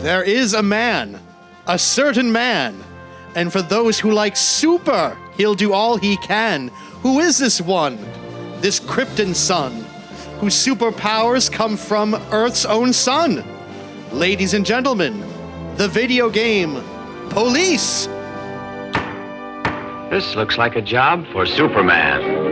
There is a man, a certain man, and for those who like super, he'll do all he can. Who is this one? This Krypton son, whose superpowers come from Earth's own sun. Ladies and gentlemen, the video game Police. This looks like a job for Superman.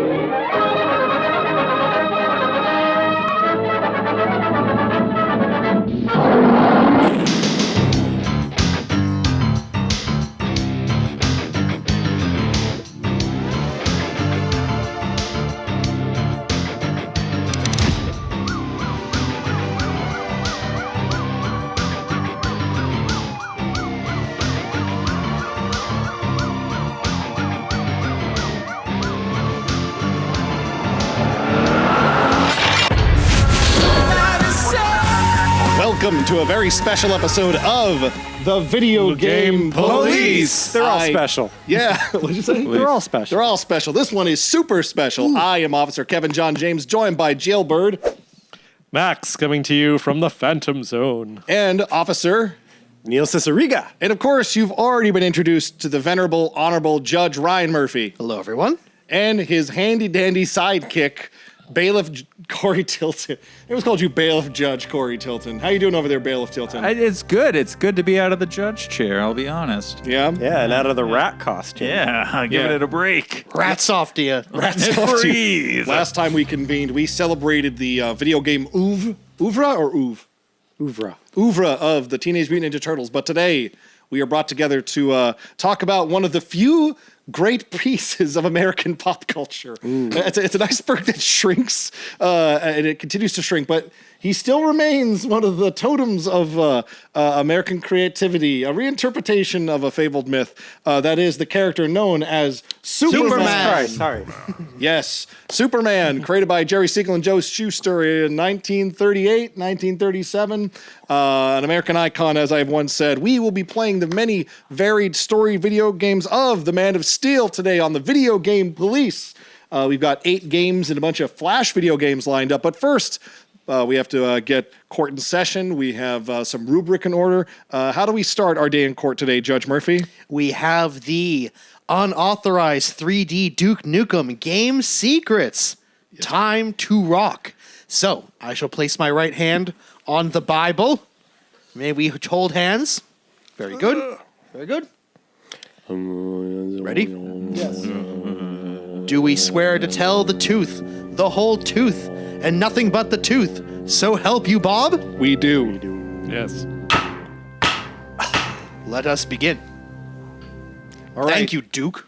Welcome to a very special episode of the Video Game Police. They're all special. Yeah, what'd you say? They're all special. They're all special. This one is super special. I am Officer Kevin John James, joined by Jailbird. Max coming to you from the Phantom Zone. And Officer Neil Cicierega. And of course, you've already been introduced to the venerable, honorable Judge Ryan Murphy. Hello, everyone. And his handy-dandy sidekick, Bailiff Corey Tilton. It was called you Bailiff Judge Corey Tilton. How you doing over there, Bailiff Tilton? It's good. It's good to be out of the judge chair, I'll be honest. Yeah? Yeah, and out of the rat costume. Yeah, giving it a break. Rats off to you. Rats off to you. Breathe. Last time we convened, we celebrated the video game oeuvre of the Teenage Mutant Ninja Turtles. But today, we are brought together to talk about one of the few great pieces of American pop culture. It's an iceberg that shrinks, and it continues to shrink, but he still remains one of the totems of American creativity, a reinterpretation of a fabled myth. That is the character known as Superman. Sorry. Yes, Superman, created by Jerry Siegel and Joe Shuster in 1938, 1937. An American icon, as I've once said. We will be playing the many varied story video games of the Man of Steel today on the Video Game Police. We've got 8 games and a bunch of Flash video games lined up. But first, we have to get court in session. We have some rubric in order. How do we start our day in court today, Judge Murphy? We have the unauthorized 3D Duke Nukem Game Secrets. Time to rock. So, I shall place my right hand on the Bible. May we hold hands? Very good. Very good. Ready? Yes. Do we swear to tell the truth, the whole truth, and nothing but the truth? So help you, Bob? We do. Yes. Let us begin. All right. Thank you, Duke.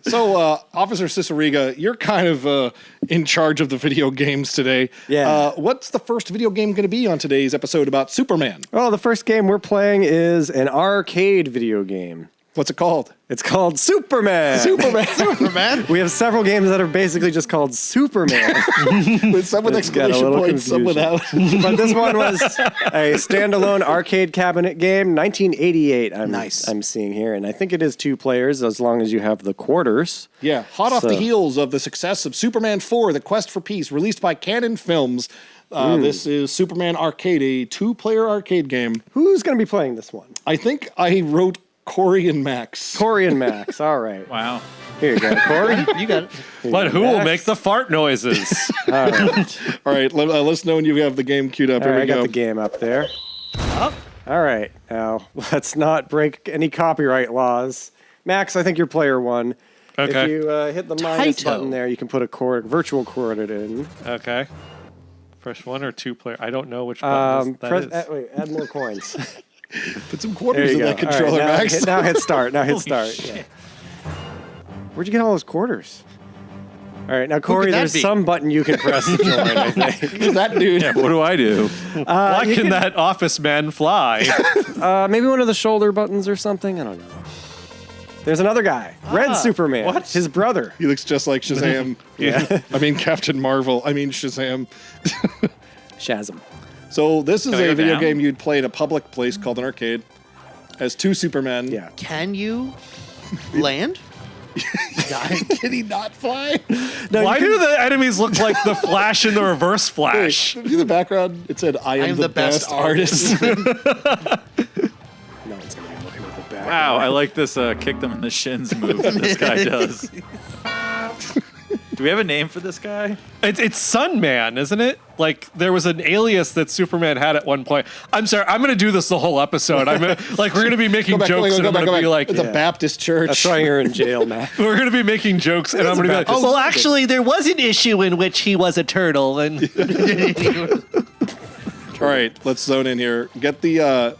So, Officer Cicierega, you're kind of in charge of the video games today. Yeah. What's the first video game going to be on today's episode about Superman? Well, the first game we're playing is an arcade video game. What's it called? It's called Superman. Superman? We have several games that are basically just called Superman. With some with It's got a exclamation little points, some without. But this one was a standalone arcade cabinet game, 1988. I'm seeing here, and I think it is 2 players as long as you have the quarters. Yeah, hot off the heels of the success of Superman 4, The Quest for Peace, released by Canon Films. This is Superman Arcade, a 2-player arcade game. Who's going to be playing this one? I think I wrote Corey and Max. Corey and Max. All right. Wow. Here you go, Corey. You got it. But who will make the fart noises? All right. All right, let us know when you have the game queued up. All Here right, we I go. got the game up there. All right. Now, let's not break any copyright laws. Max, I think you're player 1. Okay. If you hit the minus Taito. button there, you can put a virtual coordinate in. Okay. First 1 or 2 player? I don't know which button that is. Wait, add more coins. Put some quarters in that All right, controller, now Max. Now hit start. Now hit Holy start. shit. Yeah. Where'd you get all those quarters? All right, now Corey, could that there's be? some button you can press to join, I think. Who's that dude? Yeah, what do I do? Why can that office man fly? Maybe one of the shoulder buttons or something? I don't know. There's another guy. Red Superman. what? His brother. He looks just like Shazam. Yeah. I mean, Captain Marvel. I mean, Shazam. Shazam. So this is Can I a go video down? game you'd play in a public place called an arcade. As 2 Supermen. Yeah. Can you land? Can he not fly? Why do the enemies look like the Flash in the Reverse Flash? Wait, in the background, it said, I am the best artist. No one's gonna be looking at the back. Wow, I like this kick them in the shins move that this guy does. Do we have a name for this guy? It's Sunman, isn't it? Like there was an alias that Superman had at one point. I'm sorry, I'm gonna do this the whole episode. We're gonna be making jokes, and I'm gonna be like, it's a Baptist church. That's why you're in jail, Matt. we're gonna be making jokes, and I'm gonna be like, oh, well, actually, there was an issue in which he was a turtle, and All right, let's zone in here. Get the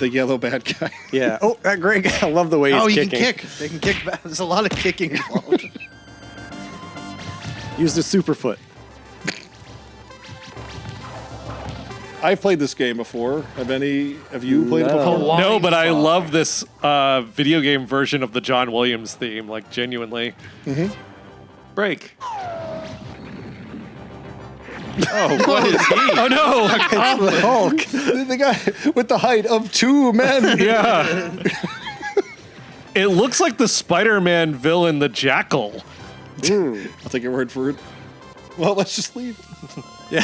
yellow bad guy. Yeah. Oh, Greg, I love the way he's you kicking. can kick. They can kick back. There's a lot of kicking involved. Use the superfoot. I've played this game before. Have any of you played it before? no, but I love this video game version of the John Williams theme, like genuinely. Break. Oh, what is he? Oh no! It's the Hulk. The guy with the height of 2 men. Yeah. It looks like the Spider-Man villain, the Jackal. I'll take your word for it. Well, let's just leave. Yeah.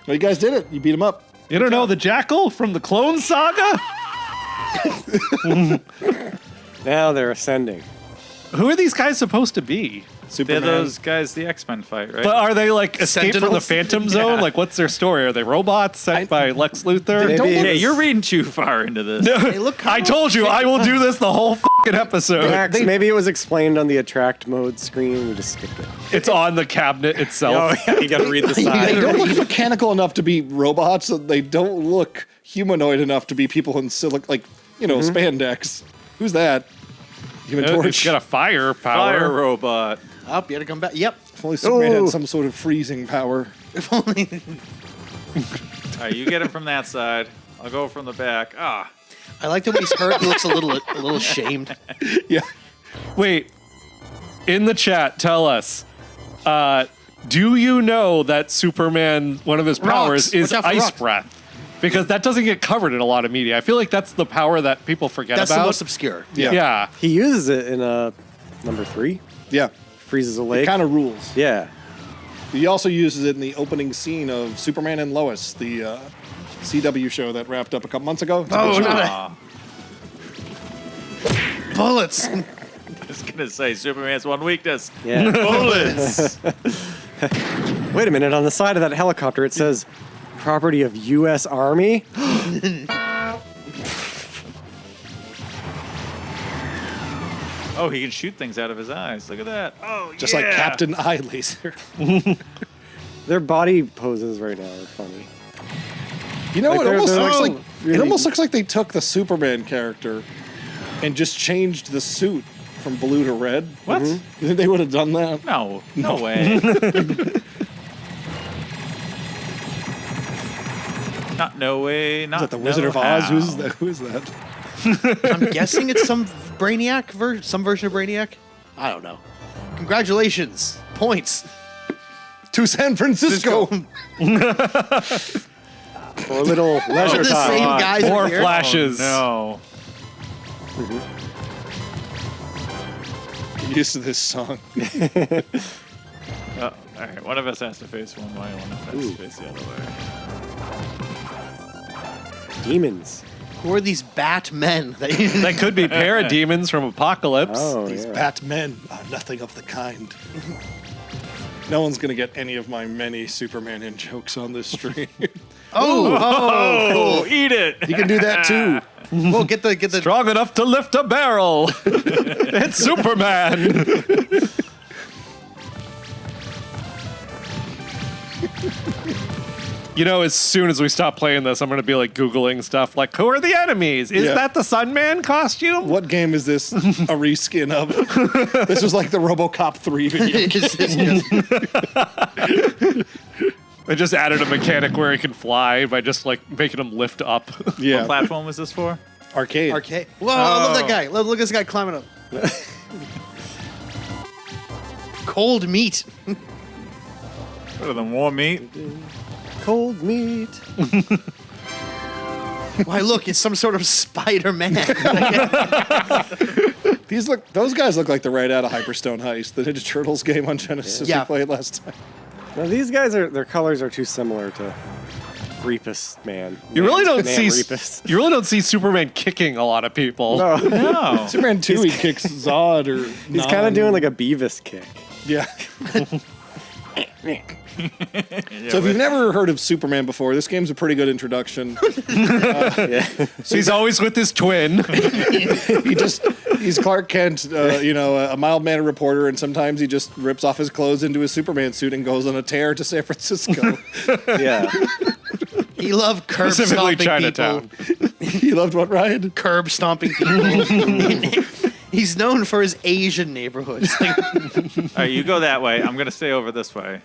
Well, you guys did it. You beat him up. You don't know the Jackal from the Clone Saga? Now they're ascending. Who are these guys supposed to be? They're Superman. those guys the X-Men fight, right? But are they like escaped from the Sentinels? Phantom Zone? Like, what's their story? Are they robots sent by Lex Luthor? Maybe don't look- yeah, you're reading too far into this. They look I told you I will do this the whole fucking episode. Max, maybe it was explained on the attract mode screen. We just skipped it. It's on the cabinet itself. Oh, yeah, you gotta read the They side. don't look mechanical enough to be robots. They don't look humanoid enough to be people in spandex. Who's that? Human It's Torch. got a fire power. Fire robot. Up, you gotta come back. Yep. If only Superman Ooh. had some sort of freezing power. If only. All right, you get him from that side. I'll go from the back. Ah. I like that when he's hurt, he looks a little ashamed. Yeah. Wait, in the chat, tell us. Do you know that Superman, one of his powers, Rocks. is Watch out for ice rocks. breath? Because that doesn't get covered in a lot of media. I feel like that's the power that people forget That's the about. most obscure. Yeah. He uses it in number 3. Yeah. Freezes a lake. Kind of rules. Yeah. He also uses it in the opening scene of Superman and Lois, the CW show that wrapped up a couple months ago. It's a good show. Bullets. I was gonna say Superman's one weakness. Yeah. Bullets. Wait a minute. On the side of that helicopter, it says property of U.S. Army. Oh, he can shoot things out of his eyes. Look at that. Oh, Just like Captain Eye Laser. Their body poses right now are funny. You know, Like it they're- almost they're looks all like really- it almost looks like they took the Superman character and just changed the suit from blue to red. What? You think they would have done that? No, no way. Not no way. Not Is that the Wizard of Oz? Who's that? Who is that? I'm guessing it's some Brainiac some version of Brainiac. I don't know. Congratulations, points. To San Francisco. For a little leisure The time. same guys More are here. flashes. No. Get used to this song. All right, one of us has to face one way, one of us has to face the other way. Demons. Who are these Batmen? That could be parademons from Apokolips. Oh, These yeah. Batmen are nothing of the kind. No one's gonna get any of my many Superman in jokes on this stream. Oh, eat it! You can do that too. Well, get the. Strong enough to lift a barrel. It's Superman. You know, as soon as we stop playing this, I'm going to be like Googling stuff like, who are the enemies? Is Yeah. that the Sunman costume? What game is this a reskin of? This was like the RoboCop 3 video. I just added a mechanic where he can fly by just like making him lift up. What Yeah, platform was this for? arcade. Arcade. Whoa, I love that guy. Look at this guy climbing up. Cold meat. Better than warm meat. Cold meat. Why, look, it's some sort of Spider-Man. Those guys look like they're right out of Hyperstone Heist, the Ninja Turtles game on Genesis we played last time. Now these guys their colors are too similar to Reapus Man. You really don't Man see Reapus. you really don't see Superman kicking a lot of people. No. Superman 2, he kicks Zod or He's kind of doing like a Beavis kick. Yeah. So if you've never heard of Superman before, this game's a pretty good introduction. So he's always with his twin. He's Clark Kent, a mild-mannered reporter, and sometimes he just rips off his clothes into his Superman suit and goes on a tear to San Francisco. Yeah. He loved curb Specifically stomping Chinatown. people. He loved what, Ryan? Curb stomping people. He's known for his Asian neighborhoods. All right, you go that way. I'm going to stay over this way.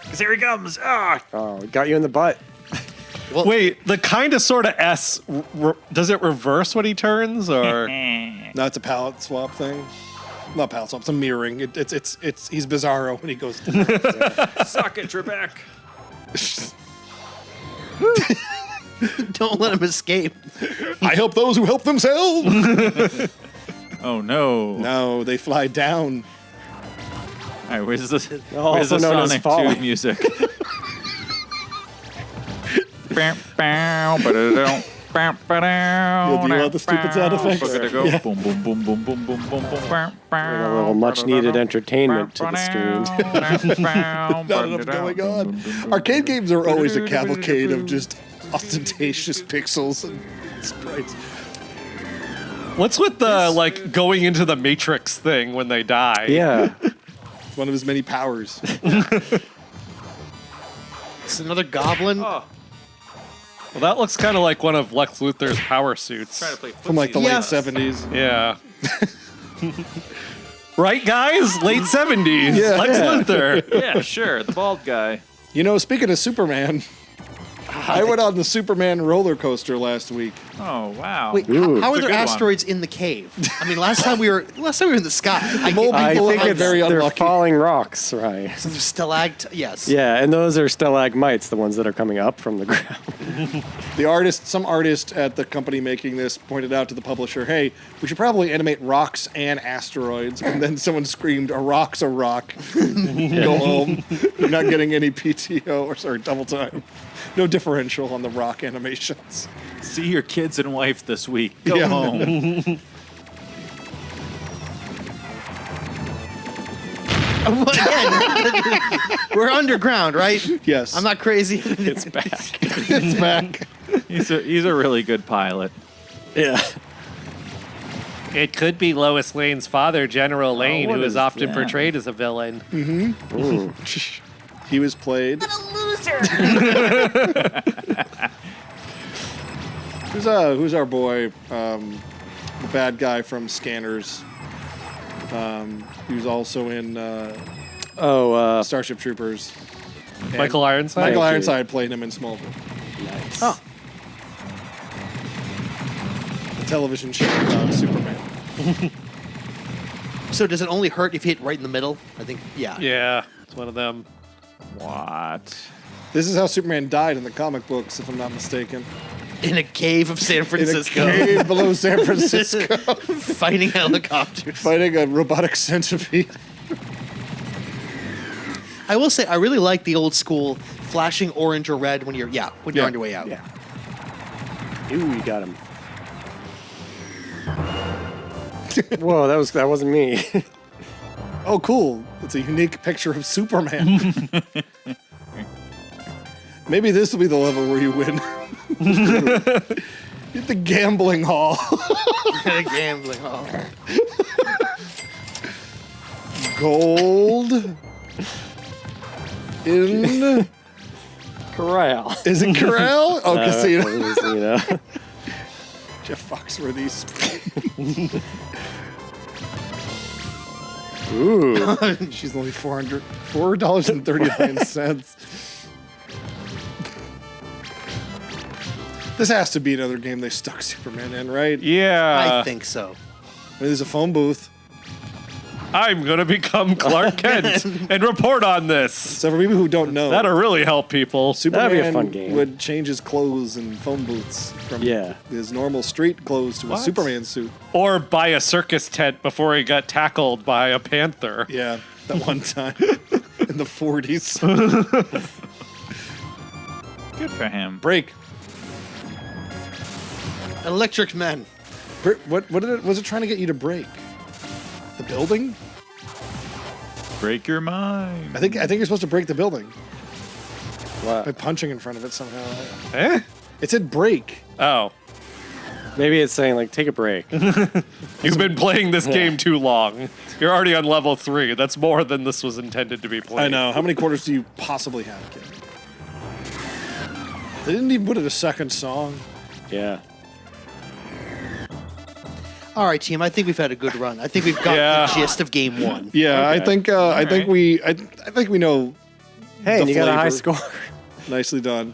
Because here he comes. Ah! Oh, got you in the butt. Wait, the kind of sort of S, does it reverse when he turns, or? No, it's a palette swap thing. Not palette swap, it's a mirroring. He's Bizarro when he goes to Suck it, Trebek. Don't let him escape. I help those who help themselves. Oh, no. No, they fly down. All right, where's the Also known as Sonic 2 falling. music? Bow, bow, ba-da-dum, bow, ba-dow, Do you want the stupid sound effects? Ba-da-go, Yeah. boom, boom, boom, boom, boom, boom, boom, boom, bow, A little much-needed entertainment to the screen. Not enough going on. Arcade games are always a cavalcade of just ostentatious pixels and sprites. What's with the, going into the Matrix thing when they die? Yeah. It's one of his many powers. It's another goblin. Oh, Well, that looks kind of like one of Lex Luthor's power suits. trying to play From like the Yeah. late 70s. Yeah. Right, guys? Late 70s. Yeah. Lex Yeah. Luthor. yeah, sure, the bald guy. You know, speaking of Superman, I went on the Superman roller coaster last week. Oh, wow. Wait, Ooh. how are It's a there good one. asteroids in the cave? I mean, last time we were in the sky. Mole I people think are it's very they're unlucky. falling rocks, right? Yes. Yeah, and those are stalagmites, the ones that are coming up from the ground. Some artist at the company making this pointed out to the publisher, hey, we should probably animate rocks and asteroids. And then someone screamed, a rock's a rock. Go home. You're not getting any double time. No differential on the rock animations. See your kids and wife this week. Go Yeah. home. Again, we're underground, right? Yes. I'm not crazy. It's back. It's back. He's a really good pilot. Yeah. It could be Lois Lane's father, General Lane, what who is is often that? portrayed as a villain. He was played. Who's our boy? The bad guy from Scanners. He was also in Starship Troopers. And Michael Ironside? Michael Thank you. Ironside played him in Smallville. Nice. Oh. The television show about Superman. So does it only hurt if you hit right in the middle? I think, yeah. Yeah, it's one of them. What? This is how Superman died in the comic books, if I'm not mistaken. In a cave of San In a Francisco. cave below San Francisco, Fighting helicopters. fighting a robotic centipede. I will say, I really like the old school flashing orange or red when you're on your way out. Yeah. Ooh, you got him. Whoa, that wasn't me. Oh, cool. It's a unique picture of Superman. Maybe this will be the level where you win. Hit the gambling hall. Gambling hall. Gold. In. Corral. Is it Corral? Oh, Casino. Casino. Jeff Foxworthy's. Ooh. She's only $4.39. This has to be another game they stuck Superman in, right? Yeah. I think so. I mean, there's a phone booth. I'm going to become Clark Kent and report on this. So for people who don't know, That'll really help people. Superman That'd be a fun game. would change his clothes in phone booths from his normal street clothes to a Superman suit. Or buy a circus tent before he got tackled by a panther. Yeah, that one time in the 40s. Good for him. Break. Electric Man. What did it, was it trying to get you to break? The building? Break your mind. I think you're supposed to break the building What? by punching in front of it somehow. Eh? It said break. Oh. Maybe it's saying, like, take a break. You've been playing this game too long. You're already on level 3. That's more than this was intended to be played. I know. How many quarters do you possibly have, kid? They didn't even put it a second song. Yeah. All right, team. I think we've had a good run. I think we've got the gist of game 1. Yeah, I think I think we know. Hey, the and you got a high flavor. score. Nicely done,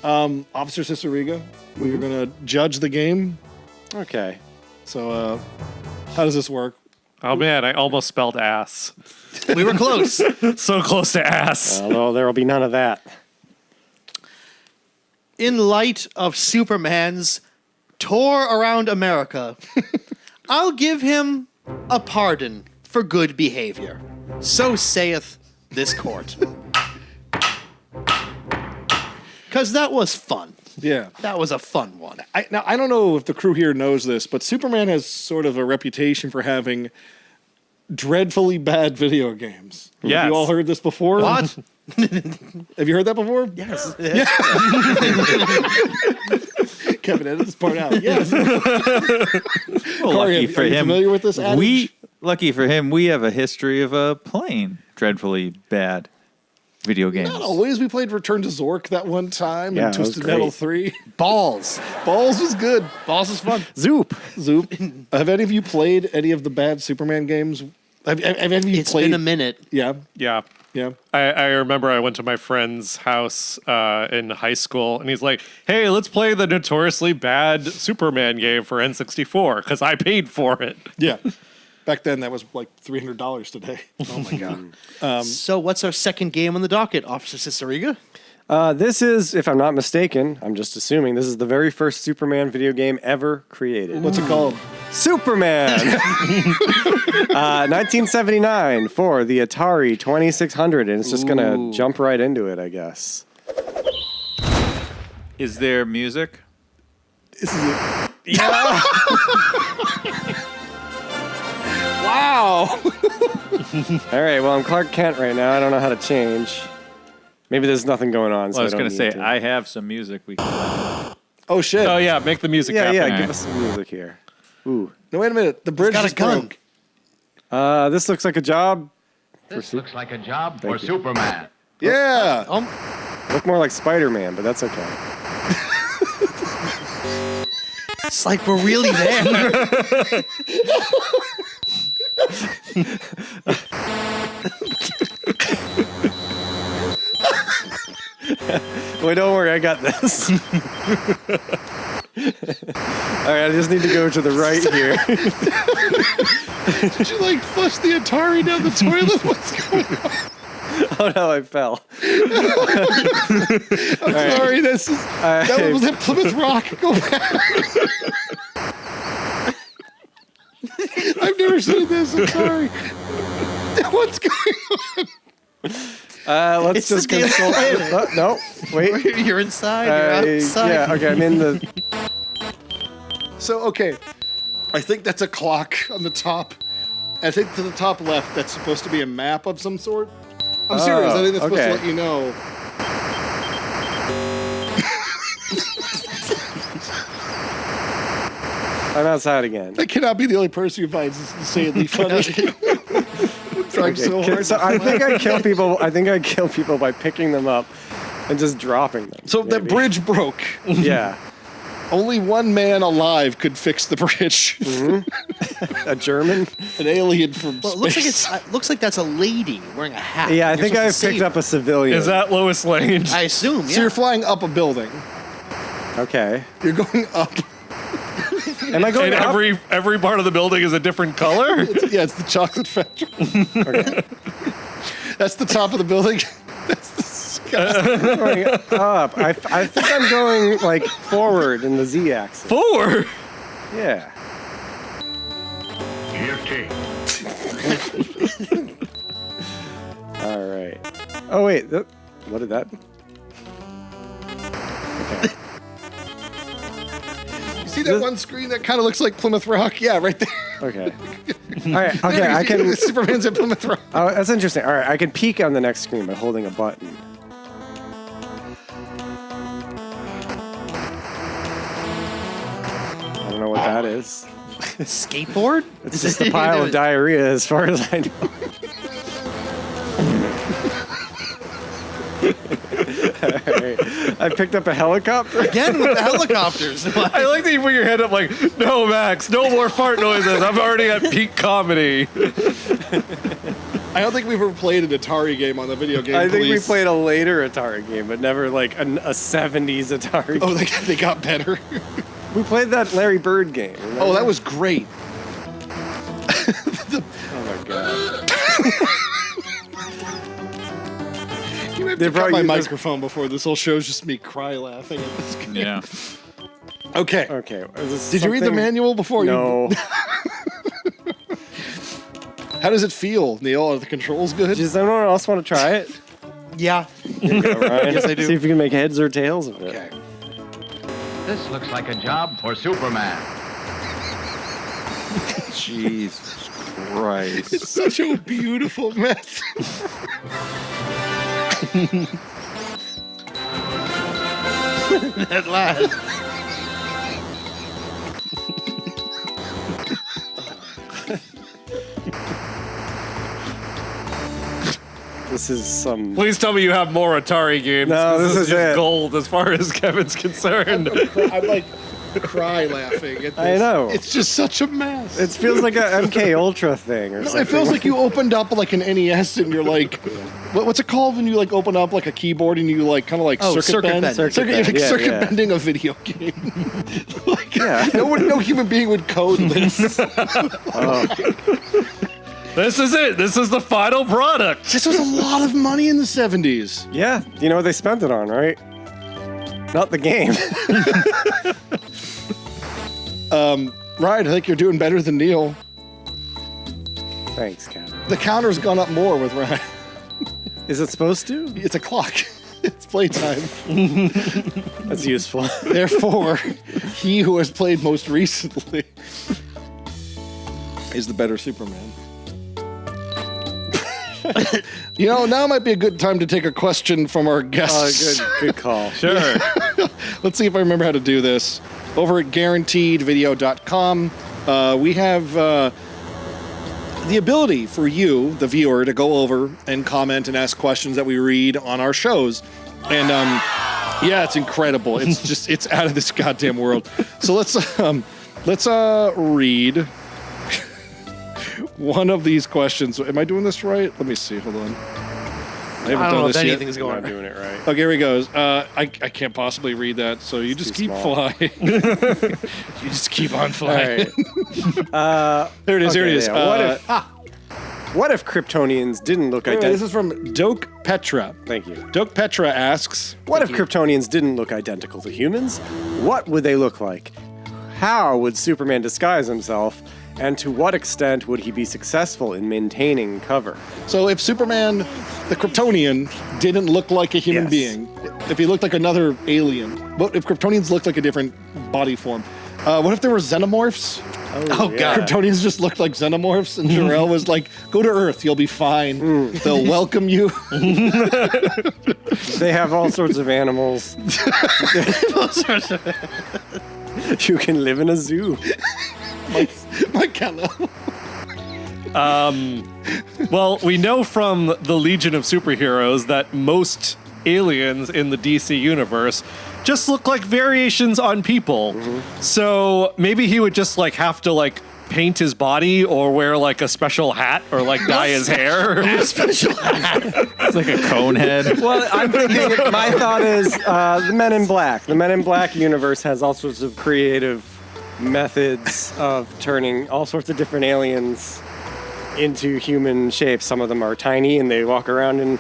Officer Cicierega. We're gonna judge the game. Okay. So, how does this work? Oh man, I almost spelled ass. We were close. So close to ass. Although there will be none of that. In light of Superman's tour around America, I'll give him a pardon for good behavior. So saith this court. Because that was fun. Yeah. That was a fun one. Now, I don't know if the crew here knows this, but Superman has sort of a reputation for having dreadfully bad video games. Yes. Have you all heard this before? What? Have you heard that before? Yes. Kevin, edit this part out. Yes. Well, Corey, lucky for are you him. familiar with this adage? Lucky for him, we have a history of playing dreadfully bad video games. Not always. We played Return to Zork that one time Yeah, and that was Twisted great. Metal 3. Balls. Balls was good. Balls is fun. Zoop. Zoop. Have any of you played any of the bad Superman games? Have any of you It's played? been a minute. Yeah. Yeah. Yeah. I remember I went to my friend's house in high school, and he's like, hey, let's play the notoriously bad Superman game for N64, because I paid for it. Yeah. Back then, that was like $300 today. Oh my god. So what's our second game on the docket, Officer Cicierega? This is, if I'm not mistaken, I'm just assuming, this is the very first Superman video game ever created. What's it called? Superman! 1979 for the Atari 2600, and it's just going to jump right into it, I guess. Is there music? This is it. Yeah! Wow! All right, well, I'm Clark Kent right now. I don't know how to change. Maybe there's nothing going on, so Well, I was going to say, I have some music we can play. Oh, shit. Oh yeah, make the music happen. Yeah, give us some music here. Ooh. No, wait a minute. The bridge got a is gun. broke. This looks like a job. This looks like a job for you. Superman. Yeah. Look more like Spider-Man, but that's okay. It's like we're really there. Wait, don't worry, I got this. All right, I just need to go to the right here. Did you like flush the Atari down the toilet? What's going on? Oh no, I fell. I'm sorry. This is that was at Plymouth Rock. Go back. I've never seen this. I'm sorry. What's going on? Let's It's just the Daily consult. Planet. No, wait. You're inside, you're outside. Yeah, okay, I'm in the. So okay, I think that's a clock on the top. I think to the top left, that's supposed to be a map of some sort. I'm serious. I think that's supposed to let you know. I'm outside again. I cannot be the only person who finds this insanely funny. I'm trying so hard. So I think I kill people. I think I kill people by picking them up and just dropping them. So that maybe. bridge broke. Yeah, Only one man alive could fix the bridge. a German. An alien from Well, it space. looks like that's a lady wearing a hat. Yeah, I You're think I supposed to picked save up a civilian. Is that Lois Lane? I assume, So yeah. you're flying up a building. Okay. You're going up. Am I going And up? every part of the building is a different color? It's the chocolate factory. Okay. That's the top of the building. That's the sky. Going up. I think I'm going like forward in the Z-axis. 4? Yeah. All right. Oh wait, what did that? Okay. You see that one screen that kind of looks like Plymouth Rock? Yeah, right there. Okay. All right. Okay. I can. Superman's at Plymouth Rock. Oh, that's interesting. All right. I can peek on the next screen by holding a button. I don't know what that is. Skateboard? It's just a pile of diarrhea, as far as I know. All right. I picked up a helicopter. Again with the helicopters. I like that you put your head up like, no, Max, no more fart noises. I'm already at peak comedy. I don't think we've ever played an Atari game on the video game. I think we Police. played a later Atari game, but never like a 70s Atari Oh, game. they got better. We played that Larry Bird game. Remember? Oh, that was great. Oh my god. You have They to cut brought my you this- microphone before this whole show's just me cry laughing at this game. Yeah. Okay. Okay. Is this Did you read the something- manual before No. How does it feel, Neil? Are the controls good? Does anyone else want to try it? Yeah. Ryan? Yes, I do. See if you can make heads or tails of it. Okay. This looks like a job for Superman. Jesus Christ. It's such a beautiful mess. At last. This is some. Please tell me you have more Atari games. No, 'cause this is just it. gold as far as Kevin's concerned. I'm like cry laughing at this. I know. It's just such a mess. It feels like a MK Ultra thing or No, something. it feels like you opened up like an NES and you're like, what's it called when you like open up like a keyboard and you like kind of like Oh, circuit bend? bend. Circuit You're like bend, yeah, circuit yeah. bending a video game. Like, Yeah. no human being would code this. This is it. This is the final product. This was a lot of money in the 70s. Yeah. You know what they spent it on, right? Not the game. Right, I think you're doing better than Neil. Thanks, Kevin. The counter's gone up more with Ryan. Is it supposed to? It's a clock. It's playtime. That's useful. Therefore, he who has played most recently is the better Superman. You know, now might be a good time to take a question from our guests. Good call. Sure. Let's see if I remember how to do this. Over at guaranteedvideo.com, we have the ability for you, the viewer, to go over and comment and ask questions that we read on our shows. And yeah, it's incredible. It's just, it's out of this goddamn world. So let's read one of these questions. Am I doing this right? Let me see. Hold on. I haven't I don't done know if this yet. anything's I'm going not on. doing it right. Okay, here he goes. I can't possibly read that, so you just too keep small. flying. You just keep on All flying. right. There it is. Here it Okay, is. yeah. What if Kryptonians didn't look This identical? is from Doke Petra. Thank you. Doke Petra asks, What if Kryptonians didn't look identical to humans? What would they look like? How would Superman disguise himself? And to what extent would he be successful in maintaining cover? so if Superman, the Kryptonian, didn't look like a human Yes. being, if he looked like another alien, but if Kryptonians looked like a different body form, what if there were xenomorphs? Oh, God. Kryptonians just looked like xenomorphs, and Jor-El was like, "Go to Earth, you'll be fine. They'll welcome you." They have all sorts of animals. You can live in a zoo. My kind Well, we know from the Legion of Superheroes that most aliens in the DC universe just look like variations on people. So maybe he would just like have to like paint his body or wear like a special hat or like dye his hair. It's like a cone head. Well, I'm thinking, my thought is the Men in Black. The Men in Black universe has all sorts of creative methods of turning all sorts of different aliens into human shapes. Some of them are tiny and they walk around in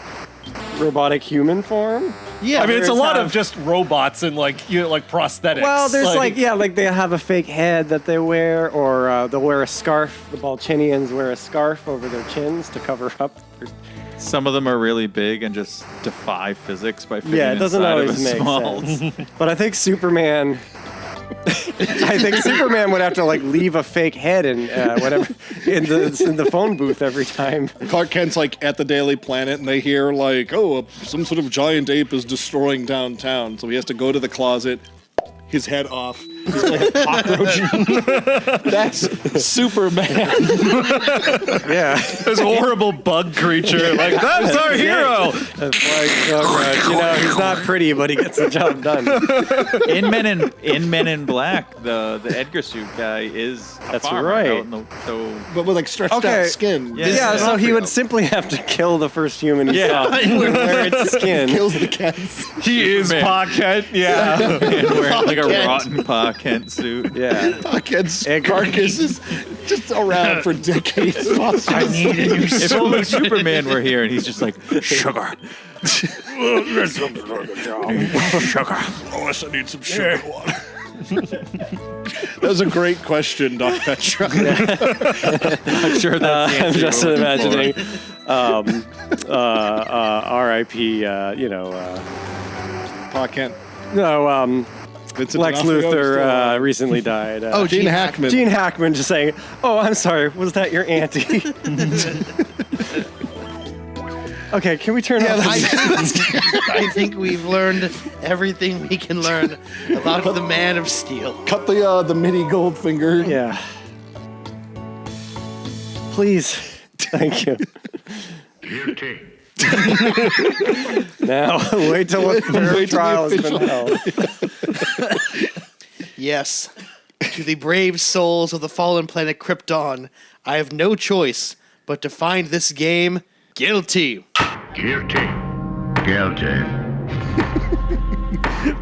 robotic human form. Yeah, I mean, it's a Others lot have- of just robots and like prosthetics. Well, there's like they have a fake head that they wear, or they'll wear a scarf. The Balchinians wear a scarf over their chins to cover up. Some of them are really big and just defy physics by fitting Yeah, it doesn't inside always of a make small. sense. But I think Superman. I think Superman would have to like leave a fake head in whatever in the phone booth every time. Clark Kent's like at the Daily Planet, and they hear like, oh, some sort of giant ape is destroying downtown. So he has to go to the closet, his head off. He's like a cockroach. That's Superman. Yeah, this horrible bug creature. Like, that's our hero. it's like oh god, he's not pretty, but he gets the job done. In Men in Black, the Edgar suit guy is a That's farmer right. out in so But with like stretched out skin. Yeah, it's so not he real. would simply have to kill the first human he saw. Wear its skin. Kills the cats. He is Pa Kent. Yeah. and wearing like a Kent. rotten Pa Kent suit. Yeah. Kent's carcass is just around for decades. I need a new If only Superman were here, and he's just like sugar. Sugar. Oh, I need some sugar water. That was a great question, Doc Petra. I'm sure that's the I'm answer just you're looking imagining. for. R.I.P. Pa Kent. No, Vincent Lex D'Onofrio Luthor recently died. Gene Hackman. Gene Hackman just saying, "Oh, I'm sorry. Was that your auntie?" Okay, can we turn off? I think we've learned everything we can learn about the Man of Steel. Cut the mini Goldfinger. Yeah. Please, thank you. Guilty. Now wait till a fair Wait till the trial has been official- held. Yes, to the brave souls of the fallen planet Krypton, I have no choice but to find this game guilty. Guilty. Guilty.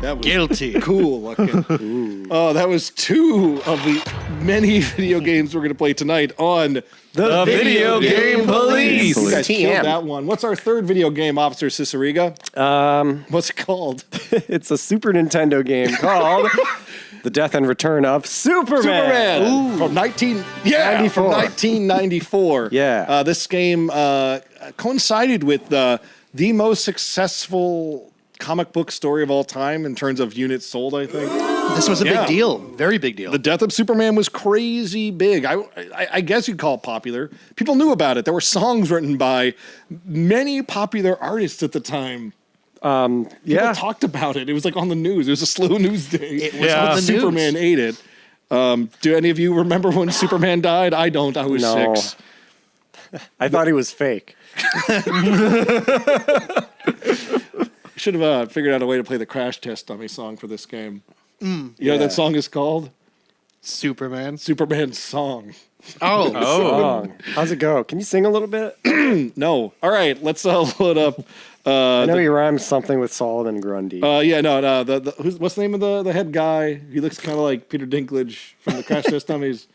That was Guilty. cool looking. Oh, that was two of the many video games we're going to play tonight on The Video Game Police. You guys TM. killed that one. What's our third video game, Officer Cicierega? What's it called? It's a Super Nintendo game called The Death and Return of Superman. Superman from 1994. Yeah. This game coincided with the most successful comic book story of all time in terms of units sold, I think. This was a Yeah. big deal. Very big deal. The death of Superman was crazy big. I guess you'd call it popular. People knew about it. There were songs written by many popular artists at the time. People talked about it. It was like on the news. It was a slow news day. It was on the news. Superman ate it. Do any of you remember when Superman died? I don't. I was No. 6. I thought he was fake. Should have figured out a way to play the Crash Test Dummy song for this game. You know what that song is called? Superman. Superman's Song. Oh. Song. How's it go? Can you sing a little bit? No. All right, let's load up. I know he rhymes something with Solomon Grundy. No. What's the name of the head guy? He looks kind of like Peter Dinklage from the Crash Test Dummies.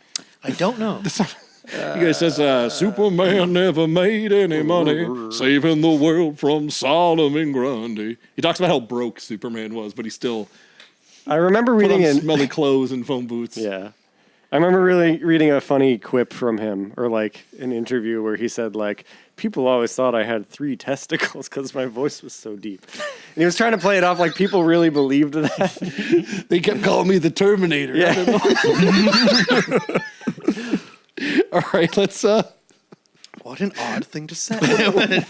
I don't know. You guys says, Superman never made any money, saving the world from Solomon Grundy. He talks about how broke Superman was, but he still I remember put reading on in. smelly clothes and phone booths. Yeah. I remember really reading a funny quip from him, or like an interview where he said, like, people always thought I had 3 testicles because my voice was so deep. And he was trying to play it off like people really believed that. They kept calling me the Terminator. Yeah. All right, let's. What an odd thing to say.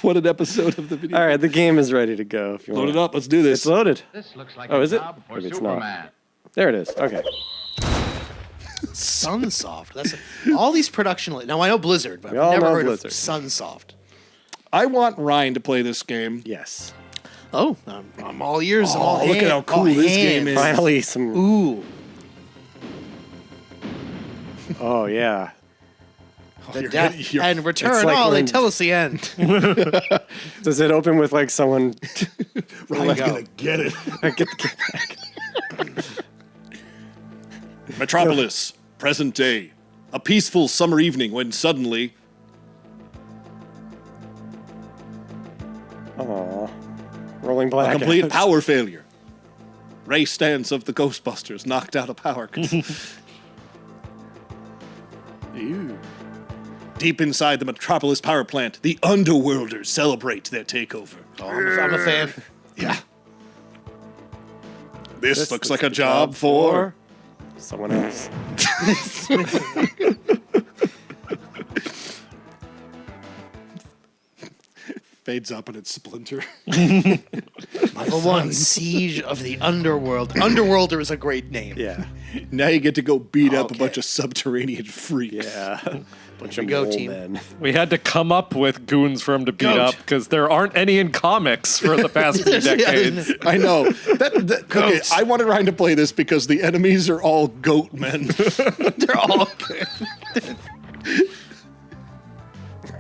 What an episode of the video. All right, the game is ready to go. If you Load want. it up. Let's do this. It's loaded. This looks like Oh, a is it? job for Maybe it's not. Superman. There it is. Okay. Sunsoft. That's all these production. Now I know Blizzard, but We all I've never know heard Blizzard. of Sunsoft. I want Ryan to play this game. Yes. Oh, I'm all ears. I'm all look at how cool this game is. Finally, some. Ooh, Oh yeah. the you're death ready. You're- and return. it's like Oh, they when- tell us the end. Does it open with like someone? Ryan's go. gonna get it. Get back. Metropolis, present day. A peaceful summer evening when suddenly... Aww. Rolling a black. complete power failure. Ray Stantz of the Ghostbusters knocked out a power. Deep inside the Metropolis power plant, the Underworlders celebrate their takeover. Oh, I'm a fan. Yeah. This looks like a job for... someone else. Fades up and it's Splinter. Level 1, Siege of the Underworld. Underworlder is a great name. Yeah. Now you get to go beat up a Okay. bunch of subterranean freaks. Yeah. Bunch we of go, mole team. men. We had to come up with goons for him to beat Goat. up because there aren't any in comics for the past few decades. I know. Okay, Goats. I wanted Ryan to play this because the enemies are all goat men. They're all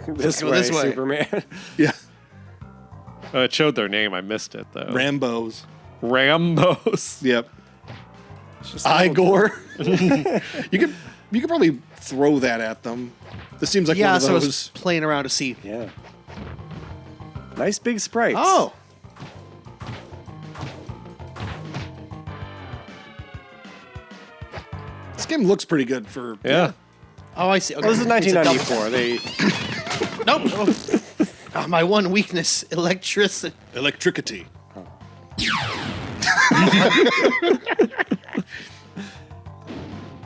This go way, this way. Superman. Yeah. It showed their name. I missed it though. Rambos. Rambos. Yep. Igor. you could probably throw that at them. This seems like one yeah, of so I those. was playing around to see. Yeah. Nice big sprites. Oh, This game looks pretty good for. Yeah. oh, I see. Okay. Well, this is It's a double 1994. They tap. Nope. Oh, my one weakness, electricity. Electricity.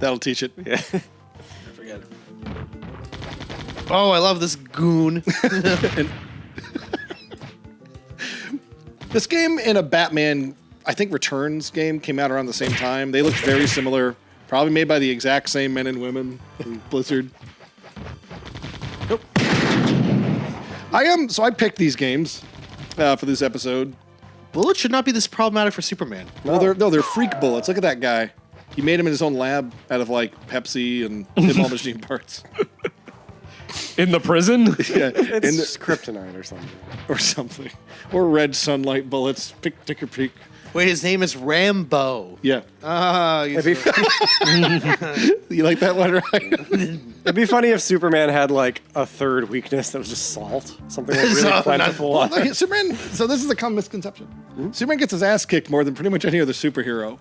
That'll teach it. yeah. Forget it. Oh, I love this goon. This game and a Batman, I think Returns game came out around the same time. They looked very similar. Probably made by the exact same men and women in Blizzard. Nope. So I picked these games for this episode. Bullets should not be this problematic for Superman. Well, they're freak bullets. Look at that guy. He made him in his own lab out of like Pepsi and pinball machine parts. In the prison? Yeah, It's just kryptonite or something. or something. Or red sunlight bullets. Take your peek. Wait, his name is Rambo. Yeah. Ah, It'd be, You like that one, right? it'd be funny if Superman had like a third weakness that was just salt. Something like really So, plentiful. Okay, Superman. So this is a common misconception. Superman gets his ass kicked more than pretty much any other superhero.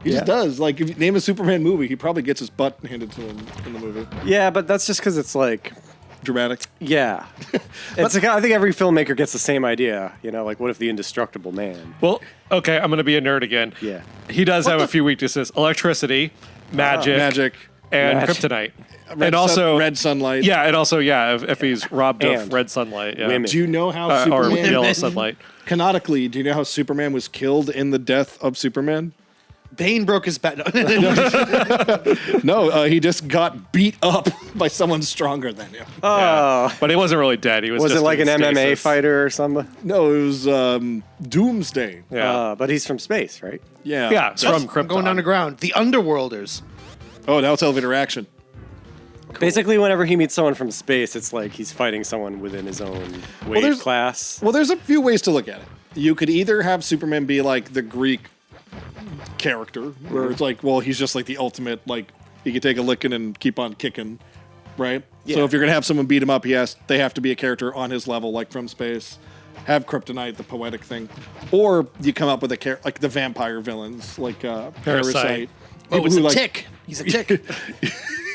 He just Yeah. does. Like, if you name a Superman movie, he probably gets his butt handed to him in the movie. Yeah, but that's just because it's like, Dramatic. yeah. It's like, I think every filmmaker gets the same idea. You know, like what if the indestructible man? Well, okay, I'm going to be a nerd again. Yeah. He does have a few weaknesses. Electricity, magic, Magic. and Magic. kryptonite. Red and also... red sunlight. Yeah, and also, yeah, if he's robbed of And red sunlight. Yeah. women. Do you know how Or Superman... yellow sunlight. Canonically, do you know how Superman was killed in the death of Superman? Bane broke his back. No, he just got beat up by someone stronger than him. Oh. But he wasn't really dead. He was Was it just like in an MMA stasis. fighter or something? No, it was Doomsday. Yeah. But he's from space, right? Yeah. Yeah, it's from Krypton. I'm going underground. The Underworlders. Oh, now it's elevator action. Basically, whenever he meets someone from space, it's like he's fighting someone within his own weight there's- class. Well, there's a few ways to look at it. You could either have Superman be like the Greek character, where it's like, well, he's just like the ultimate, like, he could take a licking and keep on kicking, right? So Yeah. if you're going to have someone beat him up, they have to be a character on his level, like from space. Have kryptonite, the poetic thing. Or you come up with a like the vampire villains, like Parasite. Oh, People it's who a like- tick. He's a tick.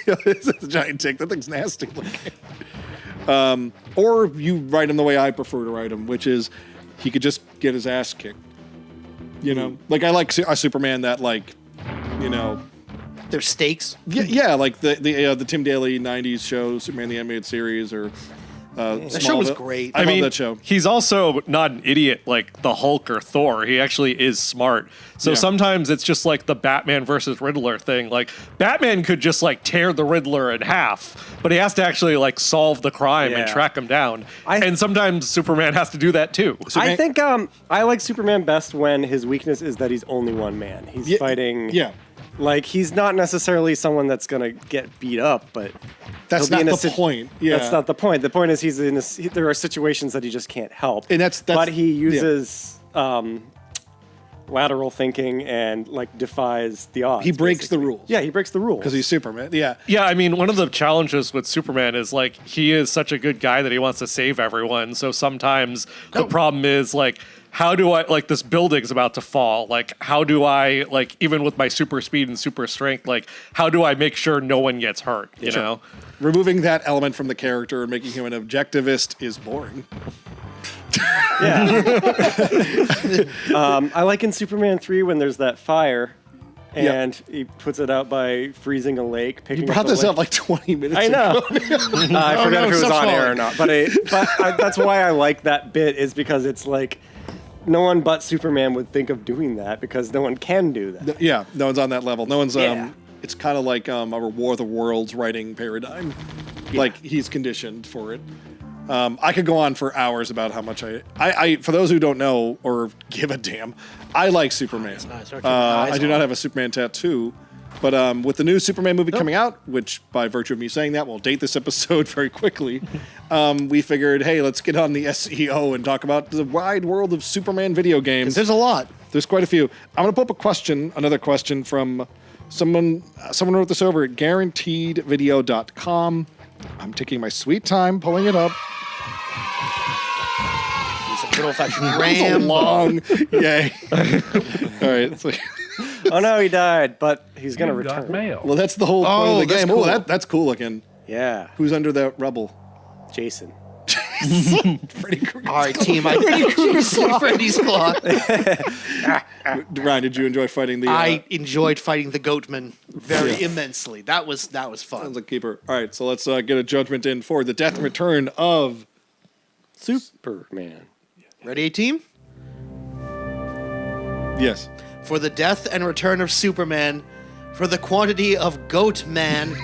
It's a giant tick. That thing's nasty looking. Or you write him the way I prefer to write him, which is he could just get his ass kicked. You know, like I like a Superman that, like, you know, There's stakes. yeah, like the Tim Daly '90s show, Superman the Animated Series, or That show was Smallville. great. I love that show. He's also not an idiot like the Hulk or Thor. He actually is smart. So Yeah. sometimes it's just like the Batman versus Riddler thing. Like Batman could just like tear the Riddler in half, but he has to actually like solve the crime and Yeah. track him down. I- And sometimes Superman has to do that too. I think I like Superman best when his weakness is that he's only one man. He's Yeah, fighting. yeah. Like he's not necessarily someone that's gonna get beat up, but That's he'll be not in the point. Yeah. That's not the point. The point is there are situations that he just can't help. And that's but he yeah. uses lateral thinking and like defies the odds. He breaks basically. the rules. Yeah, he breaks the rules. Because he's Superman. Yeah. Yeah, I mean, one of the challenges with Superman is like he is such a good guy that he wants to save everyone. So sometimes the problem is like, how do I, like, this building's about to fall? Like, how do I, like, even with my super speed and super strength, like, how do I make sure no one gets hurt? You know? Removing that element from the character and making him an objectivist is boring. Yeah. I like in Superman 3 when there's that fire and he puts it out by freezing a lake. You brought this up like 20 minutes I know. ago. I forgot if it was on air or not. But that's why I like that bit, is because it's like no one but Superman would think of doing that because no one can do that. Yeah, no one's on that level. No one's, Yeah. it's kind of like a War of the Worlds writing paradigm. Like, he's conditioned for it. I could go on for hours about how much I for those who don't know or give a damn, I like Superman. Nice. I do not have a Superman tattoo, but with the new Superman movie coming out, which by virtue of me saying that will date this episode very quickly, we figured, hey, let's get on the SEO and talk about the wide world of Superman video games. There's a lot. There's quite a few. I'm going to pull up another question from someone wrote this over at guaranteedvideo.com. I'm taking my sweet time pulling it up. It's a good old-fashioned It's a Rambo. long, yay. All right. It's like, Oh no, he died, but he's gonna Got return. mail. well, that's the whole point of the that's game. cool. Oh, that's cool looking. Yeah, Who's under that rubble? Jason. Freddy Krueger. All right, team. I Freddy's Claw. Ryan, did you enjoy fighting the? I enjoyed fighting the Goatman very immensely. That was fun. Sounds like keeper. All right, so let's get a judgment in for the death and return of. Superman. Ready, team? Yes. For the death and return of Superman, for the quantity of goat men,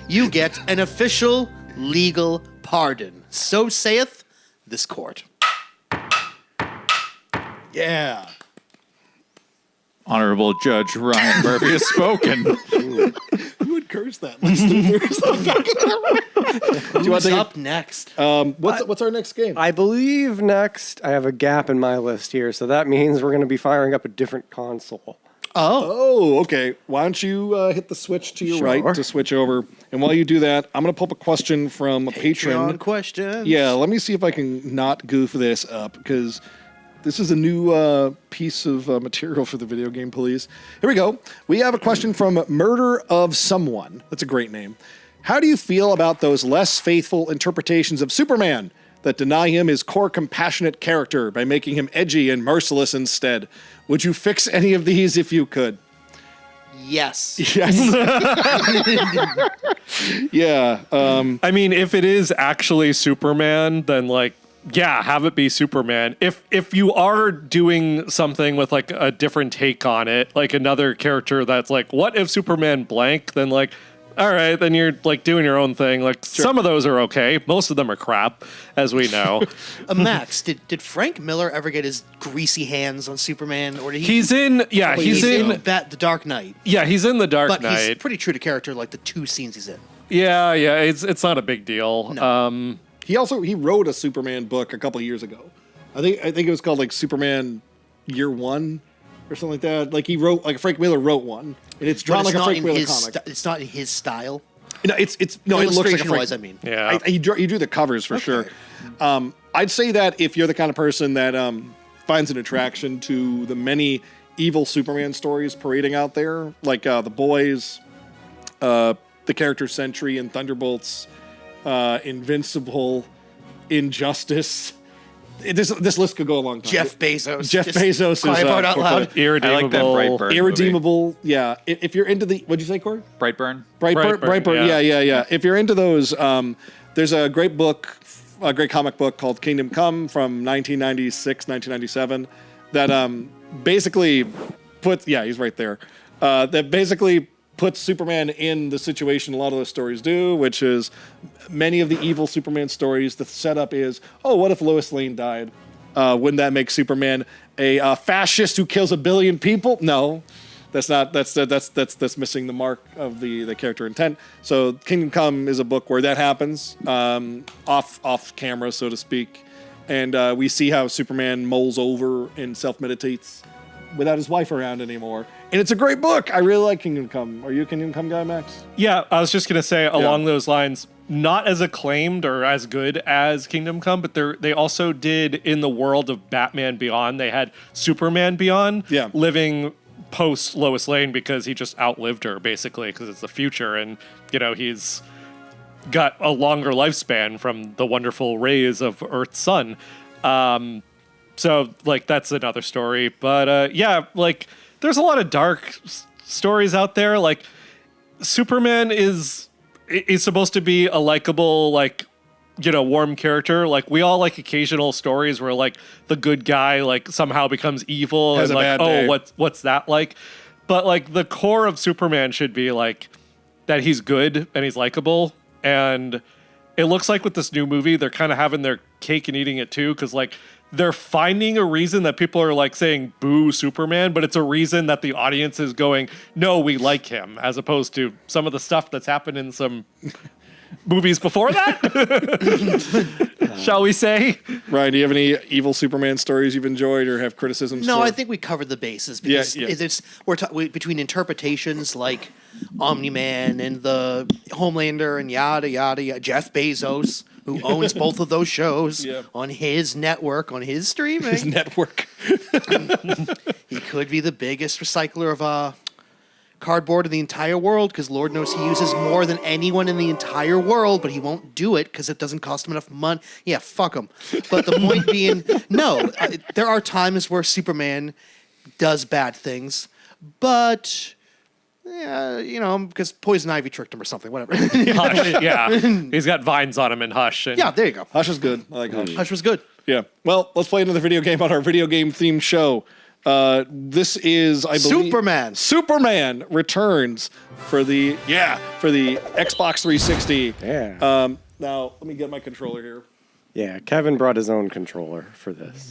you get an official legal pardon. So saith this court. Yeah. Honorable Judge Ryan Murphy has spoken. Who would curse that? Do you want Who's to up next? what's our next game? I believe next I have a gap in my list here, so that means we're going to be firing up a different console. Oh, okay. Why don't you hit the switch to your Sure. right to switch over? And while you do that, I'm going to pull up a question from a patron. Questions. Yeah, let me see if I can not goof this up, because this is a new piece of material for the video game police. Here we go. We have a question from Murder of Someone. That's a great name. How do you feel about those less faithful interpretations of Superman that deny him his core compassionate character by making him edgy and merciless instead? Would you fix any of these if you could? Yes. Yes. Yeah. I mean, if it is actually Superman, then like, yeah, have it be Superman. If you are doing something with like a different take on it, like another character that's like, what if Superman blank? Then like, all right, then you're like doing your own thing. Like some of those are okay. Most of them are crap, as we know. Max, did Frank Miller ever get his greasy hands on Superman, or did he? He's in The Dark Knight. Yeah, he's in the Dark But he's Knight. pretty true to character, like the 2 scenes he's in. Yeah, it's not a big deal. No. He wrote a Superman book a couple years ago. I think it was called like Superman Year One or something like that. Like Frank Miller wrote one, and it's drawn But like a not Frank in Miller his comic. it's not in his style. No, it looks like a Illustration-wise, Frank. I mean. Yeah. He drew the covers for sure. I'd say that if you're the kind of person that finds an attraction to the many evil Superman stories parading out there, like The Boys, the character Sentry and Thunderbolts, Invincible, Injustice. This list could go a long time. Jeff Bezos. Jeff Just Bezos cry is about out loud. Irredeemable. I like that Brightburn. Irredeemable. Yeah. If you're into the, what'd you say, Corey? Brightburn. Brightburn. yeah. Yeah. If you're into those, there's a great comic book called Kingdom Come from 1996, 1997 that basically puts, yeah, he's right there. That basically puts Superman in the situation a lot of those stories do, which is many of the evil Superman stories, the setup is, oh, what if Lois Lane died? Wouldn't that make Superman a fascist who kills 1 billion people? No. That's missing the mark of the character intent. So Kingdom Come is a book where that happens, off camera, so to speak. And we see how Superman mulls over and self-meditates without his wife around anymore. And it's a great book. I really like Kingdom Come. Are you a Kingdom Come guy, Max? Yeah, I was just going to say along those lines, not as acclaimed or as good as Kingdom Come, but they also did in the world of Batman Beyond. They had Superman Beyond living post Lois Lane because he just outlived her, basically, because it's the future. And, he's got a longer lifespan from the wonderful rays of Earth's sun. So, that's another story. But, there's a lot of dark stories out there. Like, Superman is supposed to be a likable, warm character. Like, we all like occasional stories where, the good guy, somehow becomes evil. Has and, a bad day. what's that like? But, the core of Superman should be, that he's good and he's likable. And it looks like with this new movie, they're kind of having their cake and eating it, too. Because, they're finding a reason that people are saying boo Superman, but it's a reason that the audience is going, no, we like him, as opposed to some of the stuff that's happened in some movies before that. Shall we say? Ryan, do you have any evil Superman stories you've enjoyed or have criticisms No, for? I think we covered the bases because between interpretations like Omni-Man and the Homelander and yada yada yada. Jeff Bezos, who owns both of those shows on his network, on his streaming. His network. He could be the biggest recycler of cardboard in the entire world because Lord knows he uses more than anyone in the entire world, but he won't do it because it doesn't cost him enough money. Yeah, fuck him. But the point being, no, there are times where Superman does bad things, but... Yeah, because Poison Ivy tricked him or something, whatever. Hush, yeah. He's got vines on him in Hush. And Yeah, there you go. Hush is good. I like Hush. Hush was good. Yeah. Well, let's play another video game on our video game themed show. This is, I believe... Superman returns for the Xbox 360. Yeah. Now, let me get my controller here. Yeah, Kevin brought his own controller for this.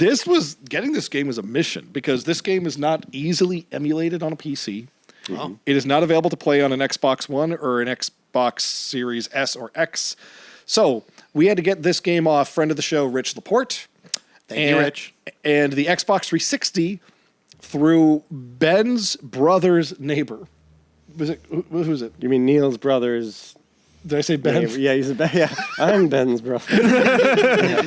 Getting this game was a mission because this game is not easily emulated on a PC. Mm-hmm. It is not available to play on an Xbox One or an Xbox Series S or X. So we had to get this game off friend of the show, Rich Laporte. Thank you, Rich. And the Xbox 360 through Ben's brother's neighbor. Who was it? You mean Neil's brother's... Did I say Ben? neighbor? Yeah, he's a Ben. Yeah, I'm Ben's brother.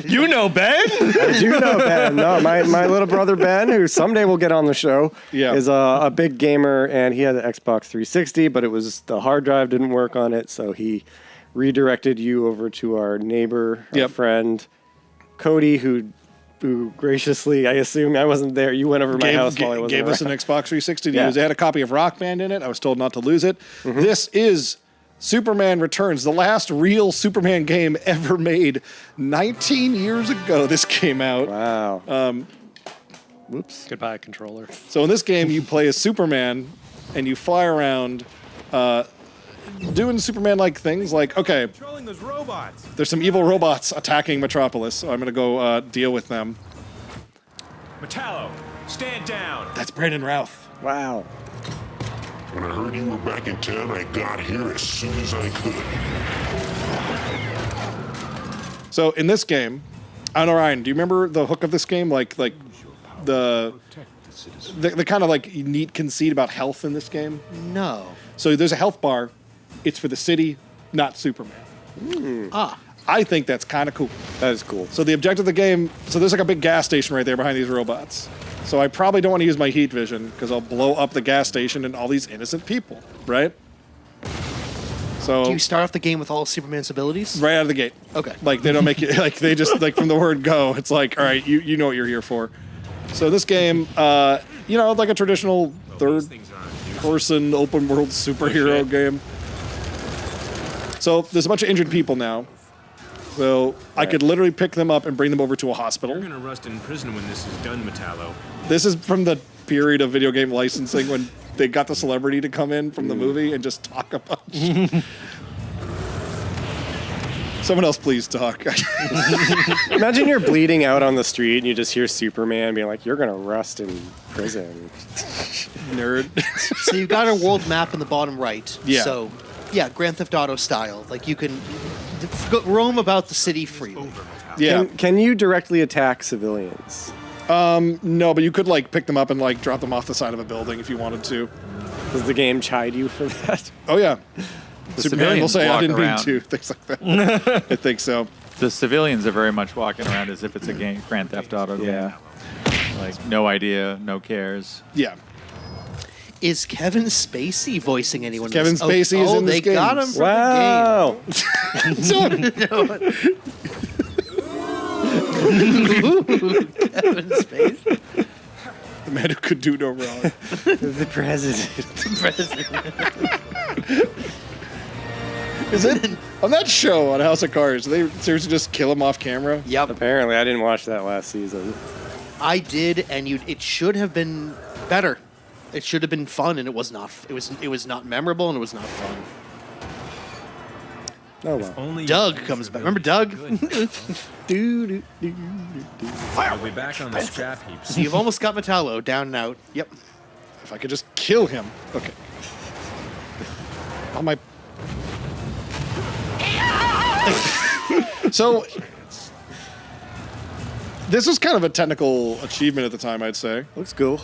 You know Ben? I do know Ben. No, my little brother Ben, who someday will get on the show, is a big gamer, and he had an Xbox 360, but the hard drive didn't work on it, so he redirected you over to our neighbor, our friend, Cody, who graciously, I assume I wasn't there. You went over to my house while I wasn't gave around. us an Xbox 360 to use. It had a copy of Rock Band in it. I was told not to lose it. Mm-hmm. This is Superman Returns, the last real Superman game ever made. 19 years ago, this came out. Wow. Whoops. Goodbye, controller. So in this game, you play as Superman, and you fly around doing Superman-like things. Like, okay, Controlling those robots. there's some evil robots attacking Metropolis, so I'm going to go deal with them. Metallo, stand down. That's Brandon Routh. Wow. When I heard you were back in town, I got here as soon as I could. So in this game, I don't know, Ryan, do you remember the hook of this game? Like the kind of like neat conceit about health in this game? No. So there's a health bar. It's for the city, not Superman. I think that's kind of cool. That is cool. So the objective of the game, so there's like a big gas station right there behind these robots. So I probably don't want to use my heat vision because I'll blow up the gas station and all these innocent people, right? So Do you start off the game with all of Superman's abilities? right out of the gate. Okay. Like they don't make you like they just like from the word go, it's like, all right, you know what you're here for. So this game, like a traditional third person open world superhero game. So there's a bunch of injured people now. So I could literally pick them up and bring them over to a hospital. You're gonna rust in prison when this is done, Metallo. This is from the period of video game licensing when they got the celebrity to come in from the movie and just talk a bunch. Someone else please talk. Imagine you're bleeding out on the street and you just hear Superman being like, "You're gonna rust in prison." Nerd. So you've got a world map in the bottom right. Yeah. So, yeah, Grand Theft Auto style. Like you can roam about the city freely. Yeah. Can you directly attack civilians? No, but you could like pick them up and like drop them off the side of a building if you wanted to. Does the game chide you for that? Oh yeah. The Superman will civilians say, "I walk didn't mean around. to." Things like that. I think so. The civilians are very much walking around as if it's a game, Grand Theft Auto game. Yeah. Like, no idea, no cares. Yeah. Is Kevin Spacey voicing anyone? in Kevin this? Spacey is in this they game. got him for Wow. the game. Kevin Spacey. The man who could do no wrong. The president. Is it on that show on House of Cards? They seriously just kill him off camera. Yep, Apparently, I didn't watch that last season. I did, and it should have been better. It should have been fun, and it was not. It was not memorable, and it was not fun. Oh well. Only Doug comes back. Remember Doug? We'll be back on the scrap heap. So you've almost got Metallo down and out. Yep. If I could just kill him. Okay. On my. So. This was kind of a technical achievement at the time, I'd say. Looks cool.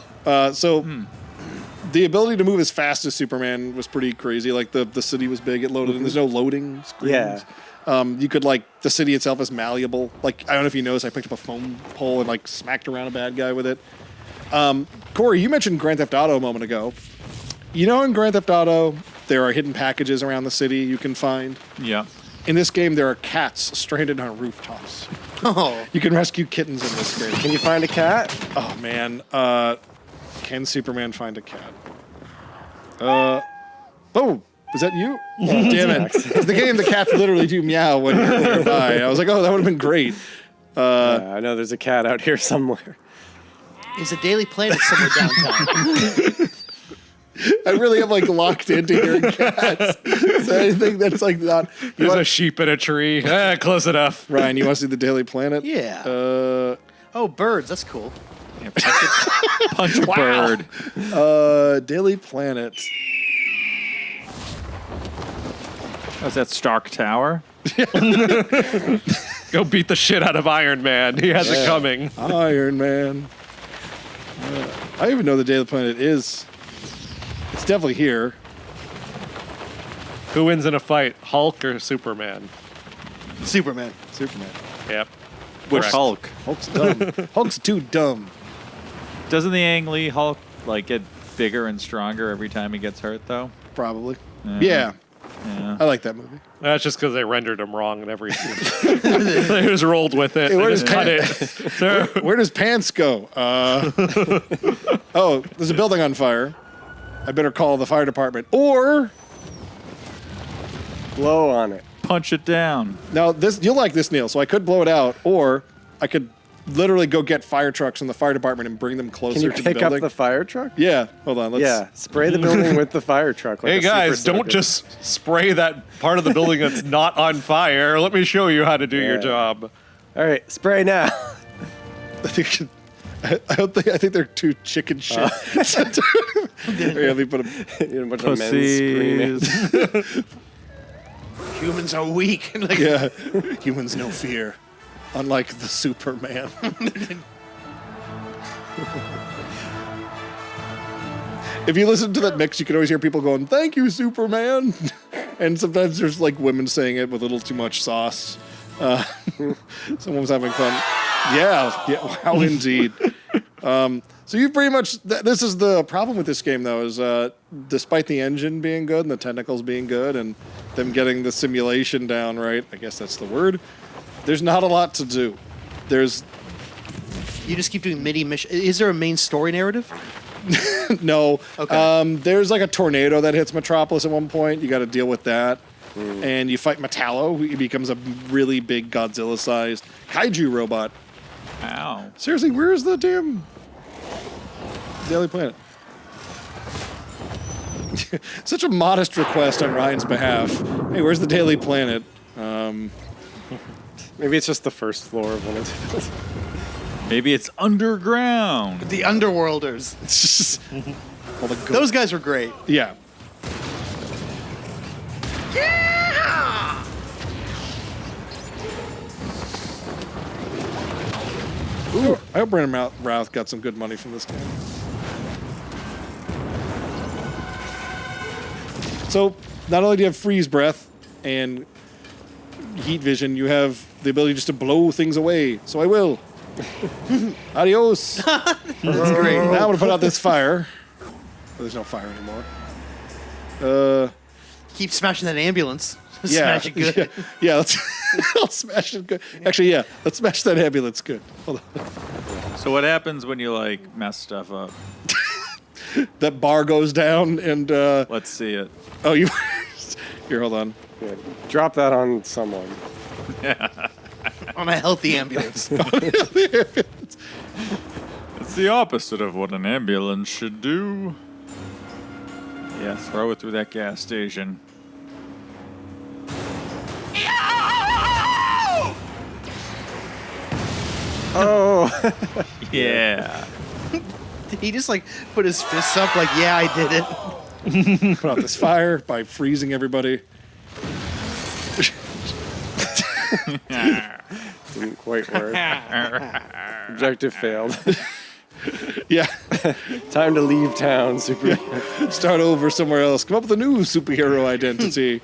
The ability to move as fast as Superman was pretty crazy. Like the city was big, it loaded, and there's no loading screens. Yeah. You could like the city itself is malleable. Like I don't know if you noticed, I picked up a foam pole and like smacked around a bad guy with it. Corey, you mentioned Grand Theft Auto a moment ago. You know, in Grand Theft Auto, there are hidden packages around the city you can find. Yeah. In this game, there are cats stranded on rooftops. Oh, You can rescue kittens in this game. Can you find a cat? Oh man, can Superman find a cat? Oh, is that you? Oh, damn it! It's the game. The cats literally do meow when you're nearby. I was like, oh, that would have been great. Yeah, I know there's a cat out here somewhere. is a Daily Planet somewhere downtown? I really am like locked into hearing cats. So I think that's like not. There's a sheep in a tree. Close enough. Ryan, you want to see the Daily Planet? Yeah. Uh, birds. That's cool. Yeah, punch a bird. Daily Planet. Oh, is that Stark Tower? Go beat the shit out of Iron Man. He has it coming. Iron Man. I even know the Daily Planet is. It's definitely here. Who wins in a fight, Hulk or Superman? Superman. Superman. Yep. Which Correct. Hulk? Hulk's dumb. Hulk's too dumb. Doesn't the Ang Lee Hulk like get bigger and stronger every time he gets hurt, though? Probably. Yeah. Yeah. I like that movie. That's just because they rendered him wrong in every scene. They just rolled with it. They where just does cut it. Where does pants go? Oh, there's a building on fire. I better call the fire department. Or Blow on it. Punch it down. now this you'll like this, Neil. So I could blow it out, or I could literally go get fire trucks from the fire department and bring them closer Can you to the pick building. up the fire truck? Yeah, hold on. Let's. Yeah, spray the building with the fire truck. Like Hey a super guys, don't soaker. just spray that part of the building that's not on fire. Let me show you how to do your Yeah. job. All right, spray now. I think. I think they're too chicken shit. Here, let me put 'em- A bunch of men screaming. Pussies. Humans are weak. Like, Yeah, humans know fear, unlike the Superman. If you listen to that mix, you can always hear people going, "Thank you, Superman," and sometimes there's like women saying it with a little too much sauce. Someone's having fun. Yeah, wow, indeed. So you pretty much. This is the problem with this game, though, is despite the engine being good and the technicals being good and them getting the simulation down right, I guess that's the word. There's not a lot to do. There's you just keep doing mini mission. Is there a main story narrative? no. Okay. There's like a tornado that hits Metropolis at one point. You got to deal with that. And you fight Metallo. He becomes a really big Godzilla-sized kaiju robot. Ow. Seriously, where's the damn Daily Planet? Such a modest request on Ryan's behalf. Hey, where's the Daily Planet? Maybe it's just the first floor of one of the buildings. Maybe it's underground. The Underworlders. It's just all the Those guys were great. yeah. I hope Brandon Routh got some good money from this game. So, not only do you have freeze breath and heat vision, you have the ability just to blow things away. So I will. Adios. That's great. Now I'm going to put out this fire. Oh, there's no fire anymore. Keep smashing that ambulance. Yeah. Smash it good. Yeah, let's I'll smash it good. Actually, yeah, let's smash that ambulance good. Hold on. So what happens when you like mess stuff up? That bar goes down and Let's see it. oh, you here, hold on. Yeah. Drop that on someone. On a healthy ambulance. It's the opposite of what an ambulance should do. Yeah, throw it through that gas station. Oh. Yeah. Did he just like put his fists up like, yeah, I did it? Put out this fire by freezing everybody. Didn't quite work. Objective failed. Yeah. Time to leave town, Superman. Start over somewhere else. Come up with a new superhero identity.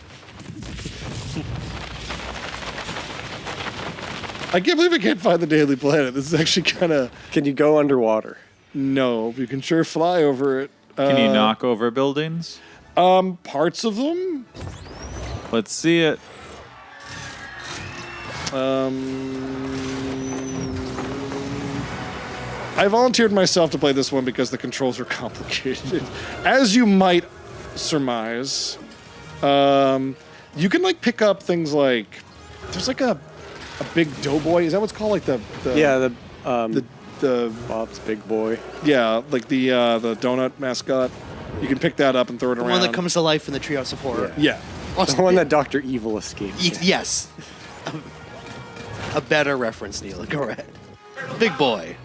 I can't believe I can't find the Daily Planet. This is actually kind of... Can you go underwater? No, you can sure fly over it. Can you knock over buildings? Parts of them? Let's see it. I volunteered myself to play this one because the controls are complicated. As you might surmise, you can like pick up things like... There's like a big doughboy. Is that what's called? Like the Bob's Big Boy. Yeah, like the donut mascot. You can pick that up and throw it The around. one that comes to life in the Treehouse of Horror. Yeah. Awesome. The one that Dr. Evil escaped. Yes. A better reference, Neil. Go ahead. Big boy.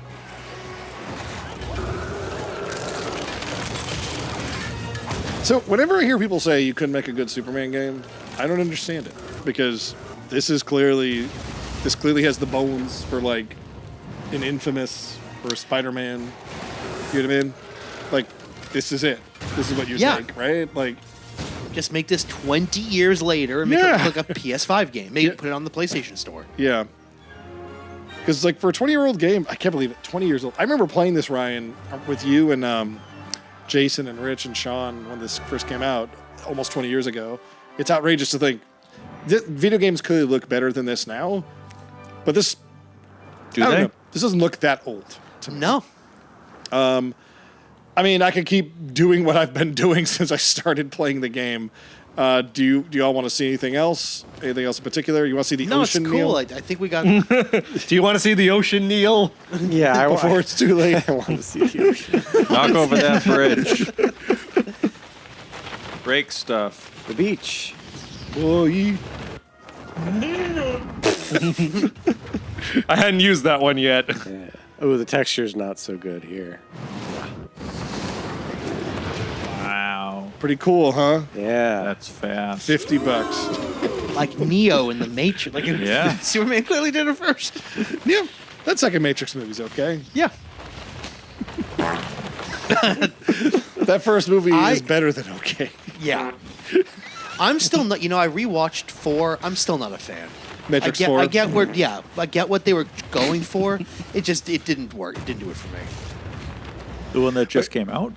So whenever I hear people say you couldn't make a good Superman game, I don't understand it because this clearly has the bones for like an Infamous or a Spider-Man. You know what I mean? Like this is it. This is what you think, right? Like just make this 20 years later and make it look like a PS5 game. Maybe put it on the PlayStation Store. Yeah. Because like for a 20-year-old game, I can't believe it. 20 years old. I remember playing this, Ryan, with you and Jason and Rich and Sean when this first came out almost 20 years ago. It's outrageous to think video games clearly look better than this now, but this Do they? This doesn't look that old to me. No. I mean, I could keep doing what I've been doing since I started playing the game. Do you all want to see anything else? Anything else in particular? You want to see the No, it's ocean? cool. Neil? I think we got... Do you want to see the ocean, Neil? Yeah, Before it's too late. I want to see the ocean. Knock over that bridge. Break stuff. The beach. Boy. I hadn't used that one yet. Yeah. Oh, the texture's not so good here. Wow. Pretty cool, huh? Yeah. That's fast. $50. like Neo in the Matrix. Like Yeah. Superman clearly did it first. Yeah, that second Matrix movie's okay. Yeah. That first movie is better than okay. Yeah. I'm still not. I rewatched 4. I'm still not a fan. Matrix I 4. get I get what they were going for. It didn't work. It didn't do it for me. The one that just came out?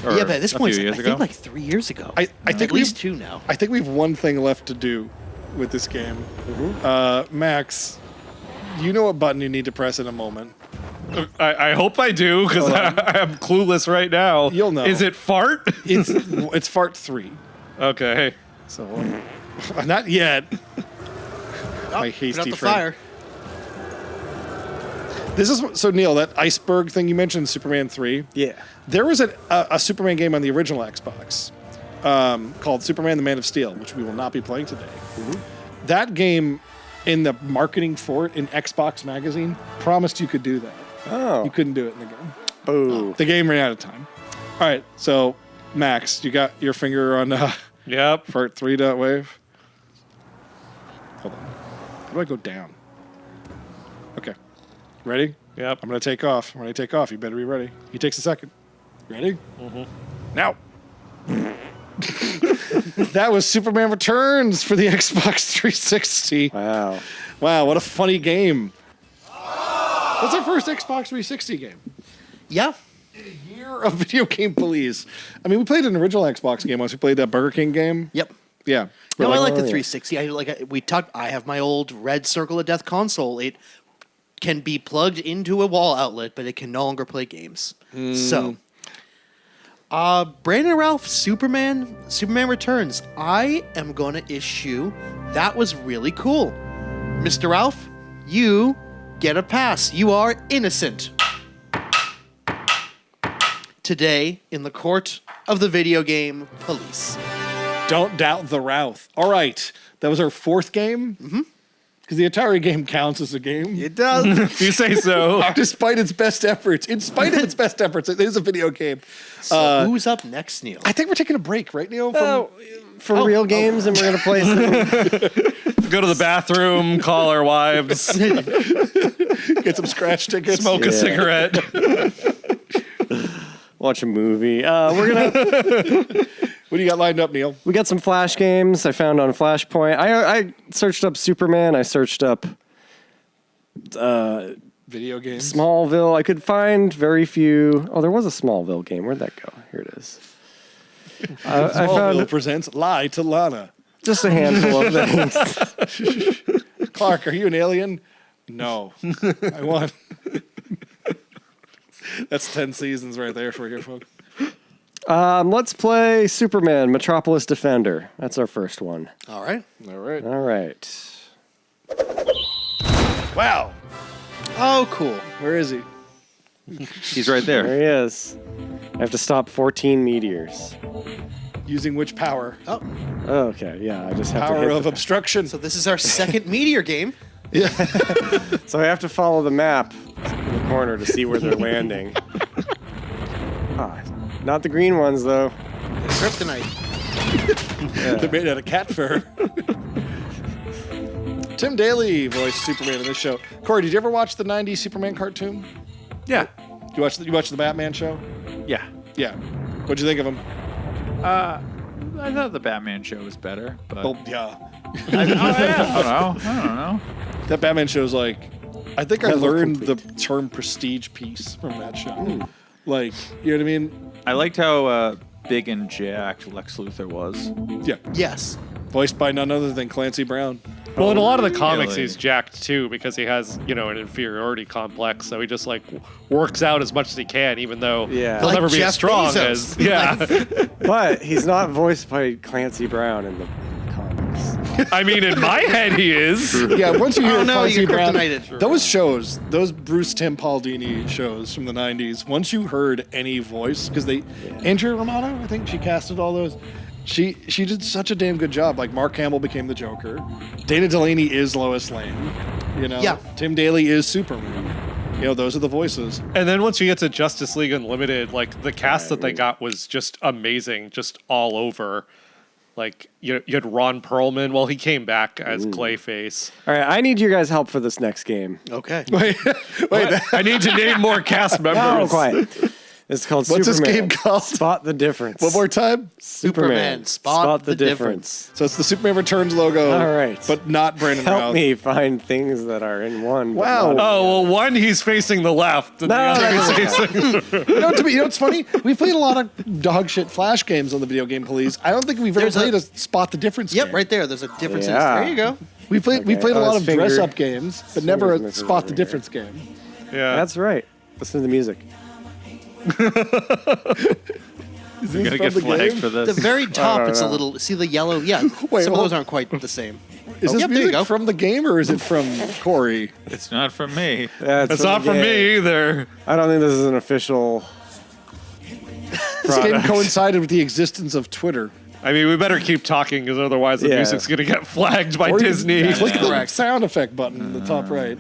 Or Yeah, but at this a point, few I years think ago? like 3 years ago. I think at least 2 now. I think we have one thing left to do with this game. Max, you know what button you need to press in a moment. I hope I do, because I'm clueless right now. You'll know. Is it fart? It's fart 3. Okay. So not yet. My Put hasty out the friend. fire. This is so Neil, that iceberg thing you mentioned in Superman 3. Yeah. There was a Superman game on the original Xbox called Superman the Man of Steel, which we will not be playing today. That game, in the marketing for it in Xbox Magazine, promised you could do that. Oh. You couldn't do it in the game. Boo. The game ran out of time. All right, so Max, you got your finger on Yep. fart 3.wave? Hold on. How do I go down? Okay. Ready? Yep. I'm going to take off. When I take off, you better be ready. He takes a second. Ready? Mm-hmm. Now. That was Superman Returns for the Xbox 360. Wow. Wow, what a funny game. That's our first Xbox 360 game. Yeah. Year of video game police. I mean, we played an original Xbox game once. We played that Burger King game. Yep. Yeah. No, I like the yeah. 360. I have my old red Circle of Death console. It can be plugged into a wall outlet, but it can no longer play games. So, Brandon Ralph, Superman Returns. I am going to issue. That was really cool. Mr. Ralph, you get a pass. You are innocent. Today, in the court of the video game police. Don't doubt the Routh. All right. That was our fourth game. Mm-hmm. Because the Atari game counts as a game. It does. If you say so. Despite its best efforts. In spite of its best efforts, it is a video game. So who's up next, Neil? I think we're taking a break, right, Neil? For real games, and we're going to play some. Go to the bathroom, call our wives, Get some scratch tickets. smoke a cigarette. Watch a movie. We're gonna. What do you got lined up, Neil? We got some Flash games I found on Flashpoint. I searched up Superman. I searched up Video games. Smallville. I could find very few. Oh, there was a Smallville game. Where'd that go? Here it is. I Smallville found presents Lie to Lana. just a handful of things. Clark, are you an alien? No. I won. That's 10 seasons right there for you, folks. Let's play Superman Metropolis Defender. That's our first one. All right. All right. All right. Wow. Oh, cool. Where is he? He's right there. There he is. I have to stop 14 meteors. Using which power? Oh, Oh, okay, yeah, I just have Power to hit of obstruction. so this is our second Meteor game. So I have to follow the map in the corner to see where they're landing. Not the green ones, though. Kryptonite. They're made out of cat fur. Tim Daly voiced Superman in this show. Corey, did you ever watch the 90s Superman cartoon? Yeah. You watched the Batman show? Yeah. Yeah. What'd you think of him? I thought the Batman show was better, but Well, yeah. I don't know. That Batman show's like, I think I That looked learned the complete. term prestige piece from that show. Like, you know what I mean? I liked how big and jacked Lex Luthor was. Yeah. Yes. Voiced by none other than Clancy Brown. Well, in a lot of the comics, Really? he's jacked too because he has, an inferiority complex. So he just works out as much as he can, even though Yeah. he'll Like never be Jeff as strong Bezos. as. Yeah. But he's not voiced by Clancy Brown in the comics. I mean, in my head, he is. Yeah, once you hear Oh, no, Clancy you're Brown, kryptonited. those shows, those Bruce Tim Dini shows from the 90s, once you heard any voice, because Andrea Romano, I think she casted all those. She did such a damn good job. Like, Mark Hamill became the Joker. Dana Delaney is Lois Lane. Yeah. Tim Daly is Superman. Those are the voices. And then once you get to Justice League Unlimited, the cast that they got was just amazing, just all over. You had Ron Perlman. Well, he came back as Clayface. All right, I need your guys' help for this next game. Okay. Wait, I need to name more cast members. No, quiet. It's called What's this Superman. game called? Spot the difference. one more time? Superman. Spot the difference. So it's the Superman Returns logo. All right. But not Brandon Help Routh. me find things that are in one. but Wow. not in Oh, well, one, he's facing the left. And No, the other no, no, is facing... You know what's funny? We've played a lot of dog shit Flash games on the Video Game Police. I don't think we've ever There's played a Spot the Difference Yep, game. right there. There's a difference. Yeah. There you go. We played a Oh, lot his of finger- dress-up games, but never a finger's missing Spot the over Difference game. Yeah. That's right. Listen to the music. Is You're gonna from get the flagged game? for The this. very top, don't it's a know. little. See the yellow? Yeah. Wait, some of hold- those aren't quite the same. Is this Yep, there you music go. from the game or is it from Corey? It's not from me. Yeah, It's not from me either. I don't think this is an official. This game coincided with the existence of Twitter. I mean, we better keep talking because otherwise the Yeah. music's going to get flagged by Or you Disney. can click the Correct. sound effect button in the top right.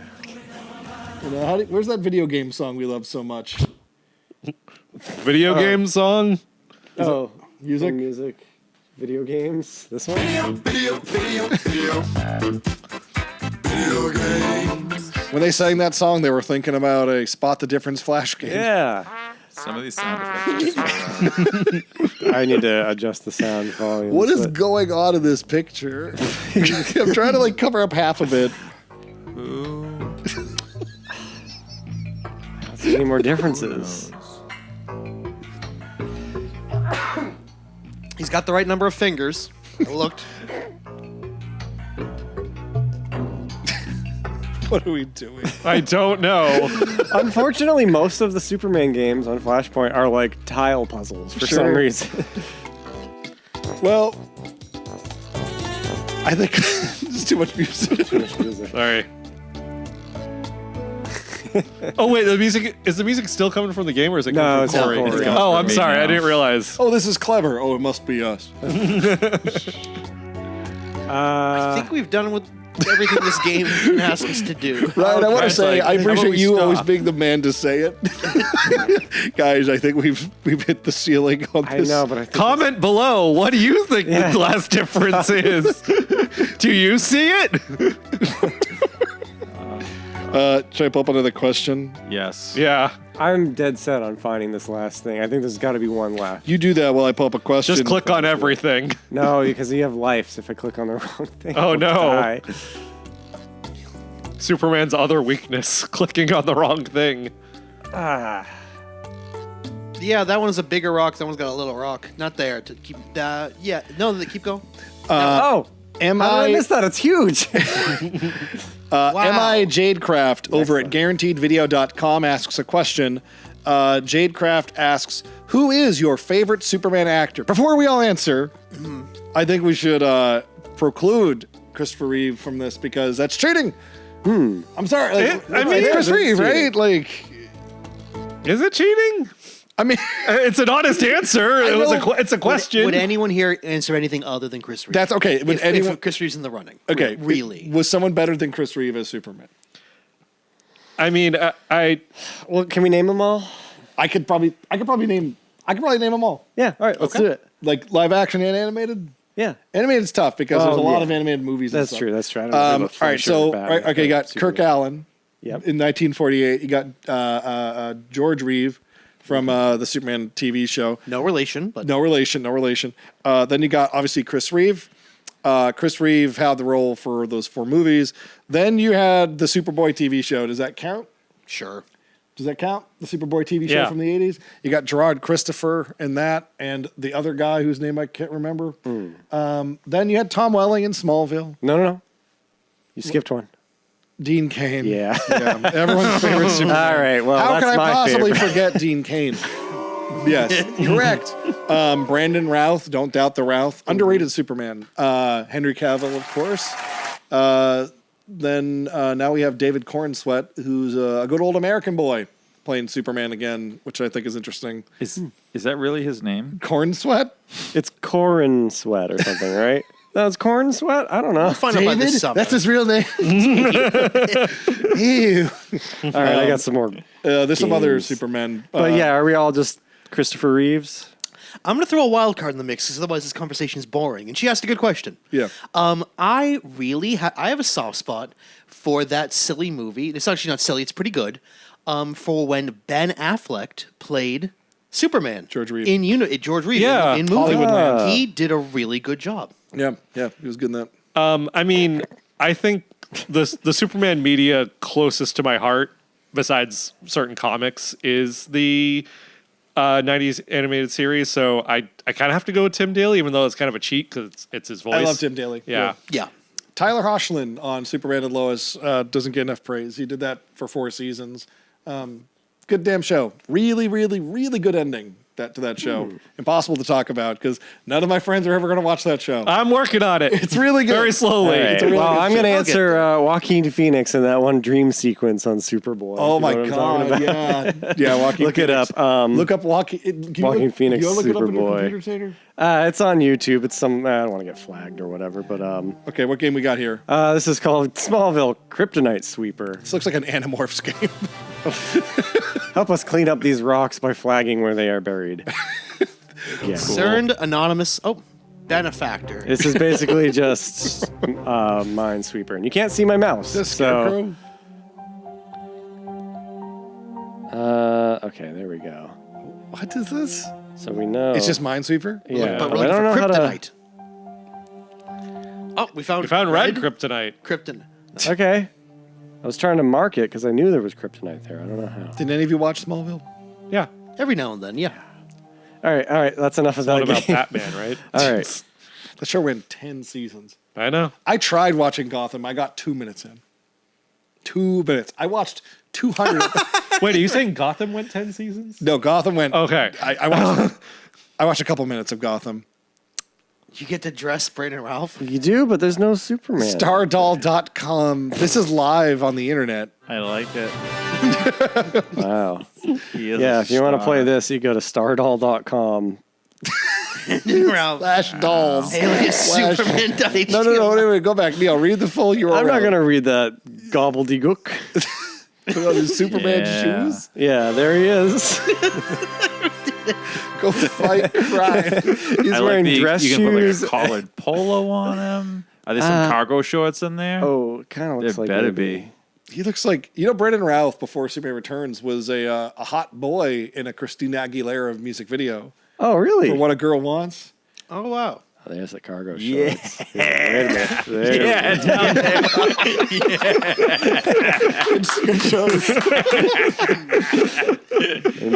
Where's that video game song we love so much? Video game song? Oh, Music? music, video games. This one. Video games. When they sang that song, they were thinking about a Spot the Difference Flash game. Yeah. Some of these sound effects. I need to adjust the sound volume. What is going on in this picture? I'm trying to like cover up half of it. Any more differences? He's got the right number of fingers. I looked. What are we doing? I don't know. Unfortunately, most of the Superman games on Flashpoint are like tile puzzles for some reason. Well, I think there's too much music. Sorry. Oh wait, the music still coming from the game, or is it coming from Corey? Corey. Oh, I'm Me sorry, now. I didn't realize. Oh, this is clever. Oh, it must be us. I think we've done with everything this game can ask us to do. Right, I want to It's say, like, I how about appreciate we you stop? always being the man to say it. Guys, I think we've hit the ceiling on I this. know, but I think Comment below. What do you think Yeah. the glass difference is? Do you see it? Should I pull up another question? Yes. Yeah. I'm dead set on finding this last thing. I think there's got to be one left. You do that while I pull up a question. Just click on everything. No, because you have lives. If I click on the wrong thing, Oh, I'll no. die. Superman's other weakness: clicking on the wrong thing. Ah, Yeah, that one's a bigger rock. That one's got a little rock. Not there. To keep. Yeah. No. Keep going. oh, Am how did I miss that? It's huge. MI Jadecraft over at guaranteedvideo.com asks a question. Jadecraft asks, who is your favorite Superman actor? Before we all answer, I think we should preclude Christopher Reeve from this because that's cheating. I'm sorry. Like, I mean, it's Chris it is Reeve, cheating. right? Like, Is it cheating? I mean, It's an honest answer. It's a question. Would anyone here answer anything other than Chris Reeve? that's okay. Would if Chris Reeve's in the running. okay. Really? Was someone better than Chris Reeve as Superman? I mean, Well, can we name them all? I could probably name them all. Yeah. All right. Let's do it. Like live action and animated. Yeah. Animated's tough because there's a Oh, lot yeah. of animated movies. and That's stuff. true. That's true. I don't know about All right, Flash or so Batman, okay, you got but Kirk Superman. Allen. Yep. In 1948, you got George Reeve from the Superman TV show. No relation, but No relation. Then you got obviously Chris Reeve. Chris Reeve had the role for those 4 movies. Then you had the Superboy TV show. Does that count? sure. Does that count? The Superboy TV show Yeah. from the 80s? You got Gerard Christopher in that and the other guy whose name I can't remember. Then you had Tom Welling in Smallville. No. You skipped one. Dean Cain. Yeah. Yeah, everyone's favorite Superman. All right. Well, How that's can I my possibly favorite. forget Dean Cain? Yes, correct. Brandon Routh, don't doubt the Routh. Underrated Superman. Henry Cavill, of course. Then now we have David Cornsweet, who's a good old American boy playing Superman again, which I think is interesting. Is that really his name? Cornsweet? It's Corn Sweat or something, right? No, it's Corn Sweat. I don't know. Find out about this summer. That's his real name. Ew. All right, I got some more. There's some other Games. Superman. But yeah, are we all just Christopher Reeves? I'm going to throw a wild card in the mix because otherwise this conversation is boring. And she asked a good question. Yeah. I really I have a soft spot for that silly movie. It's actually not silly. It's pretty good. For when Ben Affleck played Superman. George Reeves. George Reeves. Yeah, In movie. Hollywoodland. He did a really good job. Yeah, he was good in that. I mean, I think the Superman media closest to my heart, besides certain comics, is the 90s animated series. So I kind of have to go with Tim Daly, even though it's kind of a cheat because it's his voice. I love Tim Daly. Yeah. Yeah. Tyler Hoechlin on Superman and Lois doesn't get enough praise. He did that for 4 seasons. Good damn show. Really, really, really good ending to that show. Impossible to talk about because none of my friends are ever going to watch that show. I'm working on it. It's really good. Very slowly. All right. It's a really Well, good I'm show. going to I'll get answer Joaquin Phoenix in that one dream sequence on Superboy. Oh You my know what I'm talking god! about? Yeah, Joaquin. Look it Phoenix. up. Look up Joaquin. Joaquin Phoenix You look it up on your Superboy. computer, Tater? It's on YouTube. It's some. I don't want to get flagged or whatever, but Okay, what game we got here? this is called Smallville Kryptonite Sweeper. This looks like an Animorphs game. Help us clean up these rocks by flagging where they are buried. Yeah. Concerned Anonymous. Oh, benefactor. This is basically just Minesweeper, and you can't see my mouse. The so Scarecrow. Okay, there we go. What is this? So we know. It's just Minesweeper? Yeah, But but we're I looking don't for know how to. kryptonite. Oh, we found red kryptonite. Krypton. Okay. I was trying to mark it because I knew there was kryptonite there. I don't know how. Did any of you watch Smallville? Yeah. Every now and then, yeah. All right. That's enough of Not that about game. Batman, right? All right. The show ran 10 seasons. I know. I tried watching Gotham. I got 2 minutes in. 2 minutes. I watched 200. Wait, are you saying Gotham went 10 seasons? No, Gotham went. Okay. I watched a couple minutes of Gotham. You get to dress Brandon Ralph. You do, but there's no Superman. Stardoll.com. This is live on the internet. I like it. Wow. He is Yeah, a if you want to star. play this, you go to stardoll.com. Ralph. Slash dolls. Alias Slash- Superman. No, wait, go back. Neil, read the full URL. I'm not going to read that gobbledygook. Put on his Superman Yeah. shoes. Yeah, there he is. Go fight crime. He's I wearing like the, dress you can shoes. put like a collared polo on him. Are there some cargo shorts in there? Oh, kind of looks there like better maybe. be. He looks like, Brandon Routh before Superman Returns was a hot boy in a Christina Aguilera music video Oh, really? for What a Girl Wants. Oh, wow. Oh, there's the cargo shorts. Yeah. Wait a minute. There Yeah, down there.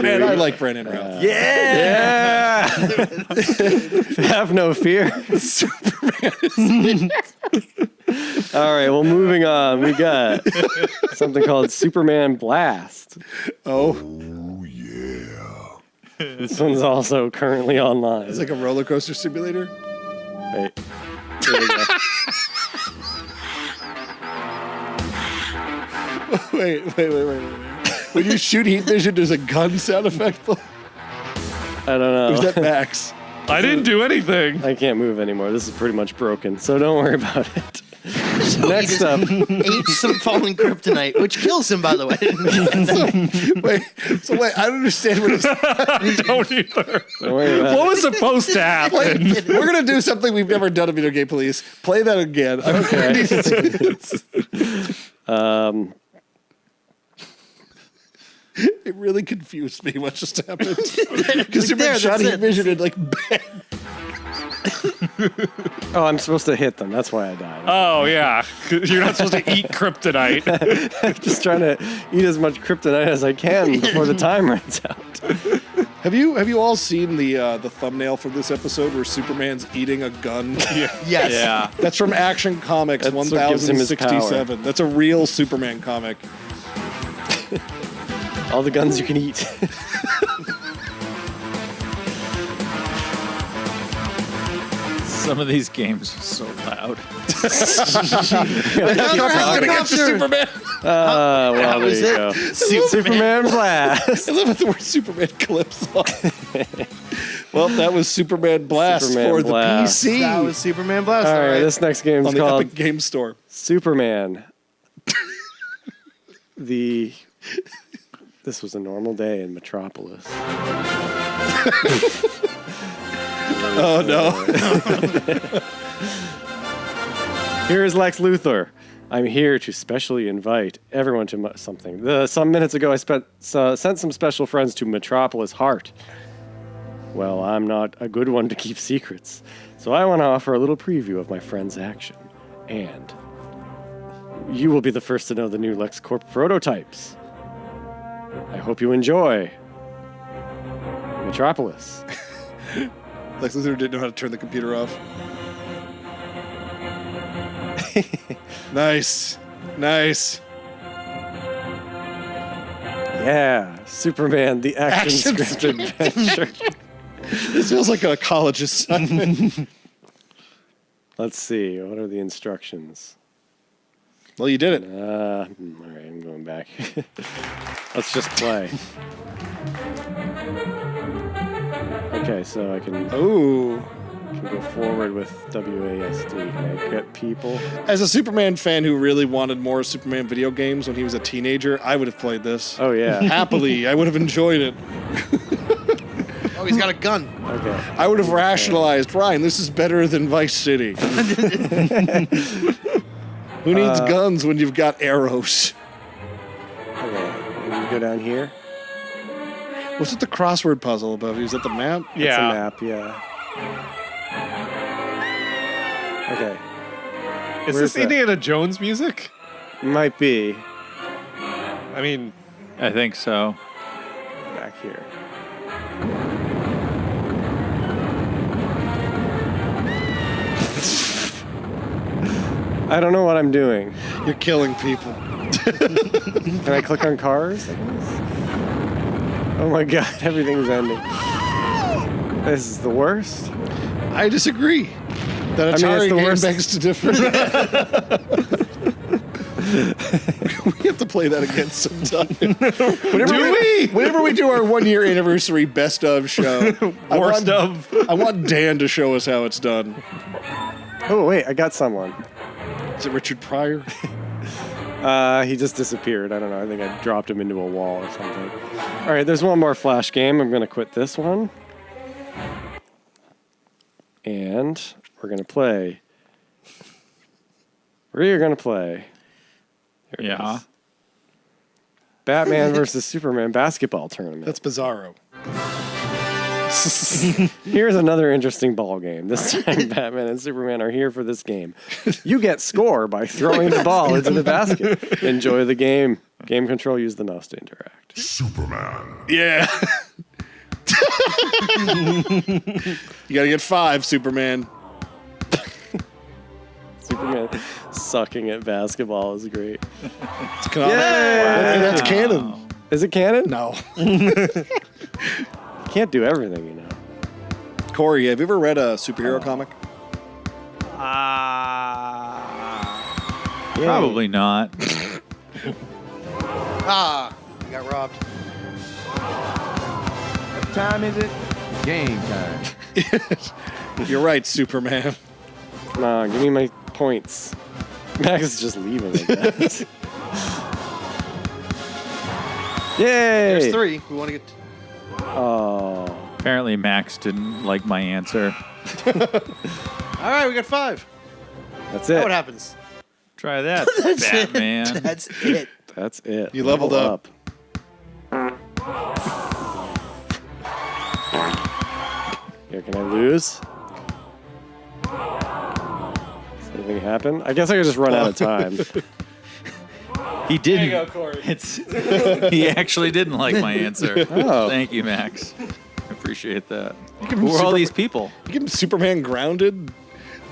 Man, I like Brandon Routh. Yeah. Have no fear. All right, well, moving on. We got something called Superman Blast. Oh, This one's also currently online. it's like a roller coaster simulator. Wait. There we go. Wait. When you shoot heat vision, there's a gun sound effect. I don't know. Who's that Max? I didn't do anything. I can't move anymore. This is pretty much broken, so don't worry about it. So Next he up. just ate some fallen kryptonite, which kills him, by the way. Wait, I don't understand what it's I don't either. Don't worry about What it. was supposed to happen? We're going to do something we've never done at Video Game Police. Play that again. Okay. It really confused me what just happened. Because Superman there, shot that's heat it. vision and like bang. Oh, I'm supposed to hit them. That's why I died. Oh, yeah. You're not supposed to eat kryptonite. I'm just trying to eat as much kryptonite as I can before the time runs out. Have you all seen the thumbnail for this episode where Superman's eating a gun? Yes. Yeah. That's from Action Comics That's what gives him his 1067. That's a real Superman comic. All the guns you can eat. Some of these games are so loud. Superman. Well, there is you it? go. Superman Blast. I love it the word Superman clips on. Well, that was Superman Blast Superman for Blast. the PC That was Superman Blast. All all right, right. this next game on is the called Epic Game Store. Superman. This was a normal day in Metropolis. Oh no. Here is Lex Luthor. I'm here to specially invite everyone to something. Some minutes ago, I sent some special friends to Metropolis Heart. Well, I'm not a good one to keep secrets, so I want to offer a little preview of my friend's action. And you will be the first to know the new LexCorp prototypes. I hope you enjoy Metropolis. Lex Luthor didn't know how to turn the computer off. Nice. Yeah, Superman, the action Action script adventure. This feels like a college assignment. Let's see, what are the instructions? Well, you did it. All right, I'm going back. Let's just play. Okay, so I can Ooh. go forward with WASD. Can I get people? As a Superman fan who really wanted more Superman video games when he was a teenager, I would have played this. Oh, yeah. Happily, I would have enjoyed it. Oh, he's got a gun. Okay. I would have rationalized, Ryan, this is better than Vice City. Who needs guns when you've got arrows? Okay, let me go down here. Was it the crossword puzzle above you? Is that the map? It's a map, yeah. Okay. Is Where's this that? Indiana Jones music? Might be I mean, I think so. back here. I don't know what I'm doing. You're killing people. Can I click on cars? I guess? Oh my god, everything's ending. This is the worst. I disagree. That I mean, Atari it's the game worst. begs to differ. We have to play that again sometime. Whenever we do our 1 year anniversary best of show, worst of. I want Dan to show us how it's done. Oh wait, I got someone. Is it Richard Pryor? He just disappeared. I don't know. I think I dropped him into a wall or something. All right, there's one more Flash game. I'm going to quit this one. And we're going to play. We're going to play. Here it Yeah. is. Batman versus Superman basketball tournament. That's Bizarro. Here's another interesting ball game. This time, Batman and Superman are here for this game. You get score by throwing the ball into the basket. Enjoy the game. Game control, use the mouse to interact. Superman. Yeah. You gotta get 5, Superman. Superman sucking at basketball is great. It's canonical. Hey, that's canon. Is it canon? No. Can't do everything, you know. Corey, have you ever read a superhero comic? Yeah. Probably not. Ah, you got robbed. What time is it? Game time. You're right, Superman. Come on, give me my points. Max is just leaving, I guess. Yay! There's 3. We want to get. Oh. Apparently Max didn't like my answer. All right, we got 5. That's Now it. what happens? Try that, That's Batman. it. That's it. That's it. You leveled up. Here, can I lose? Does anything happen? I guess I could just run out of time. He didn't. There you go, Corey. He actually didn't like my answer. Oh. Thank you, Max. I appreciate that. give him Who are all super- these people? You give him Superman Grounded?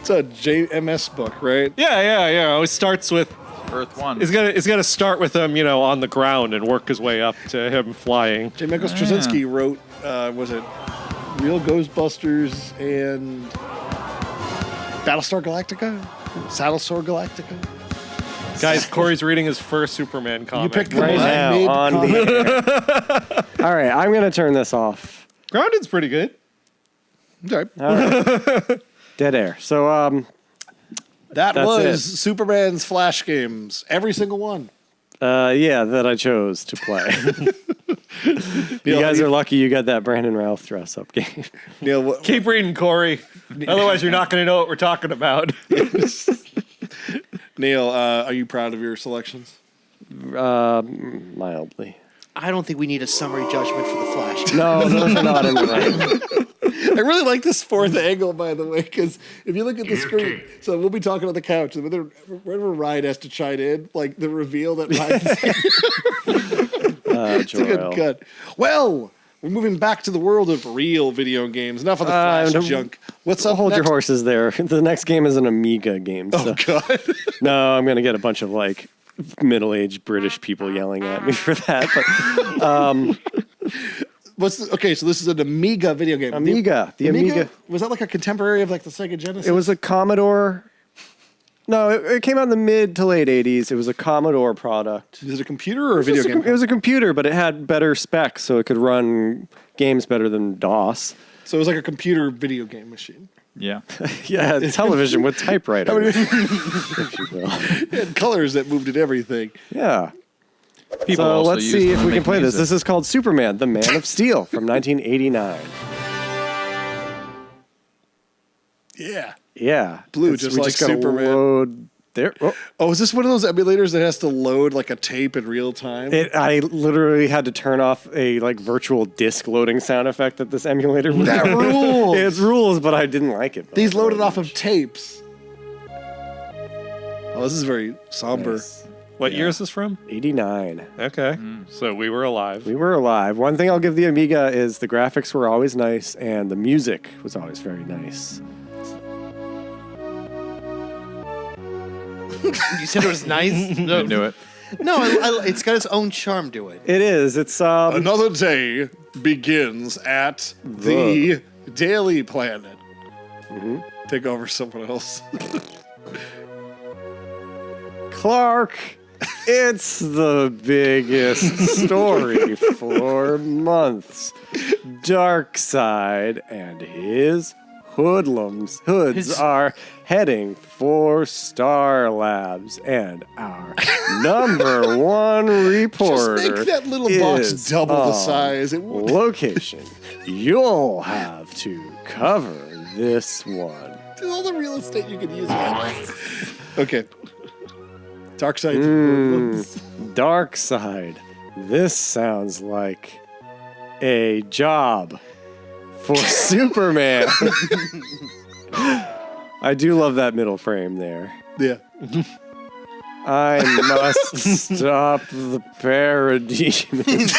It's a JMS book, right? Yeah. It always starts with. Earth 1. It's gonna start with him, on the ground and work his way up to him flying. J. Michael Straczynski wrote, was it Real Ghostbusters and Battlestar Galactica? Battlestar Galactica? Guys, Corey's reading his first Superman comic. You picked the Right most now mid on comic. the air. All right, I'm going to turn this off. Grounded's pretty good. Okay. All right. Dead air. So, That That's was it. Superman's Flash games. Every single one. yeah, that I chose to play. You guys are lucky you got that Brandon Routh dress-up game. Neil, Keep reading, Corey. Otherwise, you're not going to know what we're talking about. Neil, are you proud of your selections? Mildly. I don't think we need a summary judgment for the Flash. No, those are not in the right. I really like this fourth angle, by the way, because if you look at the screen, so we'll be talking on the couch, and whenever Ryan has to chime in, like the reveal that Ryan's it's a good Joel. cut. Well, we're moving back to the world of real video games. Enough of the Flash junk. What's up Hold next? your horses there. The next game is an Amiga game. So. Oh, God. No, I'm going to get a bunch of like middle-aged British people yelling at me for that. But Okay, so this is an Amiga video game. Amiga. The Amiga. Was that like a contemporary of like the Sega Genesis? It was a Commodore. No, it came out in the mid to late 80s. It was a Commodore product. Is it a computer or a video game? It was a computer, but it had better specs, so it could run games better than DOS. So it was like a computer video game machine. Yeah. Yeah, television with typewriter. if you will. It had colors that moved at everything. Yeah. People So also let's use see them if to we can make play this. music. This is called Superman, the Man of Steel from 1989. Yeah. Yeah. Blue, It's- just we like just gotta Superman. load There. Oh, is this one of those emulators that has to load like a tape in real time? I literally had to turn off a like virtual disc loading sound effect that this emulator was. That rules. It's rules, but I didn't like it. These loaded off of tapes. Oh, this is very somber. Nice. What year is this from? 89. Okay. So we were alive. We were alive. One thing I'll give the Amiga is the graphics were always nice and the music was always very nice. You said it was nice? I knew it. No, it's got its own charm to it. It is. It's Another day begins at the Daily Planet. Take over someone else. Clark. It's the biggest story for months. Darkseid and his hoods are heading for Star Labs, and our number one reporter Just make that little box is double the on size. It won't- location. You'll have to cover this one. all the real estate you could use. Okay. Darkseid. Darkseid. This sounds like a job for Superman. I do love that middle frame there. Yeah. I must stop the parademons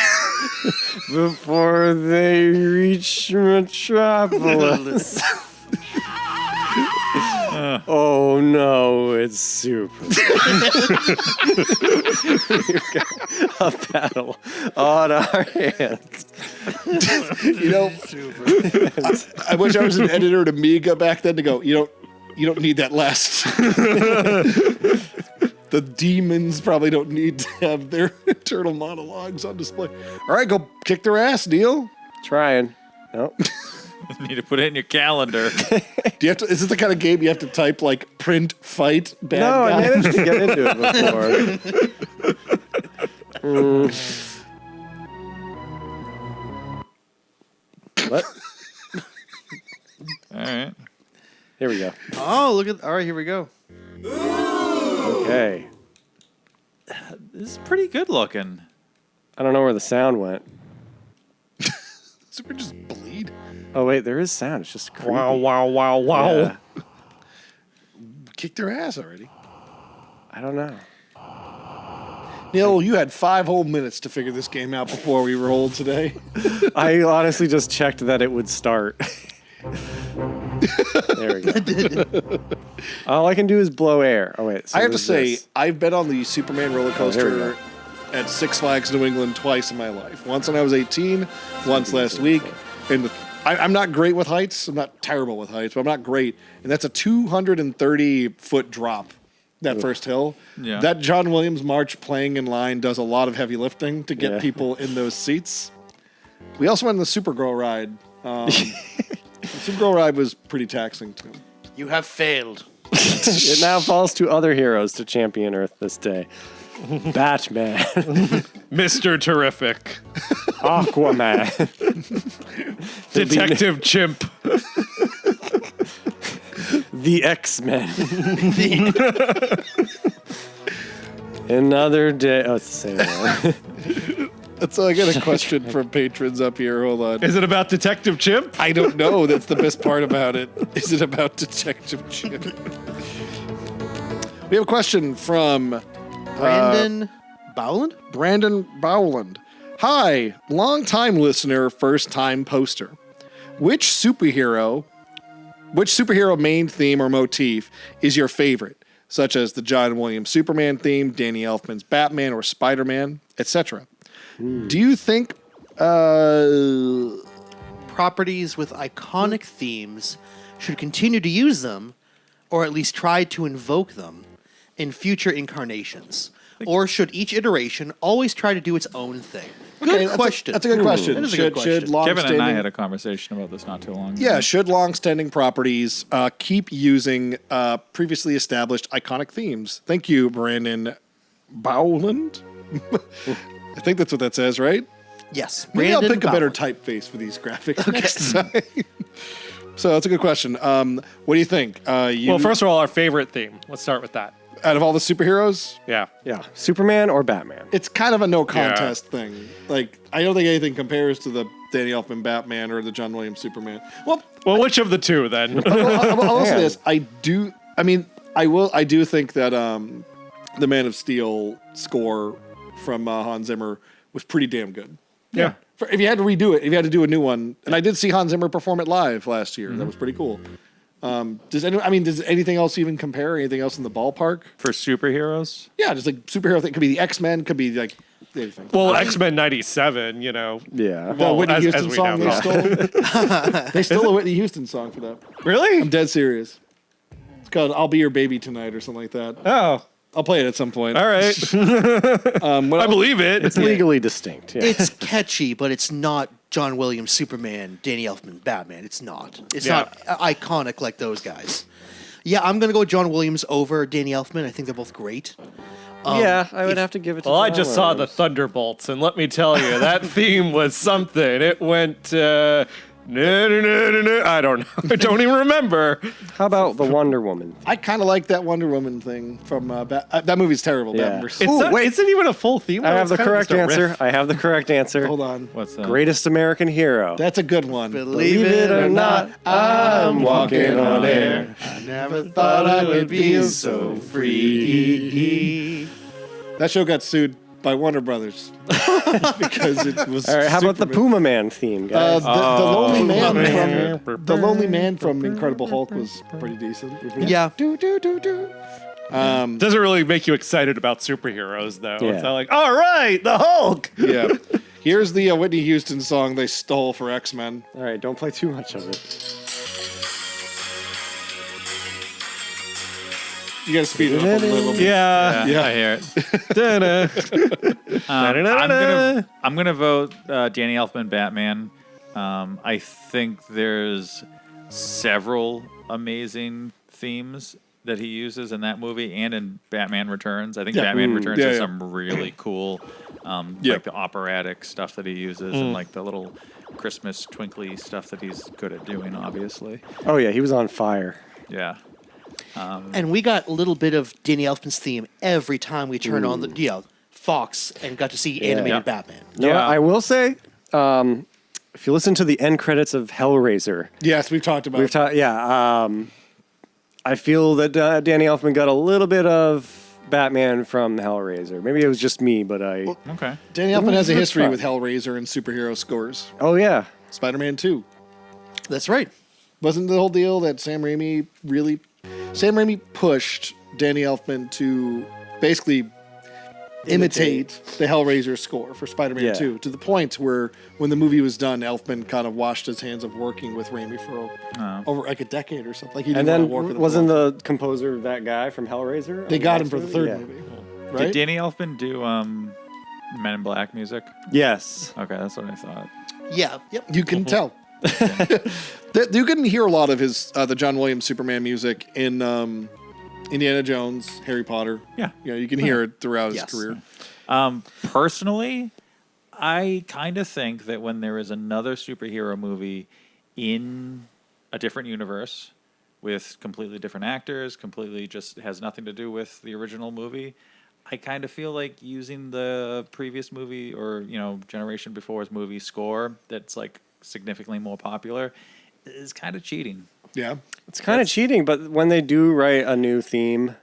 before they reach Metropolis. Oh no, it's Superman. We've got a battle on our hands. You know, I wish I was an editor at Amiga back then to go, you don't need that last. The demons probably don't need to have their internal monologues on display. All right, go kick their ass, Neil. Trying. Nope. You need to put it in your calendar. Do you have to? Is this the kind of game you have to type like print fight bad No, guy? I managed to get into it before. What? All right. Here we go. Oh, look at. All right, here we go. Okay. This is pretty good looking. I don't know where the sound went. Super just bleed. Oh wait, there is sound. It's just creepy. Wow, wow, wow, wow. Yeah. Kick their ass already. I don't know. Neil, you had 5 whole minutes to figure this game out before we rolled today. I honestly just checked that it would start. There we go. All I can do is blow air. Oh wait. So I have to there's say, this. I've been on the Superman roller here we coaster go. at Six Flags New England twice in my life. Once when I was 18, once last week. And I'm not great with heights. I'm not terrible with heights, but I'm not great. And that's a 230-foot drop, that first hill. Yeah. That John Williams March playing in line does a lot of heavy lifting to get people in those seats. We also went on the Supergirl ride. The Supergirl ride was pretty taxing, too. You have failed. It now falls to other heroes to champion Earth this day. Batman, Mr. Terrific. Aquaman, Detective Chimp. the X-Men. Another day. Oh, it's the same one. So I got a question from patrons up here. Hold on. Is it about Detective Chimp? I don't know. That's the best part about it. Is it about Detective Chimp? We have a question from Brandon Bowland? Brandon Bowland. Hi, long-time listener, first-time poster. Which superhero main theme or motif is your favorite? Such as the John Williams Superman theme, Danny Elfman's Batman or Spider-Man, etc. Do you think Properties with iconic themes should continue to use them, or at least try to invoke them in future incarnations? Or should each iteration always try to do its own thing? Good question. That's a good question. That is a good question. Should Kevin and I long-standing- had a conversation about this not too long ago. Yeah, should long-standing properties keep using previously established iconic themes? Thank you, Brandon Bowland. I think that's what that says, right? Yes. Maybe I'll Brandon pick a better Bowland. typeface for these graphics next time. So that's a good question. What do you think? Well, first of all, our favorite theme. Let's start with that. Out of all the superheroes, Yeah. Yeah, Superman or Batman. it's kind of a no contest thing. Like, I don't think anything compares to the Danny Elfman Batman or the John Williams Superman. Well, Well, which of the two then? I'll say this. I do think that the Man of Steel score from Hans Zimmer was pretty damn good. Yeah. If you had to redo it, if you had to do a new one, and I did see Hans Zimmer perform it live last year. That was pretty cool. Does anything else even compare? Anything else in the ballpark? For superheroes? Yeah, just like superhero thing. Could be the X-Men, could be like anything. Well, X-Men 97, you know. Yeah. The Whitney as Houston we song know. they stole. They stole a Whitney Houston song for that. Really? I'm dead serious. It's called "I'll Be Your Baby Tonight" or something like that. Oh, I'll play it at some point. all right. I believe it. It's legally distinct. Yeah. It's catchy, but it's not John Williams Superman, Danny Elfman Batman. It's not. It's not iconic like those guys. Yeah, I'm gonna go John Williams over Danny Elfman. I think they're both great. Yeah, I would have to give it to Well, I John just saw the Williams. Thunderbolts, and let me tell you, that theme was something. It went, I don't know. I don't even remember. How about the Wonder Woman? I kind of like that Wonder Woman thing from that movie's terrible. Yeah. Batman versus- It's not, isn't even a full theme. I though. have It's the kind of correct just a answer. riff. I have the correct answer. Hold on. What's that? Greatest American hero. That's a good one. Believe it or not, I'm walking on air. I never thought I would be so free. That show got sued by Warner Brothers because it was. All right, how about the Superman. Puma Man theme, guys? The lonely man from the lonely man from Incredible Hulk was pretty decent. Yeah. Do do do do. Doesn't really make you excited about superheroes, though. Yeah. It's not like, all right, the Hulk. Yeah. Here's the Whitney Houston song they stole for X-Men. All right, don't play too much of it. You gotta speed it up a little bit. Yeah. Yeah. I hear it. Da-da. I'm gonna vote Danny Elfman Batman. I think there's several amazing themes that he uses in that movie and in Batman Returns. I think Batman Returns Yeah, has yeah. some really cool, like the operatic stuff that he uses and like the little Christmas twinkly stuff that he's good at doing. Obviously, Oh yeah, he was on fire. yeah. And we got a little bit of Danny Elfman's theme every time we turn on the Fox and got to see animated Yeah. Batman. No, Yeah. I will say, if you listen to the end credits of Hellraiser, Yes, we've talked about. we've talked. Yeah, I feel that Danny Elfman got a little bit of Batman from Hellraiser. Maybe it was just me, but I. Okay. Danny Elfman has a That's history fun. with Hellraiser and superhero scores. Oh yeah, Spider-Man 2. That's right. Wasn't the whole deal that Sam Raimi pushed Danny Elfman to basically imitate the Hellraiser score for Spider-Man Yeah. 2 to the point where when the movie was done, Elfman kind of washed his hands of working with Raimi for over like a decade or something. Like he and didn't then want to work with him. wasn't the composer that guy from Hellraiser? They got him for the third Yeah. movie, Did right? Danny Elfman do Men in Black music? Yes. Okay, that's what I thought. Yeah. Yep. You can tell. You can hear a lot of his the John Williams Superman music in Indiana Jones, Harry Potter. Yeah. You can hear it throughout his Yes. career. Personally, I kind of think that when there is another superhero movie in a different universe with completely different actors, completely just has nothing to do with the original movie, I kind of feel like using the previous movie or, generation before's movie score that's like significantly more popular is kind of cheating. Yeah. It's kind of cheating, but when they do write a new theme,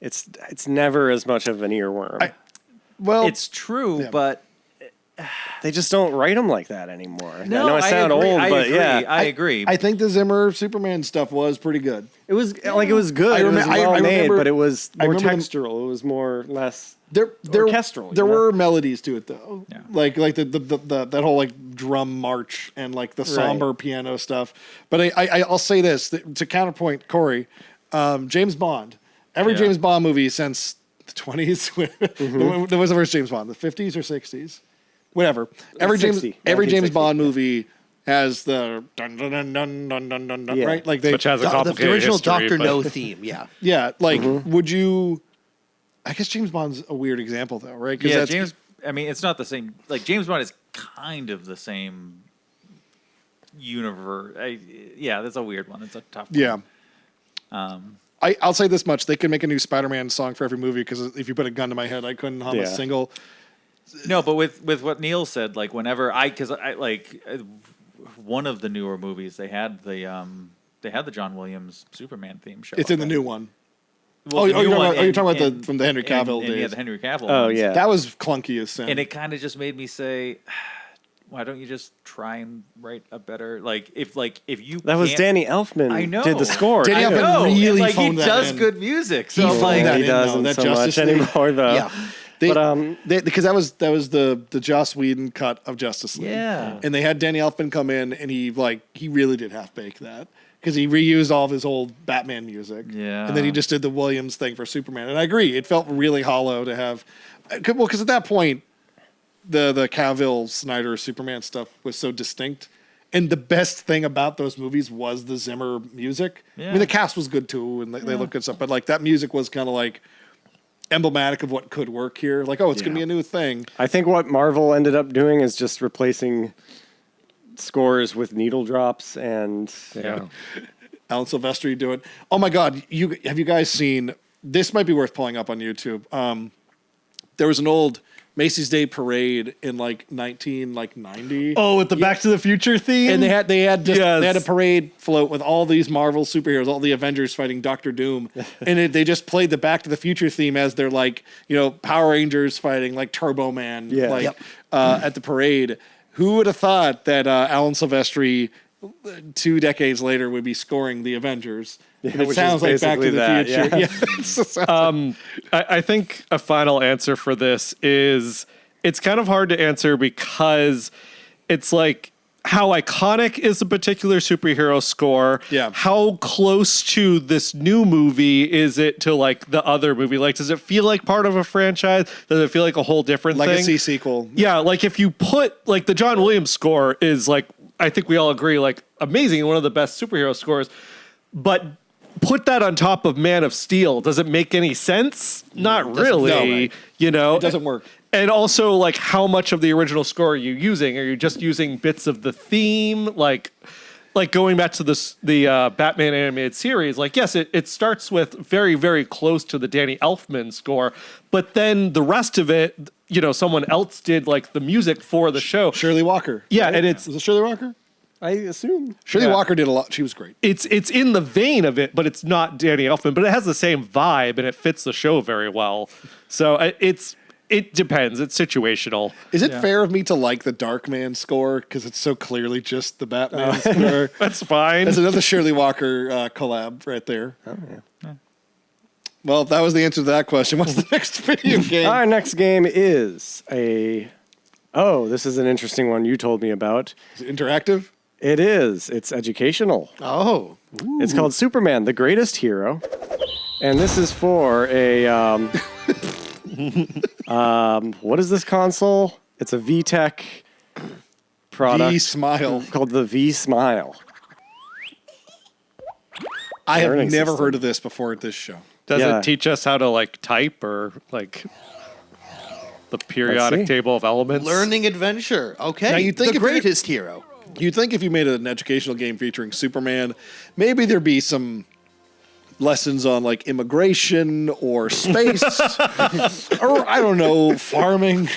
it's never as much of an earworm. Well, It's true, yeah. but They just don't write them like that anymore. no, I know I sound agree, old, I but agree, yeah, I agree. I think the Zimmer Superman stuff was pretty good. it was good. I It was well made, remember- but it was I more remember textural. It was more less. There Orchestral, There you know? were melodies to it though. Yeah. Like the that whole like drum march and like the somber piano stuff. But I'll say this to counterpoint Corey, James Bond. Every Yeah. James Bond movie since the 20s. There was the first James Bond, the 50s or 60s, whatever. Every 60, James 1960, Bond movie has the dun dun dun dun dun dun dun dun, Yeah. right? Like they Which has a The complicated original history, Doctor but- No theme. Yeah. yeah. Like would you? I guess James Bond's a weird example though, right? Yeah, that's, James. I mean, it's not the same. Like James Bond is kind of the same universe. Yeah, that's a weird one. It's a tough one. Yeah. I'll say this much: they could make a new Spider-Man song for every movie because if you put a gun to my head, I couldn't hum a single. No, but with what Neil said, like whenever because I like one of the newer movies, they had the John Williams Superman theme show. It's in the new one. Well, you're talking about the Henry Cavill days? Yeah, the Henry Cavill. Oh ones. yeah, that was clunky as sin. And it kind of just made me say, why don't you just try and write a better if you that was Danny Elfman. I know did the score. Danny I Elfman know. really and, phoned he that does in. good music. So He I'm phoned like, that he in, doesn't though, that so Justice much League. anymore though. Yeah. Because that was the Joss Whedon cut of Justice League. Yeah. And they had Danny Elfman come in, and he really did half bake that because he reused all of his old Batman music. Yeah. And then he just did the Williams thing for Superman. And I agree, it felt really hollow to have. Well, because at that point, the Cavill Snyder Superman stuff was so distinct. And the best thing about those movies was the Zimmer music. Yeah. I mean, the cast was good too, and they looked good stuff. But that music was kind of emblematic of what could work here. It's going to be a new thing. I think what Marvel ended up doing is just replacing scores with needle drops and Alan Silvestri do it. Oh my God! Have you guys seen? This might be worth pulling up on YouTube. There was an old Macy's Day Parade in 1990. Oh, with the Back to the Future theme, And they had a parade float with all these Marvel superheroes, all the Avengers fighting Doctor Doom, and they just played the Back to the Future theme as their Power Rangers fighting Turbo Man at the parade. Who would have thought that Alan Silvestri 2 decades later would be scoring the Avengers? And it which sounds is like Back to basically the Future. that, I think a final answer for this is it's kind of hard to answer because it's how iconic is a particular superhero score? Yeah. How close to this new movie is it to the other movie? Does it feel like part of a franchise? Does it feel like a whole different Legacy thing? sequel. Yeah, if you put the John Williams score is I think we all agree amazing, one of the best superhero scores, but put that on top of Man of Steel. Does it make any sense? Not really. No, right. It doesn't work. And also, how much of the original score are you using? Are you just using bits of the theme? Going back to the Batman animated series, yes, it starts with very, very close to the Danny Elfman score, but then the rest of it, someone else did the music for the show. Shirley Walker. Yeah, right? and it's Was it Shirley Walker? I assume. Shirley Walker did a lot. She was great. it's in the vein of it, but it's not Danny Elfman. But it has the same vibe, and it fits the show very well. So it depends. It's situational. Is it fair of me to like the Darkman score because it's so clearly just the Batman score? That's fine. That's another Shirley Walker collab right there. Oh yeah. Well, if that was the answer to that question, what's the next video game? Our next game is this is an interesting one you told me about. Is it interactive? It is. It's educational. Oh. It's called Superman, the Greatest Hero. And this is for a what is this console? It's a VTech product V.Smile. called the V.Smile. I have Learning never system. heard of this before at this show. Does Yeah. it teach us how to type or the periodic see. table of elements? Learning adventure. Okay. Now, you'd think the if you- greatest hero. You'd think if you made an educational game featuring Superman, maybe there'd be some lessons on immigration or space or I don't know, farming.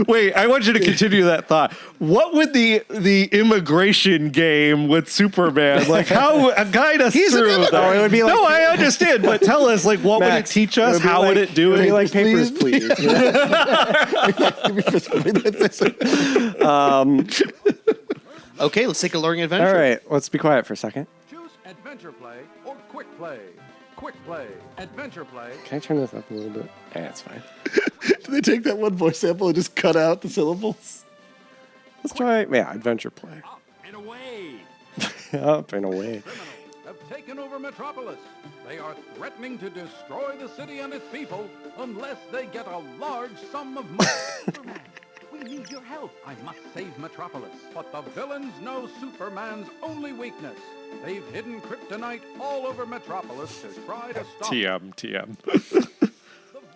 Wait, I want you to continue that thought. What would the immigration game with Superman how guide us through that? Oh, it would be no, I understand, but tell us what would it Max, teach us? it would be How would it do It would be it? like Papers, Please. Okay, let's take a learning adventure. All right, let's be quiet for a second. Choose adventure play or quick play. Quick play, adventure play. Can I turn this up a little bit? Yeah, it's fine. Do they take that one voice sample and just cut out the syllables? Let's try, adventure play. Up and away. Up and away. Criminals have taken over Metropolis. They are threatening to destroy the city and its people unless they get a large sum of money. Superman, we need your help. I must save Metropolis. But the villains know Superman's only weakness. They've hidden kryptonite all over Metropolis to try to stop him. TM. The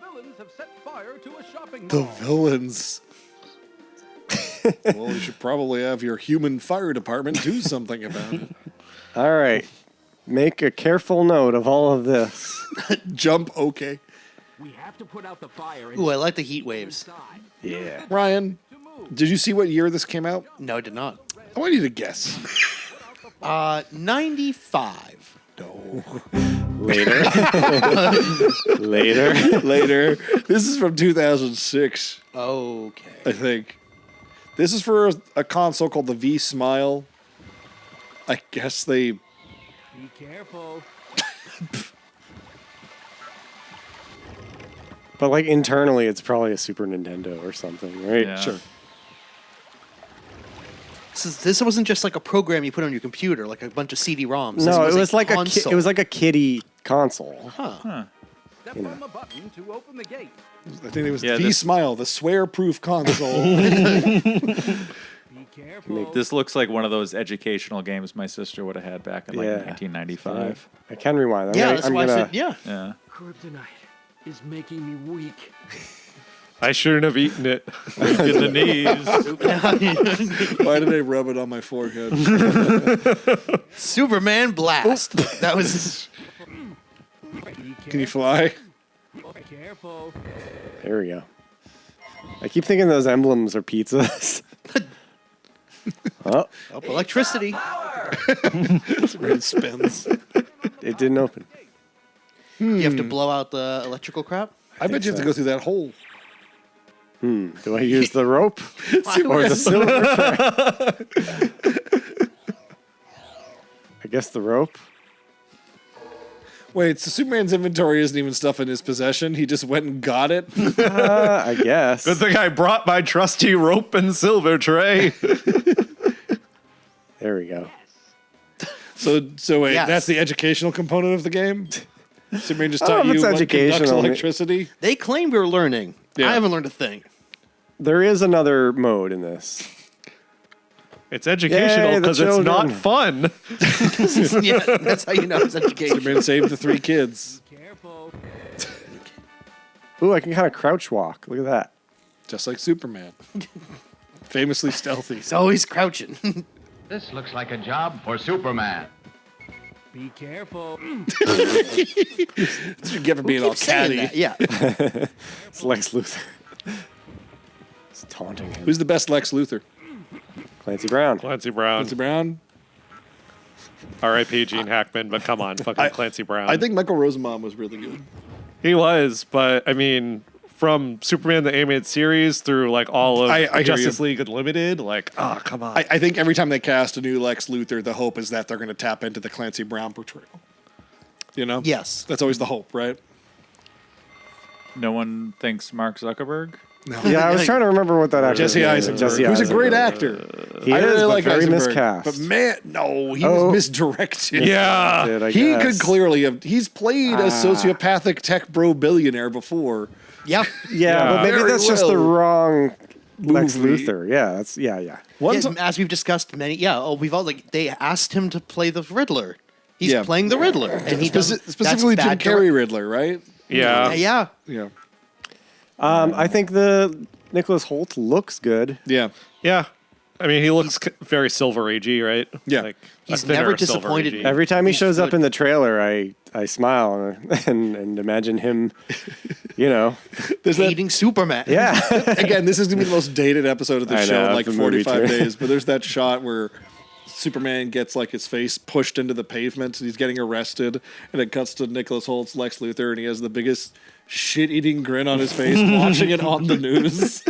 villains have set fire to a shopping The mall. villains. Well, you should probably have your human fire department do something about it. All right. Make a careful note of all of this. Jump, okay. We have to put out the fire. Ooh, I like the heat waves. Yeah. Ryan, did you see what year this came out? No, I did not. I want you to guess. 95. No. Later. Later. Later. This is from 2006, Okay. I think. This is for a console called the V.Smile. I guess they... Be careful. But like internally, it's probably a Super Nintendo or something, right? Yeah. Sure. This wasn't just like a program you put on your computer, like a bunch of CD-ROMs. No, This it was like console. it was like a kiddie console. Huh. Step on the button to open the gate. I think it was Yeah, the this- V.Smile, the swear-proof console. Be careful. This looks like one of those educational games my sister would have had back in like Yeah. 1995. I can rewind. Yeah, that's why I said, yeah. Yeah. Kryptonite is making me weak. I shouldn't have eaten it. In the knees. Why did I rub it on my forehead? Superman Blast. That was... Can you fly? Be careful. There we go. I keep thinking those emblems are pizzas. Oh, Oh, electricity. It spins. it didn't open. You have to blow out the electrical crap? I bet you have to go through that hole. Do I use the rope or the silver thread? I guess the rope. Wait, so Superman's inventory isn't even stuff in his possession. He just went and got it. I guess. Good thing I brought my trusty rope and silver tray. There we go. So wait, Yes. that's the educational component of the game? Superman just I don't taught know if you it's what conducts educational. electricity? They claim we were learning. Yeah. I haven't learned a thing. There is another mode in this. It's educational Yay, the because it's not children. fun. Yeah, that's how you know it's education. Superman saved the 3 kids. Careful. Ooh, I can kind of crouch walk. Look at that. Just like Superman. Famously stealthy. He's always crouching. This looks like a job for Superman. Be careful. That's what you get for being all Keep saying catty. that, yeah. It's Lex Luthor. It's taunting him. Who's the best Lex Luthor? Clancy Brown. Clancy Brown. Clancy Brown? R.I.P. Gene Hackman, but come on, fucking Clancy Brown. I think Michael Rosenbaum was really good. he was, but I mean, from Superman the Animated Series through like all of I hear Justice you. League Unlimited, like, oh, come on. I think every time they cast a new Lex Luthor, the hope is that they're going to tap into the Clancy Brown portrayal. You know? Yes. That's always the hope, right? No one thinks Mark Zuckerberg. Yeah, I was trying to remember what that actor Jesse is. Eisenberg, who's a great actor. He I is, really but like very Eisenberg. miscast. But man, no, he Oh. was misdirected. yeah. Dude, I He guess. could clearly have. He's played a sociopathic tech bro billionaire before. Yep. Yeah, but maybe Very that's just the well. wrong Lex Movie. Luthor. Yeah, that's yeah. Once, Yeah, as we've discussed we've all they asked him to play the Riddler. He's Yeah. playing the Riddler, and he does specifically Jim Carrey Riddler, right? Yeah. Yeah. Yeah. I think the Nicholas Hoult looks good. Yeah. Yeah. I mean, he looks very Silver Agey, right? Yeah. Like, He's a thinner never Silver disappointed Agey. me. Every time he shows up good. in the trailer, I smile and imagine him, you know. There's that, Hating Superman. Yeah. again, this is going to be the most dated episode of the I show know, in like the movie 45 too. days. But there's that shot where Superman gets like his face pushed into the pavement and he's getting arrested. And it cuts to Nicholas Holt's Lex Luthor and he has the biggest shit-eating grin on his face watching it on the news.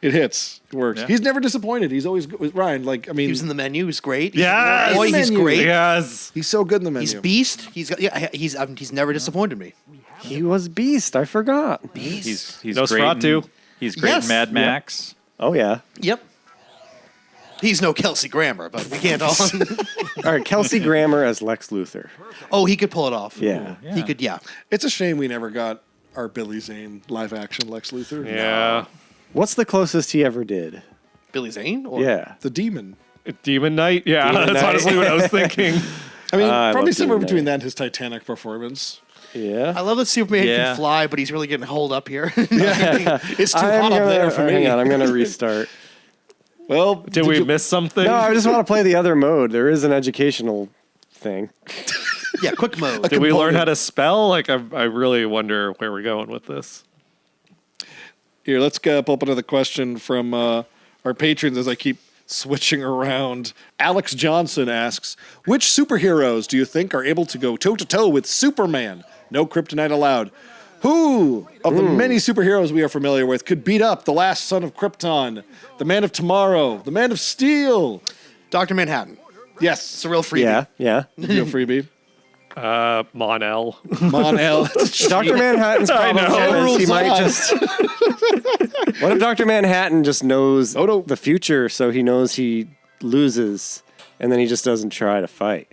It hits. It works. Yeah. He's never disappointed. He's always good with Ryan. Like, I mean, He was in the menu. He's great. Yes! Boy, he's Menu. great. Yes. he's so good in the menu. He's Beast. He's never disappointed me. He was Beast. I forgot. Beast. He's Nosferatu. great. He's great Yes. in Mad Max. Oh, yeah. Yep. He's no Kelsey Grammer, but we can't all. All right, Kelsey Grammer as Lex Luthor. Oh, he could pull it off. Yeah. He could. Yeah. It's a shame we never got our Billy Zane live-action Lex Luthor. Yeah. What's the closest he ever did? Billy Zane. Or Yeah. The Demon. Demon Knight. Yeah, Demon that's Knight. honestly what I was thinking. I mean, I probably love somewhere Demon between Knight. that and his Titanic performance. Yeah. I love that Superman Yeah. can fly, but he's really getting holed up here. It's too hot up there for me. Hang on, I'm going to restart. Well, Did we miss something? No, I just want to play the other mode. There is an educational thing. Yeah, quick mode. Did we learn how to spell? Like, I really wonder where we're going with this. Here, let's pull up another question from our patrons as I keep switching around. Alex Johnson asks, which superheroes do you think are able to go toe-to-toe with Superman? No kryptonite allowed. Who of the many superheroes we are familiar with could beat up the last son of Krypton, the Man of Tomorrow, the Man of Steel? Dr. Manhattan. Yes. It's a real freebie. Yeah. Real freebie. Mon-El. Mon-El. Dr. Manhattan's problem is he might just... What if Dr. Manhattan just knows the future, so he knows he loses, and then he just doesn't try to fight?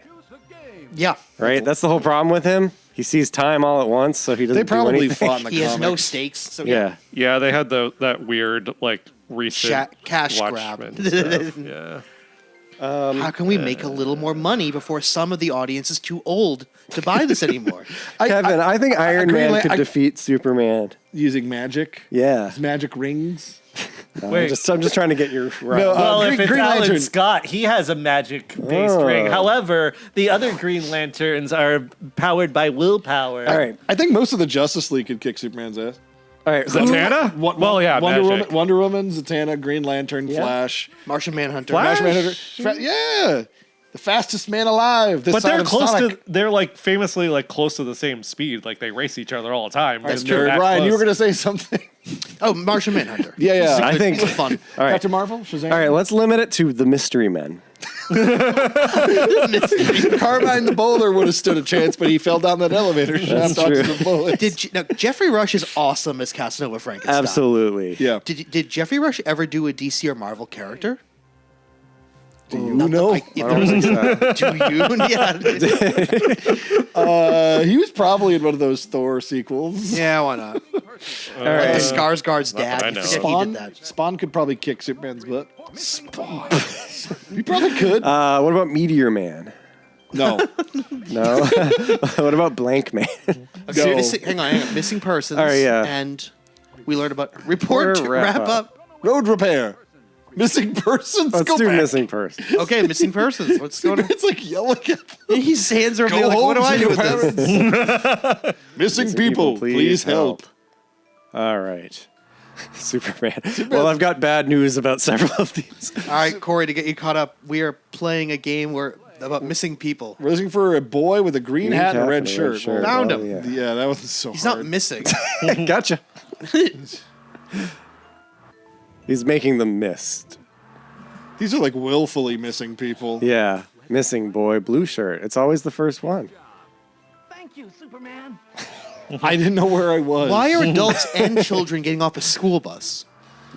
Yeah. Right? That's the whole problem with him. He sees time all at once, so he doesn't They probably do anything. fought in the He has no comics. stakes. So Yeah. Yeah, they had that weird, like, recent cash grab. Watchmen stuff. Yeah. How can we make a little more money before some of the audience is too old to buy this anymore? Kevin, I think Iron Green Man Lan- could defeat Superman. Using magic. Yeah. His magic rings. No, Wait. I'm just trying to get your right. No, Well, if it's Green Alan Lantern. Scott, he has a magic-based ring. However, the other Green Lanterns are powered by willpower. All right. I think most of the Justice League could kick Superman's ass. All right. Zatanna? Well, yeah, magic. Wonder Woman, Zatanna, Green Lantern, Flash, Martian Manhunter. Martian Manhunter. Yeah, the fastest man alive. This But side they're of close Sonic. they're like famously like close to the same speed. Like they race each other all the time. That's They're true. that Ryan, you were close. going to say something. Oh, Martian Manhunter. Yeah. I think. It's fun. All right. Captain Marvel, Shazam. All right. Let's limit it to the Mystery Men. Carmine the Bowler would have stood a chance, but he fell down that elevator shaft onto true. the bullets. Now, Jeffrey Rush is awesome as Casanova Frankenstein. Absolutely. Yeah. Did Jeffrey Rush ever do a DC or Marvel character? Do you know? I don't think so. Do you? Yeah. He was probably in one of those Thor sequels. Yeah, why not? All Like right. the Skarsgård's dad. I know. I forget he Spawn, did that. Spawn could probably kick Superman's butt. Spawn. He probably could. What about Meteor Man? No. No. What about Blank Man? Okay, hang on. Missing persons. All right, yeah. And we learned about report, Wrap wrap up. Road repair. Missing persons. Let's Go do back. Missing Person. Okay, missing persons. What's going on? It's like yelling at them. His hands are Go like, home what do to I do your with this? Missing people, please help. All right. Superman. Well, I've got bad news about several of these. All right, Corey, to get you caught up, we are playing a game about missing people. We're looking for a boy with a green hat and a red shirt. Found him. Yeah, that wasn't so He's hard. not missing. Gotcha. He's making them missed. These are like willfully missing people. Yeah. Missing boy, blue shirt. It's always the first one. Thank you, Superman. I didn't know where I was. Why are adults and children getting off a school bus?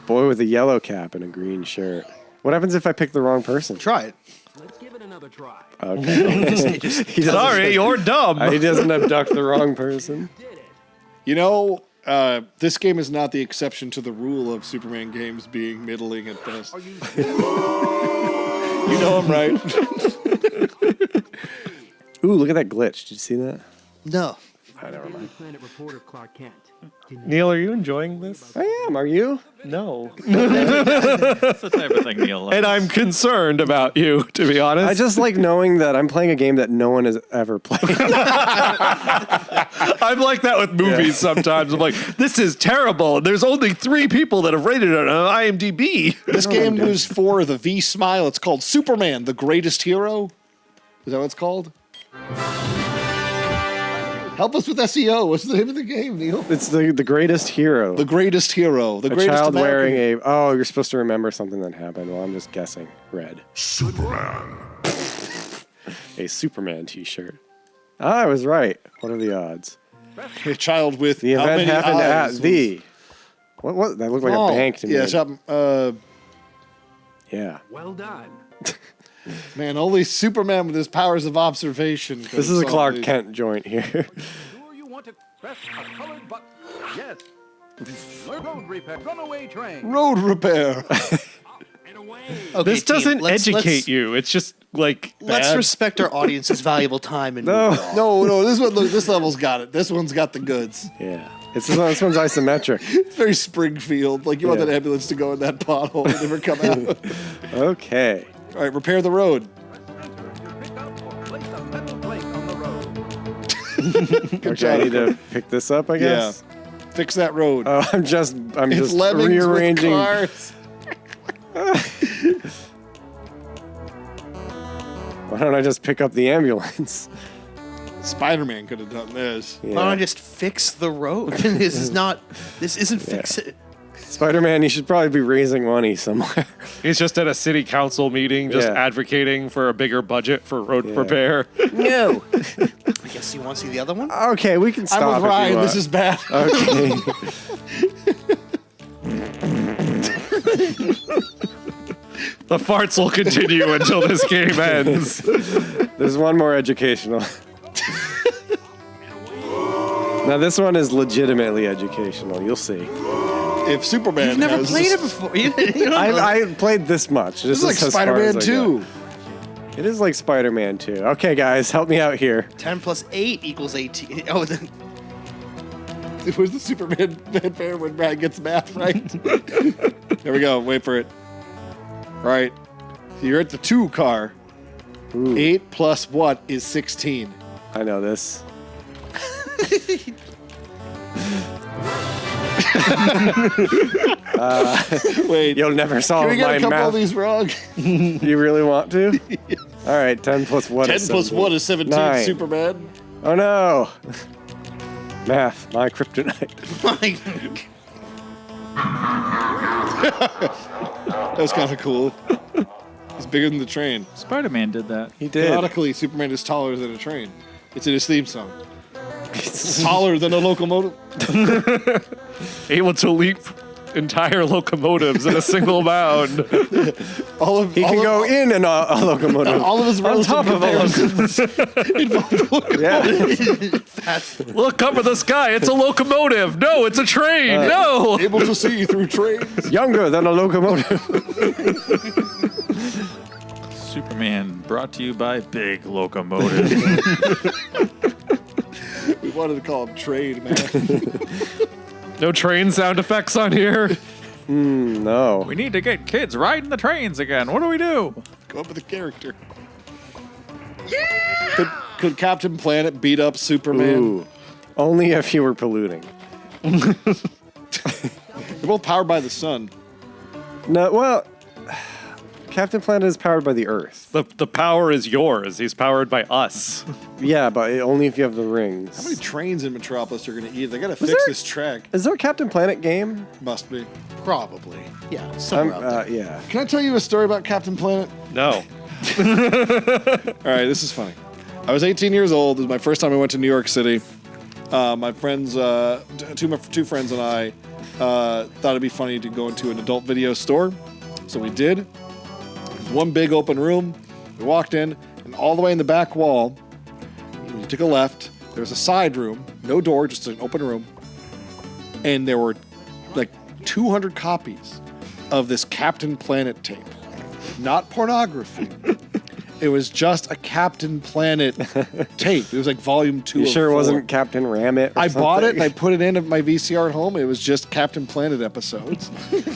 Boy with a yellow cap and a green shirt. What happens if I pick the wrong person? Try it. Let's give it another try. Okay. He doesn't- Sorry, you're dumb. He doesn't abduct the wrong person. You know, this game is not the exception to the rule of Superman games being middling at best. You know I'm right. Ooh, look at that glitch. Did you see that? No. Oh, never mind. Planet reporter Clark Kent. Neil, are you enjoying this? I am. Are you? No. That's the type of thing Neil loves. And I'm concerned about you, to be honest. I just like knowing that I'm playing a game that no one has ever played. I'm like that with movies sometimes. I'm like, this is terrible. There's only 3 people that have rated it on IMDb. This game was for the V.Smile. It's called Superman, the Greatest Hero. Is that what it's called? Help us with SEO. What's the name of the game, Neil? It's the greatest hero. The Greatest Hero. The a greatest child American. wearing a... Oh, you're supposed to remember something that happened. Well, I'm just guessing. Red. Superman. A Superman t-shirt. I was right. What are the odds? A child with The how event many happened eyes at the... What? That looked like Oh, a bank to me. yeah, Yeah. Well done. man, only Superman with his powers of observation. This is a Clark Kent joint here. Sure you want to press a colored button. Yes. Road repair. Runaway train. Road repair. And away. Okay, This team, doesn't let's- educate you. It's just like Let's bad. respect our audience's valuable time and No. move on. No, this one. Look, this level's got it. This one's got the goods. Yeah. This one's isometric. It's very Springfield. Like you want Yeah. that ambulance to go in that pothole and never come out. Okay. All right, repair the road. Pick up or place a metal plate on the road. Okay, I need to pick this up, I guess. Yeah. Fix that road. Oh, I'm just Lemmings rearranging. with cars. Why don't I just pick up the ambulance? Spider-Man could have done this. Why don't I just fix the road? This isn't fix it. Spider-Man, you should probably be raising money somewhere. He's just at a city council meeting, just advocating for a bigger budget for road repair. No. I guess you want to see the other one? Okay, we can stop. I'm with if you Ryan. want. This is bad. Okay. The farts will continue until this game ends. There's one more educational. Now this one is legitimately educational. You'll see. If Superman You've never has played this- it before. You don't know. I played this much. This is like as far as Spider-Man I 2. got. It is like Spider-Man 2. Okay, guys, help me out here. 10 plus 8 equals 18. Oh, then Where's the Superman fanfare when Brad gets math right? There we go. Wait for it. Right. So you're at the 2 car. Ooh, 8 plus what is 16? I know this. Wait. You'll never Can solve we get my a couple math. of these wrong? You really want to? All right, 10 plus what 10 is plus 17? what is 17, 9. Superman? Oh no. Math, my kryptonite. That was kind of cool. It's bigger than the train. Spider-Man did that. He did. Canonically, Superman is taller than a train. It's in his theme song. It's taller than a locomotive. Able to leap entire locomotives in a single bound. He can go in a locomotive. All of his on top of a locomotives. Yeah. Look up at the sky. It's a locomotive. No, it's a train. No. Able to see through trains. Younger than a locomotive. Superman brought to you by Big Locomotive. We wanted to call him Train, man. No train sound effects on here. No. We need to get kids riding the trains again. What do we do? Come up with a character. Could Captain Planet beat up Superman? Ooh. Only if you were polluting. They're both powered by the sun. No, well, Captain Planet is powered by the Earth. The power is yours. He's powered by us. Yeah, but only if you have the rings. How many trains in Metropolis are going to eat? They got to fix this track. Is there a Captain Planet game? Must be. probably. Yeah, somewhere out there. Yeah. Can I tell you a story about Captain Planet? No. All right, this is funny. I was 18 years old. It was my first time I went to New York City. My friends, two friends and I thought it'd be funny to go into an adult video store. So we did. It was one big open room. We walked in, and all the way in the back wall, you took a left, there was a side room, no door, just an open room. And there were like 200 copies of this Captain Planet tape. Not pornography. It was just a Captain Planet tape. It was like volume 2 You of sure it 4. wasn't Captain Ramit? I bought it and I put it in my VCR at home. It was just Captain Planet episodes.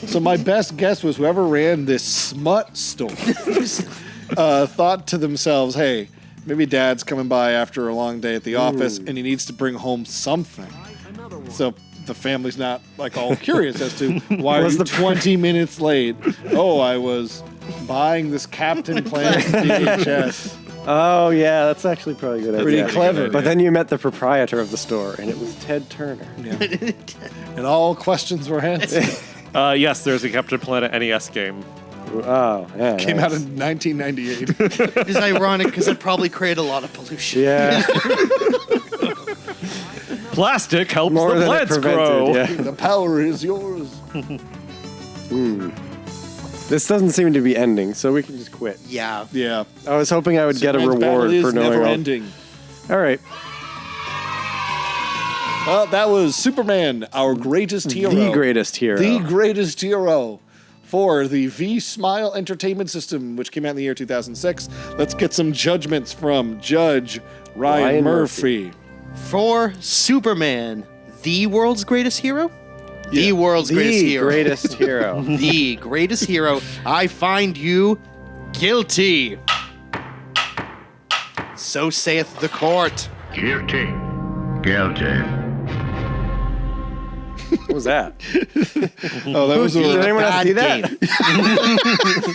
So my best guess was whoever ran this smut store thought to themselves, hey, maybe Dad's coming by after a long day at the office and he needs to bring home something. So the family's not like all curious as to why are you 20 minutes late. Oh, I was buying this Captain Planet VHS. Oh, yeah, that's actually probably a good idea. Pretty clever. But then you met the proprietor of the store, and it was Ted Turner. And all questions were answered. Yes, there's a Captain Planet NES game. Oh, yeah. Came out nice. in 1998. It's ironic because it probably created a lot of pollution. Yeah. Plastic helps More the than it plants grow. prevented, yeah. The power is yours. This doesn't seem to be ending, so we can just quit. Yeah. Yeah. I was hoping I would get a Superman's battle reward is for knowing never all. ending. All right. Well, that was Superman, our greatest hero. The greatest hero. The greatest hero for the V.Smile Entertainment System, which came out in the year 2006. Let's get some judgments from Judge Ryan Murphy. For Superman, the world's greatest hero? The world's greatest The hero. greatest hero. The greatest hero. I find you guilty. So saith the court. Guilty. Guilty. What was that? Oh, that was Did a anyone else Bad see that? game.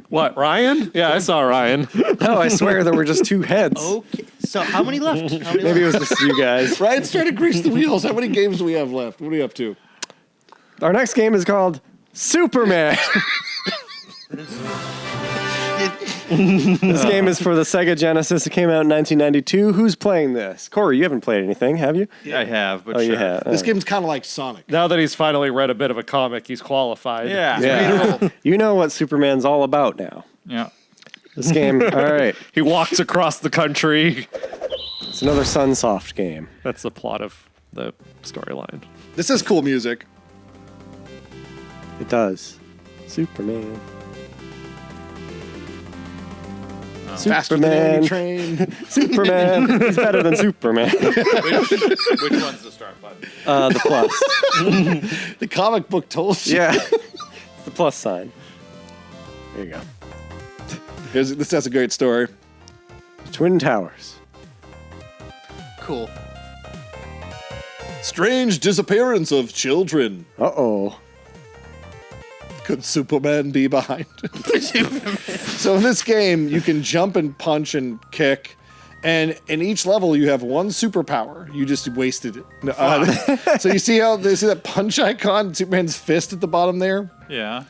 What, Ryan? Yeah, I saw Ryan. No, I swear there were just two heads. Okay, so how many left? How many Maybe it left? was just you guys. Ryan's trying to grease the wheels. How many games do we have left? What are you up to? Our next game is called Superman. This game is for the Sega Genesis. It came out in 1992. Who's playing this? Corey, you haven't played anything, have you? I have, but Oh, sure. you have. This game's kind of like Sonic. Now that he's finally read a bit of a comic, he's qualified. Yeah. Yeah. You know what Superman's all about now. Yeah. This game, all right. He walks across the country. It's another Sunsoft game. That's the plot of the storyline. This is cool music. It does. Superman. Faster than Superman. any train. Superman. He's better than Superman. Which one's the start button? The plus. The comic book told you. Yeah. It's the plus sign. There you go. This has a great story. Twin Towers. Cool. Strange disappearance of children. Uh-oh. Could Superman be behind? So in this game, you can jump and punch and kick, and in each level you have one superpower. You just wasted it. No, so you see how see that punch icon, Superman's fist at the bottom there? Yeah.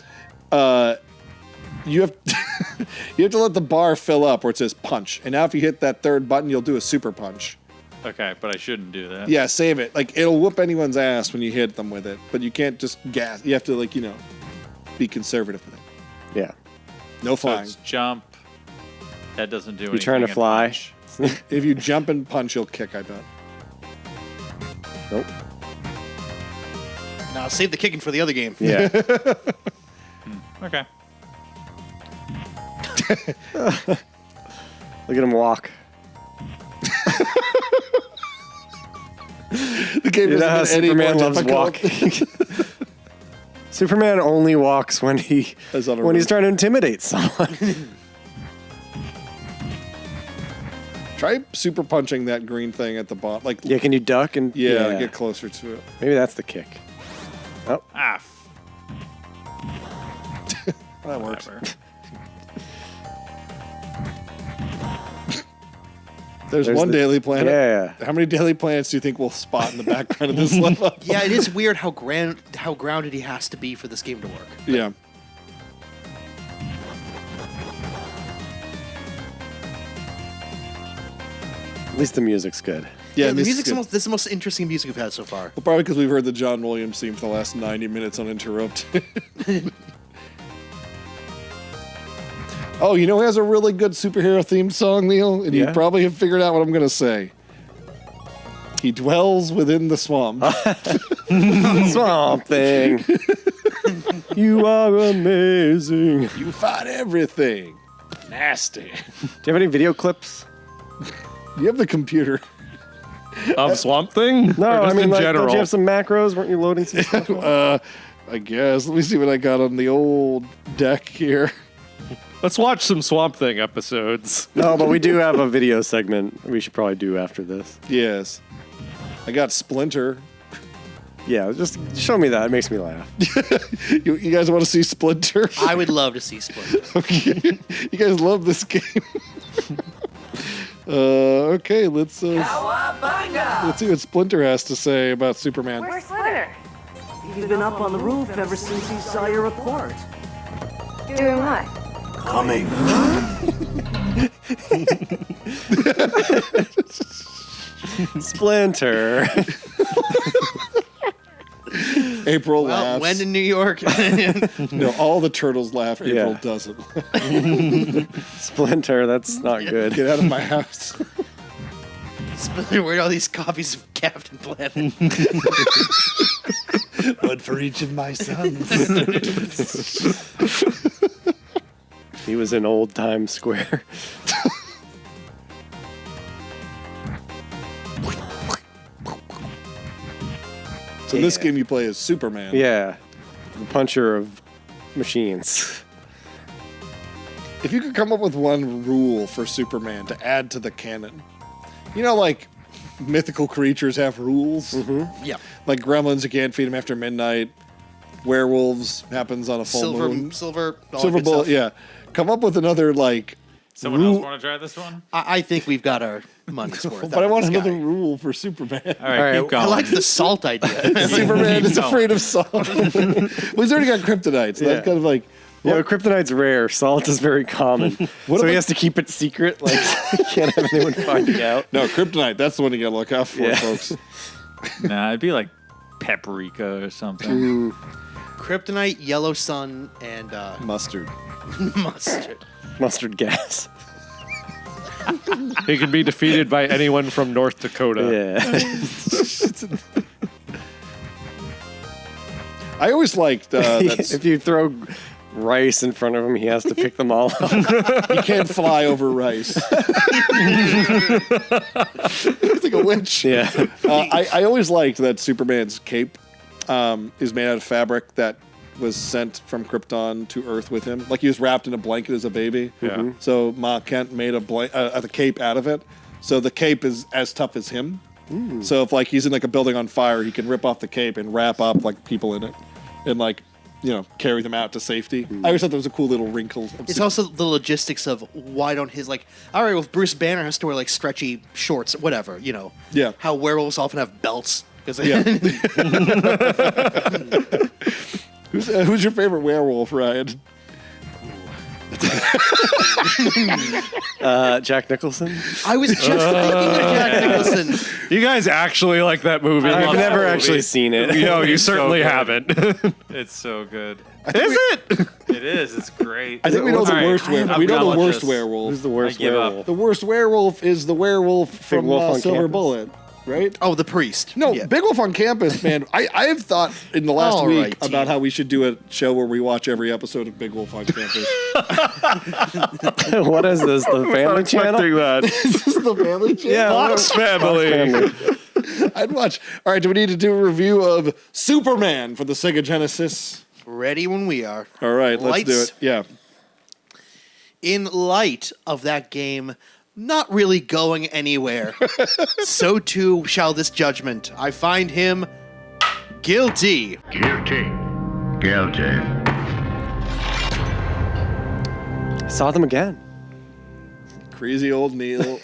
You have you have to let the bar fill up where it says punch, and now if you hit that third button, you'll do a super punch. Okay, but I shouldn't do that. Yeah, save it. Like it'll whoop anyone's ass when you hit them with it, but you can't just gas. You have to be conservative with it. Yeah. No So flying. it's jump. That doesn't do anything. You trying to and fly? punch. If you jump and punch, you'll kick, I bet. Nope. Now save the kicking for the other game. Yeah. Okay. Look at him walk. The game You know doesn't how get any Superman more loves difficult. walking? Superman only walks when he's trying to intimidate someone. Try super punching that green thing at the bottom. Like, Yeah, can you duck and yeah, get closer to it. Maybe that's the kick. Oh, Ah. That works. Whatever. There's There's one the- Daily Planet. yeah. How many Daily Planets do you think we'll spot in the background of this level? Yeah, it is weird how grounded he has to be for this game to work. Yeah. At least the music's good. Yeah, the this is music's good. this is the most interesting music we've had so far. Well, probably because we've heard the John Williams theme for the last 90 minutes uninterrupted. Oh, you know who has a really good superhero theme song, Neil? And you Yeah? probably have figured out what I'm going to say. He dwells within the swamp. Swamp Thing. You are amazing. You fight everything. Nasty. Do you have any video clips? You have the computer. Of Swamp Thing? No, Or I just mean, in like, general? don't you have some macros? Weren't you loading some stuff? I guess. Let me see what I got on the old deck here. Let's watch some Swamp Thing episodes. No, but we do have a video segment we should probably do after this. Yes. I got Splinter. Yeah, just show me that. It makes me laugh. You guys want to see Splinter? I would love to see Splinter. Okay. You guys love this game. Okay, let's see what Splinter has to say about Superman. Where's Splinter? He's been up on the roof ever since he saw your report. Doing what? Coming. Splinter. April Well, laughs. when in New York? No, all the turtles laugh. April Yeah. doesn't. Splinter, that's not good. Get out of my house. Splinter, where are all these copies of Captain Planet? One for each of my sons. He was in Old Times Square. So this game you play as Superman. Yeah. The puncher of machines. If you could come up with one rule for Superman to add to the canon, you know, like mythical creatures have rules. Yeah. Like gremlins, you can't feed them after midnight. Werewolves happens on a full moon. Silver Silver bullet, yeah. Come up with another, like... Someone else want to try this one? I think we've got our money's worth. But I want this another guy. rule for Superman. All right, keep going. I like the salt idea. Superman is Keep going. afraid of salt. Well, he's already got kryptonite, so that's kind of like... Yeah, kryptonite's rare. Salt is very common. So he has to keep it secret. Like, he can't have anyone finding out. No, kryptonite, that's the one you gotta look out for, folks. Nah, it'd be like paprika or something. Kryptonite, yellow sun, and Mustard. mustard. Mustard gas. He can be defeated by anyone from North Dakota. Yeah. I always liked that If you throw rice in front of him, he has to pick them all up. you can't fly over rice. It's like a winch. Yeah. I always liked that Superman's cape is made out of fabric that was sent from Krypton to Earth with him. Like he was wrapped in a blanket as a baby. Yeah. So Ma Kent made the cape out of it. So the cape is as tough as him. So if like he's in like a building on fire, he can rip off the cape and wrap up like people in it and like, you know, carry them out to safety. I always thought that was a cool little wrinkle. It's also the logistics of why don't his like, all right, well, if Bruce Banner has to wear like stretchy shorts, whatever, you know. Yeah. How werewolves often have belts. Yeah. Who's your favorite werewolf, Ryan? Jack Nicholson. I was just thinking of Jack Nicholson. You guys actually like that movie? I've never actually seen it. No, you It's so certainly good. haven't. It's so good. Is it? It is. It's great. I think we know the All right, worst werewolf. I'm We know done the with worst this. werewolf. Who's the worst I give up. werewolf? The worst werewolf is the werewolf from Wolf on Silver Campus? Bullet, right? Oh, the priest. No, Yeah. Big Wolf on Campus, man. I have thought in the last All week right, about team. how we should do a show where we watch every episode of Big Wolf on Campus. What is this? The Family Channel? That. This is the Family Channel. Yeah, Fox Family. Family. I'd watch. All right, do we need to do a review of Superman for the Sega Genesis? Ready when we are. All right, let's do Lights. it. Yeah. In light of that game not really going anywhere, so too shall this judgment. I find him guilty. Guilty. Guilty. I saw them again. Crazy old Neil.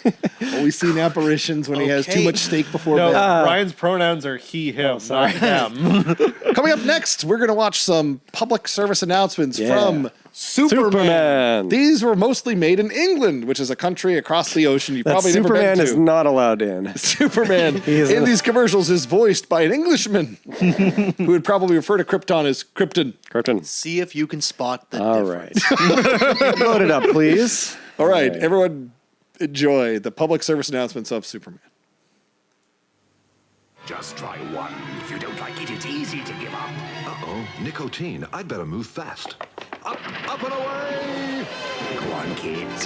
Always seen apparitions when he has too Okay. much steak before No, bed. Ryan's pronouns are he, him, not them. Coming up next, we're going to watch some public service announcements Yeah. from Superman. Superman. These were mostly made in England, which is a country across the ocean you've That probably Superman never been is to. not allowed in. Superman is in a- these commercials is voiced by an Englishman who would probably refer to Krypton as Krypton. Krypton. See if you can spot the All difference. right. Load it up, please. All right, everyone enjoy the public service announcements of Superman. Just try one. If you don't like it, it's easy to give up. Uh-oh, nicotine. I'd better move fast. Up and away! Go on, kids.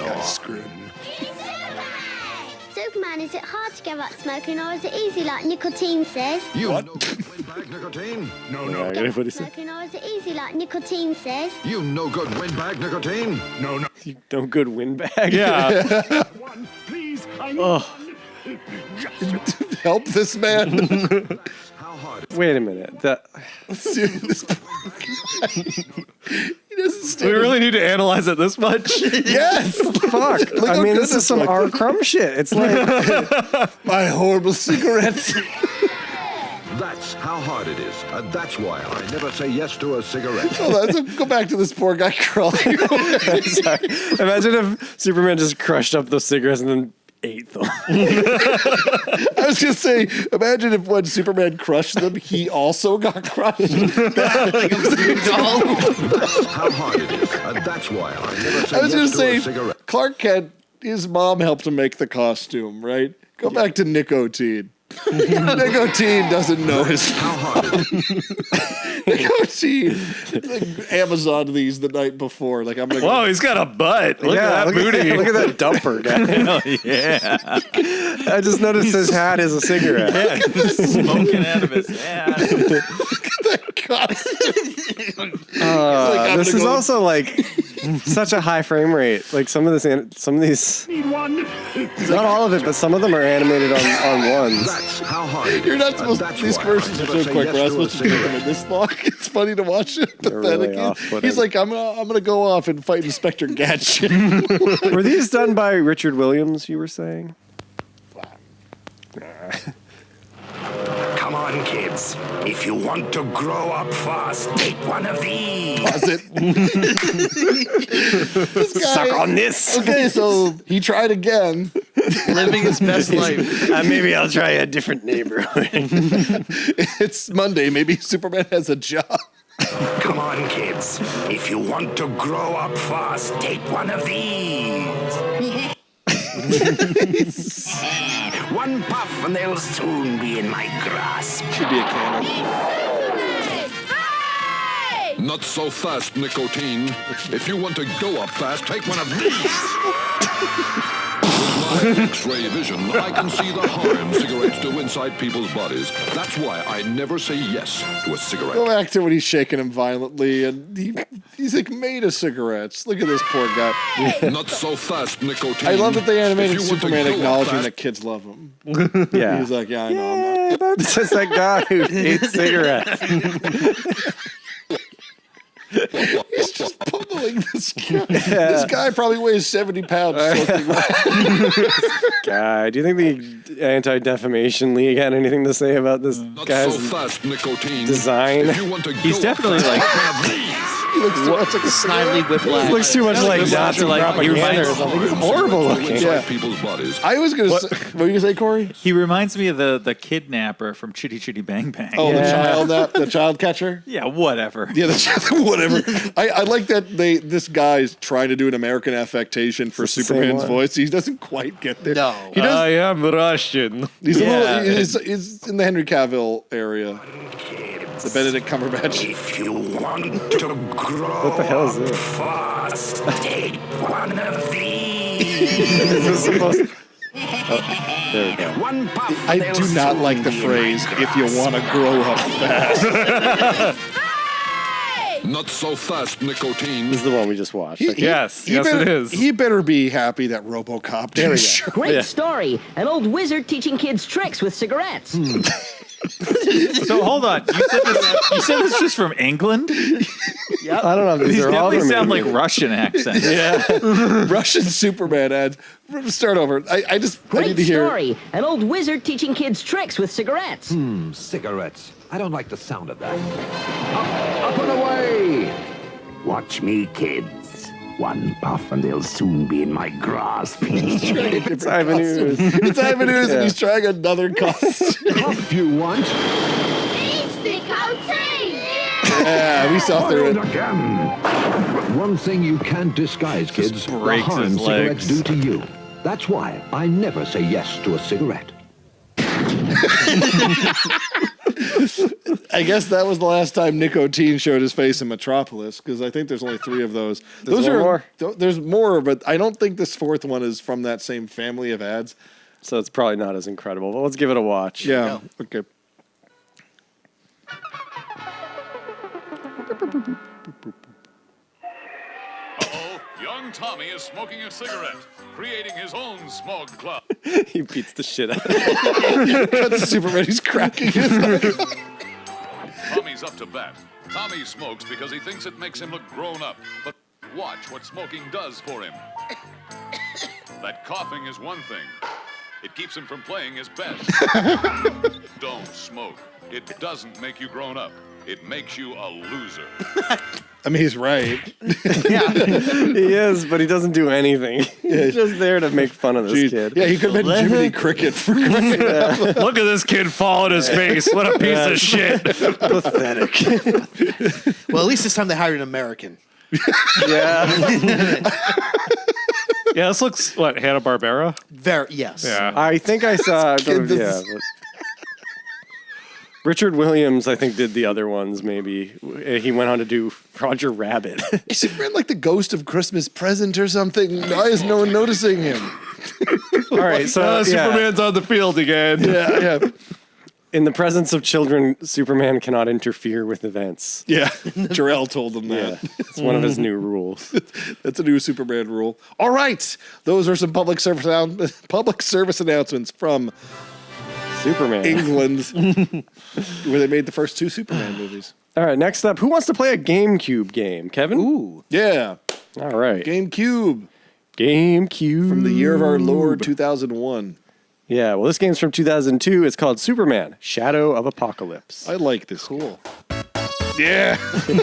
Superman, is it hard to give up smoking or is it easy like nicotine says? You know good windbag nicotine. No. Everybody say, Smoking or is it easy like nicotine says? You no good windbag nicotine. No. you don't good windbag. Yeah. One, please. I need Oh, one. Help this man. How hard? wait a minute. That This poor guy. He doesn't Do stand we really need to analyze it this much? Yes. fuck. Look I how mean, good this is some looks. R. Crumb shit. It's like My horrible cigarettes. That's how hard it is. And that's why I never say yes to a cigarette. Hold on, let's go back to this poor guy crawling away. sorry. Imagine if Superman just crushed up those cigarettes and then ate them. I was going to say, imagine if when Superman crushed them, he also got crushed. Like a voodoo doll. That's how hard it is. And that's why I never say I was going yes to to a say, cigarette. Clark Kent, his mom helped him make the costume, right? Go back to nicotine. Nicotine doesn't know his How hard it is. nicotine. Like Amazon these the night before. Like I'm gonna Whoa, he's got a butt. Look at that look booty. Look at that dumper guy. Yeah. I just noticed his hat is a cigarette. Smoking out of his hand. costume. This is go- also like Such a high frame rate. Like some of these, not all of it, but some of them are animated on ones. That's how hard it is. You're not supposed to. These commercials are so quick. We're not supposed to keep them in this long. It's funny to watch it. Pathetic. Really He's like, I'm gonna go off and fight Inspector Gadget. Were these done by Richard Williams? You were saying. Come on, kids. If you want to grow up fast, take one of these. Pause it. This guy, suck on this. Okay, so he tried again. Living his best life. Maybe I'll try a different neighborhood. It's Monday. Maybe Superman has a job. Come on, kids. If you want to grow up fast, take one of these. One puff and they'll soon be in my grasp. Should be a cannon. Not so fast, nicotine. If you want to go up fast, take one of these. With my X-ray vision, I can see the harm cigarettes do inside people's bodies. That's why I never say yes to a cigarette. Go back to when he's shaking him violently, and he's like made of cigarettes. Look at this poor guy. Not so fast, nicotine. I love that they animated If you want to Superman go up acknowledging fast- that kids love him. Yeah. He's like, yeah, I know. I'm That's just that guy who hates cigarettes. He's just pummeling this guy. This guy probably weighs 70 pounds. Guy, do you think the Anti-Defamation League had anything to say about this guy's so fast, nicotine. design? If you want to He's go definitely up like. He looks too much like a Snively whiplash. He looks too much like Nazi like- propaganda or something. He's horrible looking. inside people's bodies. I was going to say, what were you going to say, Corey? He reminds me of the kidnapper from Chitty Chitty Bang Bang. Oh, the child catcher? Yeah, whatever. Yeah, whatever. I like that this guy's trying to do an American affectation for Superman's voice. He doesn't quite get there. No. He does. I am Russian. He's he's in the Henry Cavill area. The Benedict Cumberbatch. If you want to grow What the hell is this? fast, take one of these. Is this supposed to... there we go. One puff. I they'll do not soon like the be in phrase, my if you grasp. want to grow up fast. Not so fast, nicotine. This is the one we just watched. Okay. Yes, it is. He better be happy that RoboCop didn't show. Great story. An old wizard teaching kids tricks with cigarettes. So hold on. You said this just from England? I don't know. These They're all definitely from sound like England. Russian accents. Yeah. Russian Superman ads. Start over. I need Great to hear. story. An old wizard teaching kids tricks with cigarettes. Cigarettes. I don't like the sound of that. Up and away! Watch me, kids. One puff and they'll soon be in my grasp. It's Ivan Ooze. It's Ivan Ooze, and he's trying another costume. Puff you want? Yeah, we saw through it. Again. But one thing you can't disguise, kids, the breaks harm his cigarettes legs. do to you. That's why I never say yes to a cigarette. I guess that was the last time Nicotine showed his face in Metropolis, because I think there's only 3 of those. There's one more? There's more, but I don't think this 4th one is from that same family of ads. So it's probably not as incredible, but let's give it a watch. Yeah. Okay. Young Tommy is smoking a cigarette, creating his own smog cloud. He beats the shit out of Cuts to Superman, he's cracking his Tommy's up to bat. Tommy smokes because he thinks it makes him look grown up. But watch what smoking does for him. That coughing is one thing. It keeps him from playing his best. Don't smoke. It doesn't make you grown up. It makes you a loser. I mean, he's right. He is, but he doesn't do anything. He's just there to make fun of this kid. Yeah, he could have been Jiminy Cricket for crying out loud. Look at this kid fall on his face. What a piece of shit. Pathetic. Well, at least this time they hired an American. Yeah. Yeah, this looks, what, Hanna-Barbera? Yes. Yeah. I think I saw. This- Richard Williams, I think, did the other ones. Maybe he went on to do Roger Rabbit. Is Superman like the ghost of Christmas present or something? Why is no one noticing him? All right, so Superman's on the field again. Yeah. In the presence of children, Superman cannot interfere with events. Yeah, Jor-El told him that. Yeah, it's one of his new rules. That's a new Superman rule. All right, those are some public service announcements from Superman, England, where they made the first 2 Superman movies. All right, next up, who wants to play a GameCube game? Kevin? Ooh, yeah. All right, GameCube from the year of our Lord 2001. Yeah, well, this game's from 2002. It's called Superman: Shadow of Apokolips. I like this. Cool. Yeah. There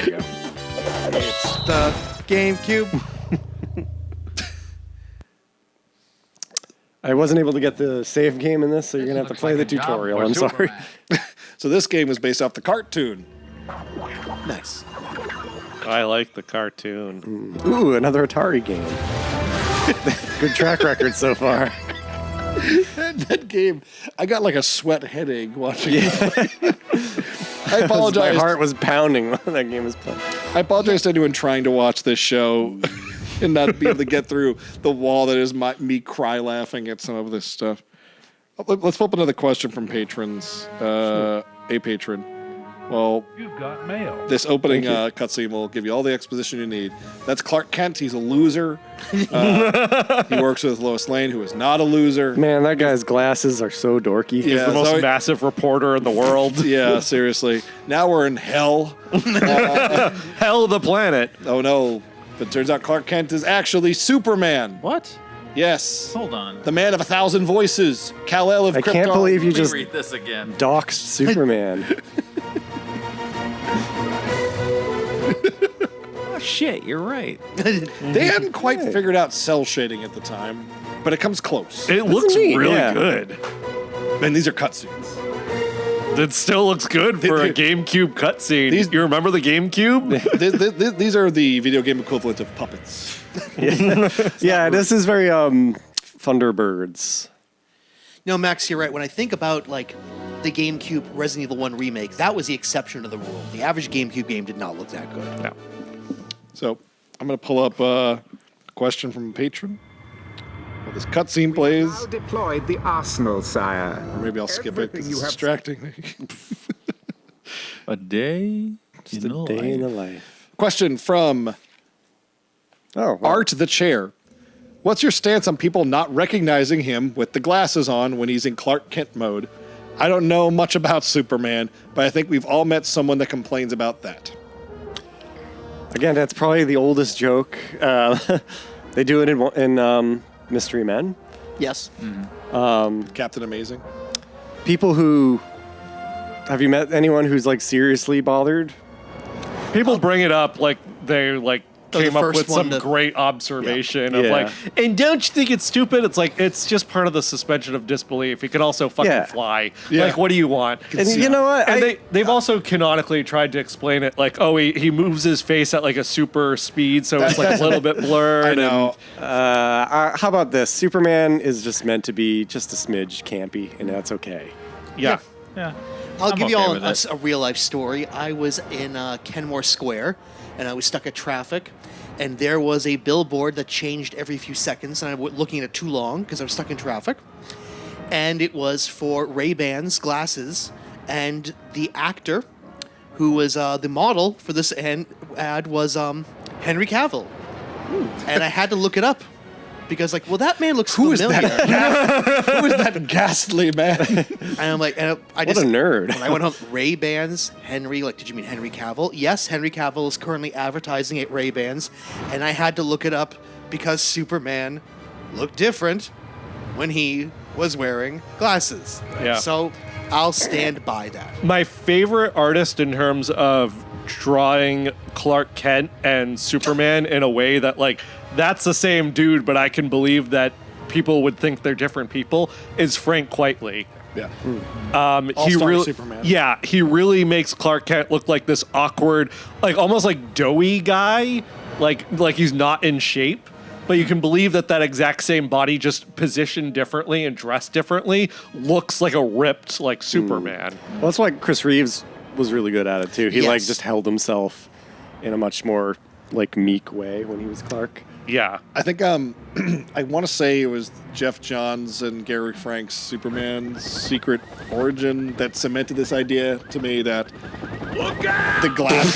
you go. It's the GameCube. I wasn't able to get the save game in this, so you're going to have to play the tutorial. I'm sorry. So this game is based off the cartoon. Nice. I like the cartoon. Ooh, another Atari game. Good track record so far. That game, I got like a sweat headache watching it. I apologize. My heart was pounding when that game was playing. I apologize to anyone trying to watch this show and not be able to get through the wall that is me cry laughing at some of this stuff. Let's flip another question from patrons. A patron. Well, You've got mail. This opening cutscene will give you all the exposition you need. That's Clark Kent. He's a loser. He works with Lois Lane, who is not a loser. Man, that guy's glasses are so dorky. He's the most massive reporter in the world. Yeah, seriously. Now we're in hell. Hell, the planet. Oh, no. But it turns out Clark Kent is actually Superman. What? Yes. Hold on. The man of 1,000 voices. Kal-El of I Krypton. can't believe you just read this again. doxed Superman. Oh, shit, you're right. They hadn't quite figured out cell shading at the time, but it comes close. It looks really good. And these are cutscenes. It still looks good for a GameCube cutscene. You remember the GameCube? These are the video game equivalent of puppets. Yeah, this is very Thunderbirds. No, Max, you're right. When I think about like the GameCube Resident Evil 1 remake, that was the exception to the rule. The average GameCube game did not look that good. No. So I'm going to pull up a question from a patron. Well, this cutscene plays. Now deployed the arsenal, sire. Or maybe I'll skip it because it's distracting me. A day Just a day in the life. Question from Art the Chair. What's your stance on people not recognizing him with the glasses on when he's in Clark Kent mode? I don't know much about Superman, but I think we've all met someone that complains about that. Again, that's probably the oldest joke. They do it in Mystery Men. Yes. Captain Amazing. People who... Have you met anyone who's like seriously bothered? People bring it up like they came up first with some one to- great observation Yeah. of like, and don't you think it's stupid? It's like, it's just part of the suspension of disbelief. He can also fucking fly. Yeah. Like, what do you want? And you know what? And they've also canonically tried to explain it like, oh, he moves his face at like a super speed, so it's like a little bit blurred. I know. How about this? Superman is just meant to be just a smidge campy, and that's okay. Yeah. Yeah. I'll I'm give you okay all with it. a real life story. I was in Kenmore Square, and I was stuck at traffic, and there was a billboard that changed every few seconds, and I was looking at it too long because I was stuck in traffic. And it was for Ray-Bans glasses, and the actor who was the model for this ad was Henry Cavill. And I had to look it up because, like, well, that man looks familiar. Who is that ghastly man? And I'm like, and I What just, a nerd. when I went home, Ray-Bans, Henry, like, did you mean Henry Cavill? Yes, Henry Cavill is currently advertising at Ray-Bans, and I had to look it up because Superman looked different when he was wearing glasses. Yeah. So I'll stand by that. My favorite artist in terms of drawing Clark Kent and Superman in a way that, like, that's the same dude, but I can believe that people would think they're different people, is Frank Quitely. Yeah. He All-star really, Superman. yeah, he really makes Clark Kent look like this awkward, like almost like doughy guy, like he's not in shape. But you can believe that exact same body, just positioned differently and dressed differently, looks like a ripped like Superman. Well, that's why Chris Reeves was really good at it too. He like Yes. just held himself in a much more like meek way when he was Clark. Yeah. I think I want to say it was Jeff Johns and Gary Frank's Superman's Secret Origin that cemented this idea to me that the glass.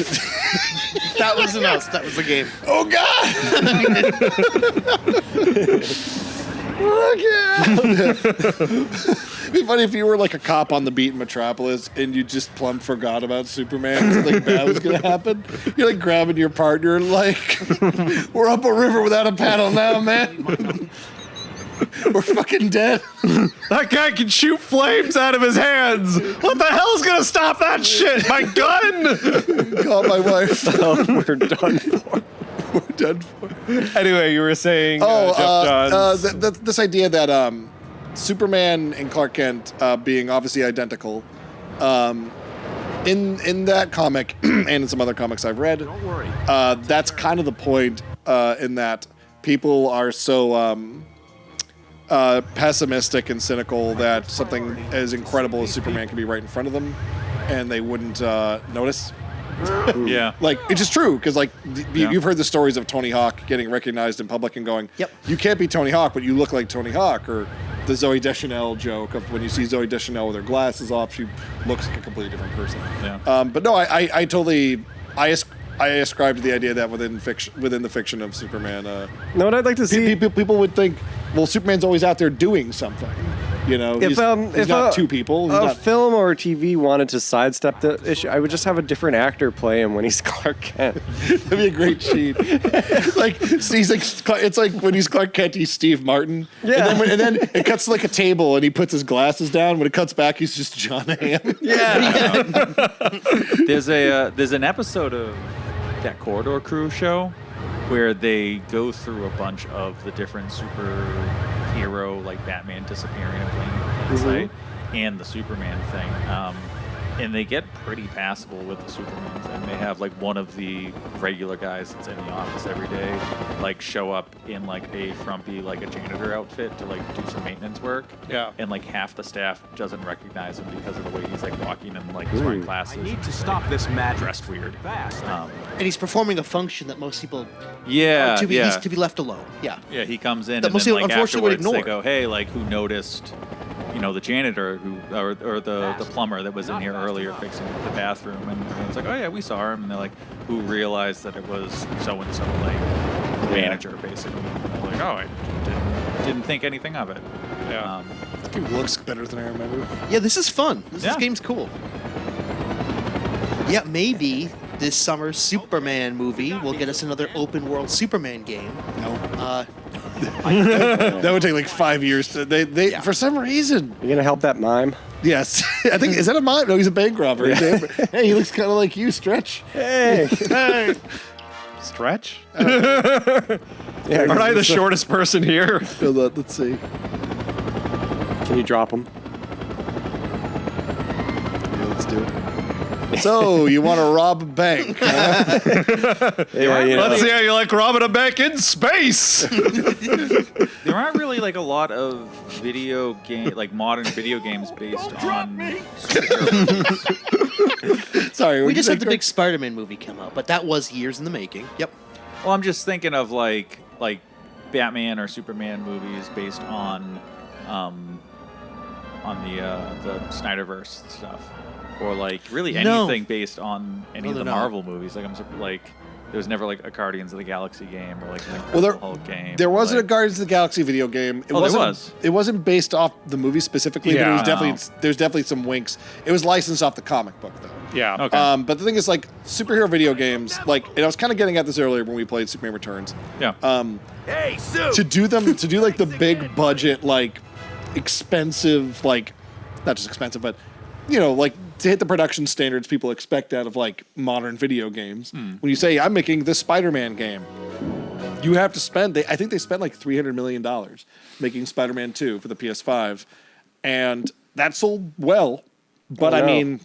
That wasn't us. That was the game. Oh God! It'd be funny if you were like a cop on the beat in Metropolis and you just plumb forgot about Superman. Something bad was gonna happen. You're like grabbing your partner and like, we're up a river without a paddle now, man. We're fucking dead. That guy can shoot flames out of his hands. What the hell's gonna stop that shit? My gun! Call my wife. Oh, we're done for. We're done for. Anyway, you were saying Jeff Johns. This idea that Superman and Clark Kent being obviously identical, in that comic and in some other comics I've read, that's kind of the point in that people are so pessimistic and cynical that something as incredible as Superman can be right in front of them, and they wouldn't notice. Yeah. Like, it's just true, because, like, you've heard the stories of Tony Hawk getting recognized in public and going, yep, you can't be Tony Hawk, but you look like Tony Hawk, or the Zooey Deschanel joke of when you see Zooey Deschanel with her glasses off, she looks like a completely different person. Yeah. But no, I totally, I ascribe to the idea that within the fiction of Superman, no, what I'd like to see, people would think, well, Superman's always out there doing something. You know, he's not two people. He's film or TV wanted to sidestep the issue, I would just have a different actor play him when he's Clark Kent. That'd be a great cheat. Like, he's like, it's like when he's Clark Kent, he's Steve Martin. Yeah. And then it cuts to like a table and he puts his glasses down. When it cuts back, he's just John Hamm. Yeah. There's an episode of that Corridor Crew show where they go through a bunch of the different superhero, like Batman disappearing and playing inside, and the Superman thing. And they get pretty passable with the Superman thing. They have like one of the regular guys that's in the office every day, like show up in like a frumpy, like a janitor outfit to like do some maintenance work. Yeah. And like half the staff doesn't recognize him because of the way he's like walking and like he's wearing glasses. I need to stop this mad dressed weird. Fast. And he's performing a function that most people Yeah, he's to be left alone. Yeah. Yeah, he comes in That and most then people like unfortunately would afterwards they ignore. go, hey, like who noticed, you know, the janitor who or the plumber that was in here earlier fixing the bathroom, and it's like, oh yeah, we saw him, and they're like, who realized that it was so and so, like the manager basically. And they're like, oh, I didn't think anything of it. Yeah. This game looks better than I remember. Yeah, this is fun. This game's cool. Yeah, maybe this summer's Superman movie will get us another open world Superman game. No. That would take like 5 years to they for some reason. You gonna help that mime? Yes. I think, is that a mime? No, he's a bank robber. Yeah. Hey, he looks kind of like you, Stretch. Hey. Hey. Stretch? Yeah, Aren't I the shortest person here? Hold on, let's see. Can you drop him? Yeah, let's do it. So, you want to rob a bank, huh? Let's see how you like robbing a bank in space. There aren't really like a lot of video game, like modern video games based on superheroes. Sorry, We just had the big Spider-Man movie come out, but that was years in the making. Yep. Well, I'm just thinking of like Batman or Superman movies based on the Snyderverse stuff, or like really anything based on any of the Marvel movies. Like there was never like a Guardians of the Galaxy game or like an Hulk game. There wasn't a Guardians of the Galaxy video game. There was. It wasn't based off the movie specifically, but it was there's definitely some winks. It was licensed off the comic book though. Yeah. Okay. But the thing is, like, superhero video games, like, and I was kind of getting at this earlier when we played Superman Returns. Yeah. Hey, Sue! To do like the big budget, like, expensive, like, not just expensive, but, you know, like, to hit the production standards people expect out of, like, modern video games. When you say, I'm making this Spider-Man game, you have to spend, I think they spent like $300 million making Spider-Man 2 for the PS5. And that sold well. But I mean...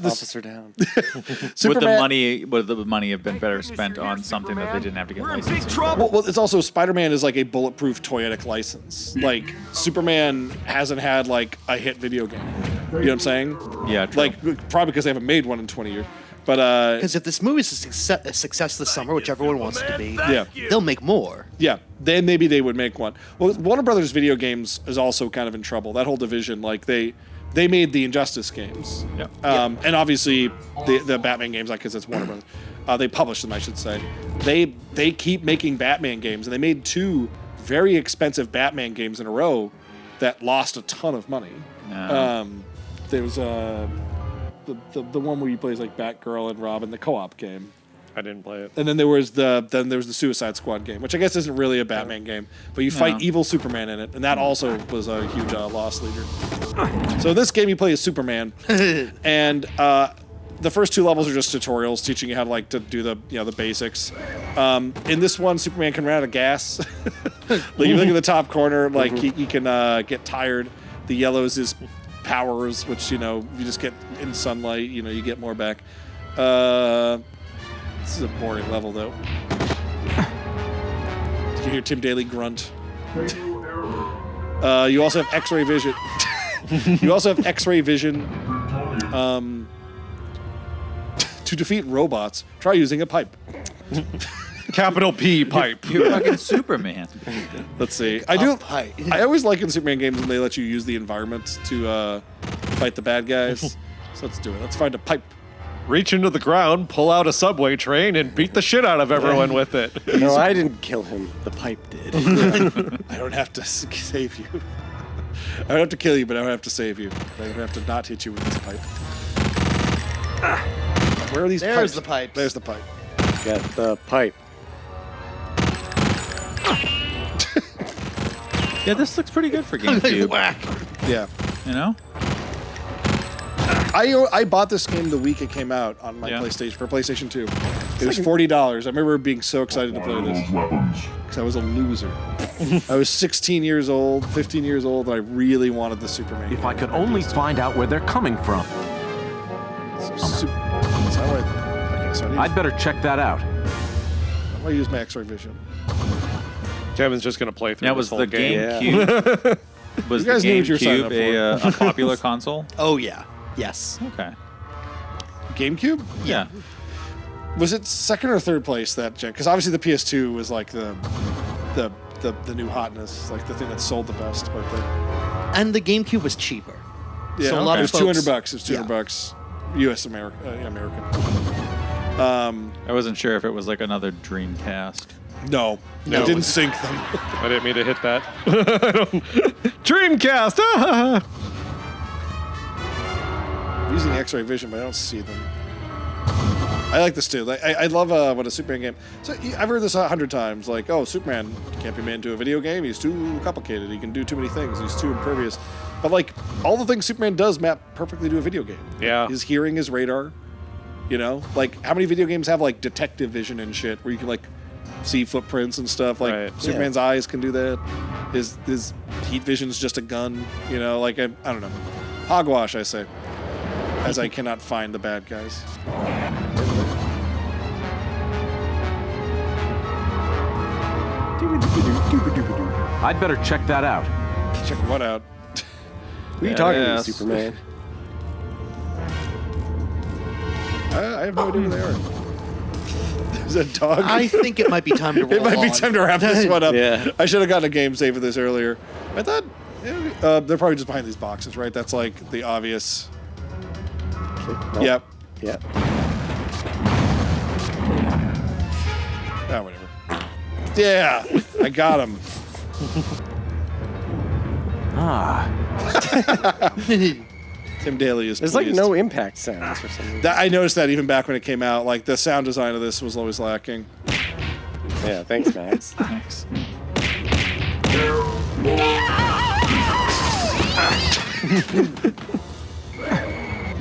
Officer down. Would the money have been better spent on something that they didn't have to get licensed? Well, it's also Spider-Man is like a bulletproof toyetic license. Like Superman hasn't had like a hit video game. You know what I'm saying? Yeah. True. Like probably because they haven't made one in 20 years. But because if this movie is a success this summer, which everyone wants it to be, they'll make more. Yeah, then maybe they would make one. Well, Warner Brothers Video Games is also kind of in trouble. That whole division, like they made the Injustice games, and obviously the Batman games, like because it's Warner Brothers. They published them, I should say. They keep making Batman games, and they made 2 very expensive Batman games in a row that lost a ton of money. There was the one where you play as like Batgirl and Robin, the co-op game. I didn't play it. And then there was the Suicide Squad game, which I guess isn't really a Batman game, but you fight evil Superman in it, and that also was a huge loss leader. So this game you play as Superman, and the first 2 levels are just tutorials teaching you how to to do the basics. In this one, Superman can run out of gas. Like you look at the top corner, like he can get tired. The yellow is his powers, which you just get in sunlight. You get more back. This is a boring level though. You can hear Tim Daly grunt. You also have X-ray vision. You also have X-ray vision. To defeat robots, try using a pipe. Capital P pipe. You're fucking Superman. Let's see. I always like in Superman games when they let you use the environment to fight the bad guys. So let's do it. Let's find a pipe. Reach into the ground, pull out a subway train, and beat the shit out of everyone with it. No, I didn't kill him. The pipe did. I don't have to save you. I don't have to kill you, but I don't have to save you. I don't have to not hit you with this pipe. Where are these pipes? There's the pipe. There's the pipe. Got the pipe. Yeah, this looks pretty good for GameCube. Whack. Yeah. I bought this game the week it came out on my PlayStation for PlayStation 2. It was $40. I remember being so excited to play this because I was a loser. I was 16 years old, 15 years old, and I really wanted the Superman. If I could only find out where they're coming from. I'd better check that out. I'm gonna use my X-ray vision. Kevin's just gonna play through. Now, was whole the game. GameCube? Was You guys the knew what you were signing up GameCube a popular console? Oh yeah. Yes. Okay. GameCube? Yeah. Was it second or third place that gen? Because obviously the PS2 was like the new hotness, like the thing that sold the best. And the GameCube was cheaper. Yeah, so a lot it was of folks, $200. It was $200. U.S. American. I wasn't sure if it was like another Dreamcast. No, it didn't sync them. I didn't mean to hit that. Dreamcast. I'm using X-ray vision, but I don't see them. I like this too. I love when a Superman game. So I've heard this 100 times. Like, oh, Superman can't be made into a video game. He's too complicated. He can do too many things. He's too impervious. But like all the things Superman does map perfectly to a video game. Yeah. His hearing, his radar. Like how many video games have like detective vision and shit where you can like see footprints and stuff. Like Superman's eyes can do that. His heat vision's just a gun. Like I don't know. Hogwash, I say. As I cannot find the bad guys. I'd better check that out. Check what out? Who are you talking to, Superman? I have no idea where they are. There's a dog. I think it might be time to roll It might be time to wrap this one up. Yeah. I should have gotten a game save for this earlier. I thought they're probably just behind these boxes, right? That's like the obvious. Nope. Yep. Yep. Ah, whatever. Yeah, I got him. Tim Daly is There's pleased. like no impact sounds for some reason. I noticed that even back when it came out. Like the sound design of this was always lacking. Yeah, thanks, Max. Thanks.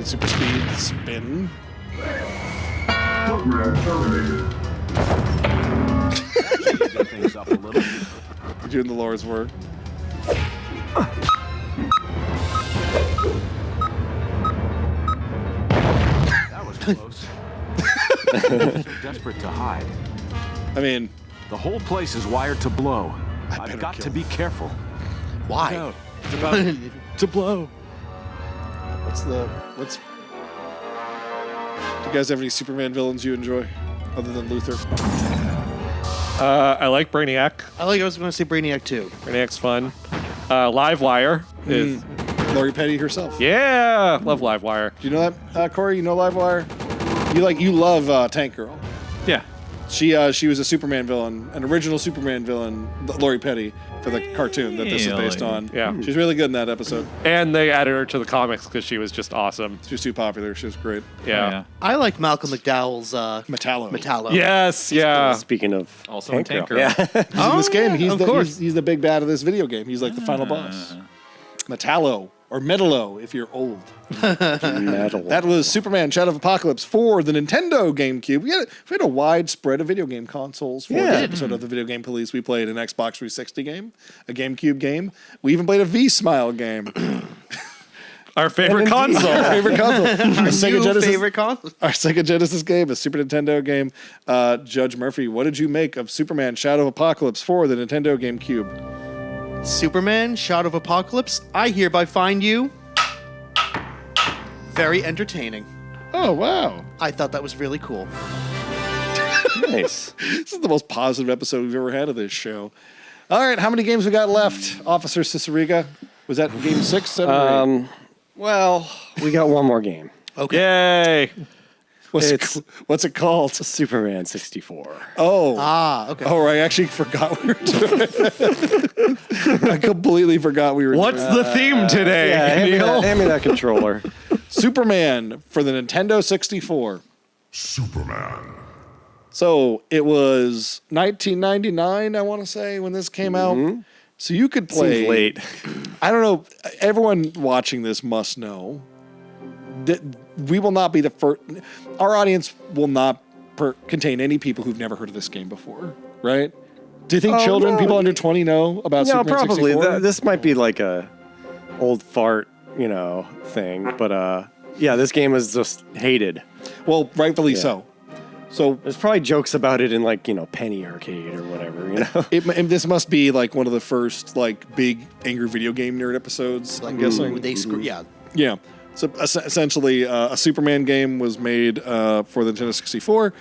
Super speed spin. Things up a little. You're doing the Lord's work. That was close. So desperate to hide. I mean, the whole place is wired to blow. better I've got kill to be careful. Why? It's about to blow. What's You guys have any Superman villains you enjoy, other than Luthor? I like Brainiac. I was going to say Brainiac too. Brainiac's fun. Livewire is. Lori Petty herself. Yeah, love Livewire. Do you know that, Corey? You know Livewire? You love Tank Girl. Yeah. She was a Superman villain, an original Superman villain, Lori Petty, for the cartoon that this is based on. Yeah. She's really good in that episode. And they added her to the comics because she was just awesome. She was too popular. She was great. Yeah. I like Malcolm McDowell's Metallo. Yes, yeah. Speaking of Also Tank a Tank Girl. Girl. Yeah. He's in this game. of course. He's the big bad of this video game. He's like the final boss. Metallo. Or Metallo, if you're old. That was Superman Shadow of Apokolips for the Nintendo GameCube. We had a wide spread of video game consoles for this episode of the Video Game Police. We played an Xbox 360 game, a GameCube game. We even played a V.Smile game. Our favorite console. Our favorite console. Our Sega Genesis, favorite console. Our Sega Genesis game, a Super Nintendo game. Judge Murphy, what did you make of Superman Shadow of Apokolips for the Nintendo GameCube? Superman, Shadow of Apokolips, I hereby find you very entertaining. Oh, wow. I thought that was really cool. Nice. This is the most positive episode we've ever had of this show. All right, how many games we got left, Officer Cicierega? Was that game 6, 7, or 8? Well, we got one more game. Okay. Yay. What's it called? Superman 64. Oh. Okay. Oh, I actually forgot we were doing it. I completely forgot we were What's doing the theme today, Neil? Hand me that controller. Superman for the Nintendo 64. Superman. So it was 1999, I want to say, when this came out. So you could play. Seems late. I don't know. Everyone watching this must know that we will not be the first. Our audience will not contain any people who've never heard of this game before, right? Do you think people under 20 know about Superman probably. 64? This might be like a old fart, thing. But yeah, this game is just hated. Well, rightfully so. So there's probably jokes about it in Penny Arcade or whatever, This must be like one of the first big angry video game nerd episodes. I'm guessing Yeah. So essentially, a Superman game was made for the Nintendo 64.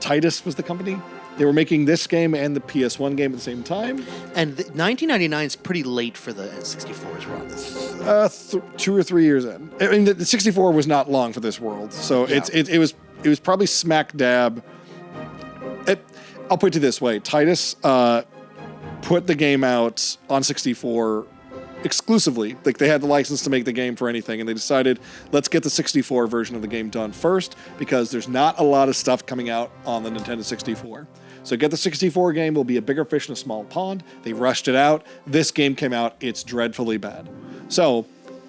Titus was the company. They were making this game and the PS1 game at the same time. And 1999 is pretty late for the N64's run. 2 or 3 years in. I mean, the 64 was not long for this world, so it was probably smack dab. I'll put it this way: Titus put the game out on 64 exclusively. Like, they had the license to make the game for anything, and they decided, let's get the 64 version of the game done first, because there's not a lot of stuff coming out on the Nintendo 64. So get the 64 game, will be a bigger fish in a small pond. They rushed it out. This game came out. It's dreadfully bad. So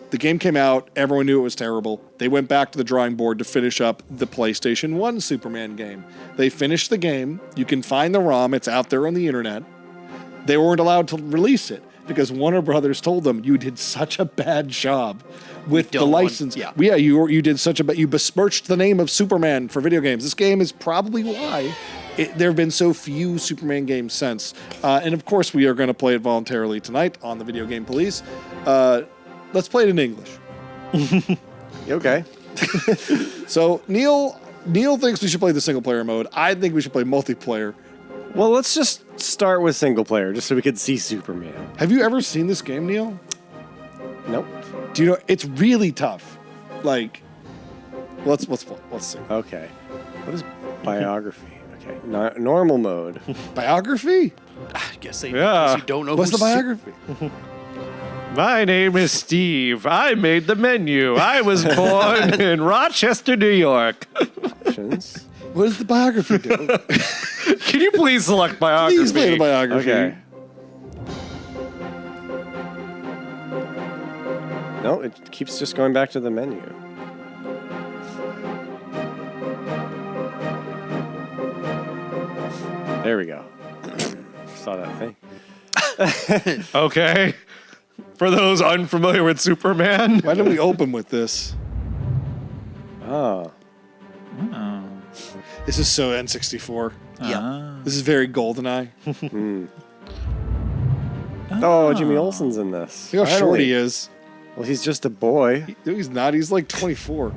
the game came out. Everyone knew it was terrible. They went back to the drawing board to finish up the PlayStation 1 Superman game. They finished the game. You can find the ROM. It's out there on the internet. They weren't allowed to release it because Warner Brothers told them, you did such a bad job with the license. You did such a you besmirched the name of Superman for video games. This game is probably why there have been so few Superman games since. And of course, we are going to play it voluntarily tonight on the Video Game Police. Let's play it in English. Okay. So Neil thinks we should play the single player mode. I think we should play multiplayer. Well, let's just start with single player, just so we can see Superman. Have you ever seen this game, Neil? Nope. Do you know it's really tough? Like, let's see. Okay. What is biography? Okay. Normal mode. Biography? I guess you don't know. What's the biography? My name is Steve. I made the menu. I was born in Rochester, New York. What does the biography do? Can you please select biography? Please play the biography. Okay. No, it keeps just going back to the menu. There we go. Saw that thing. Okay. For those unfamiliar with Superman. Why don't we open with this? Oh. This is so N64. Yeah. This is very GoldenEye. Oh, Jimmy Olsen's in this. Look how short he is. Well, he's just a boy. He's not. He's like 24.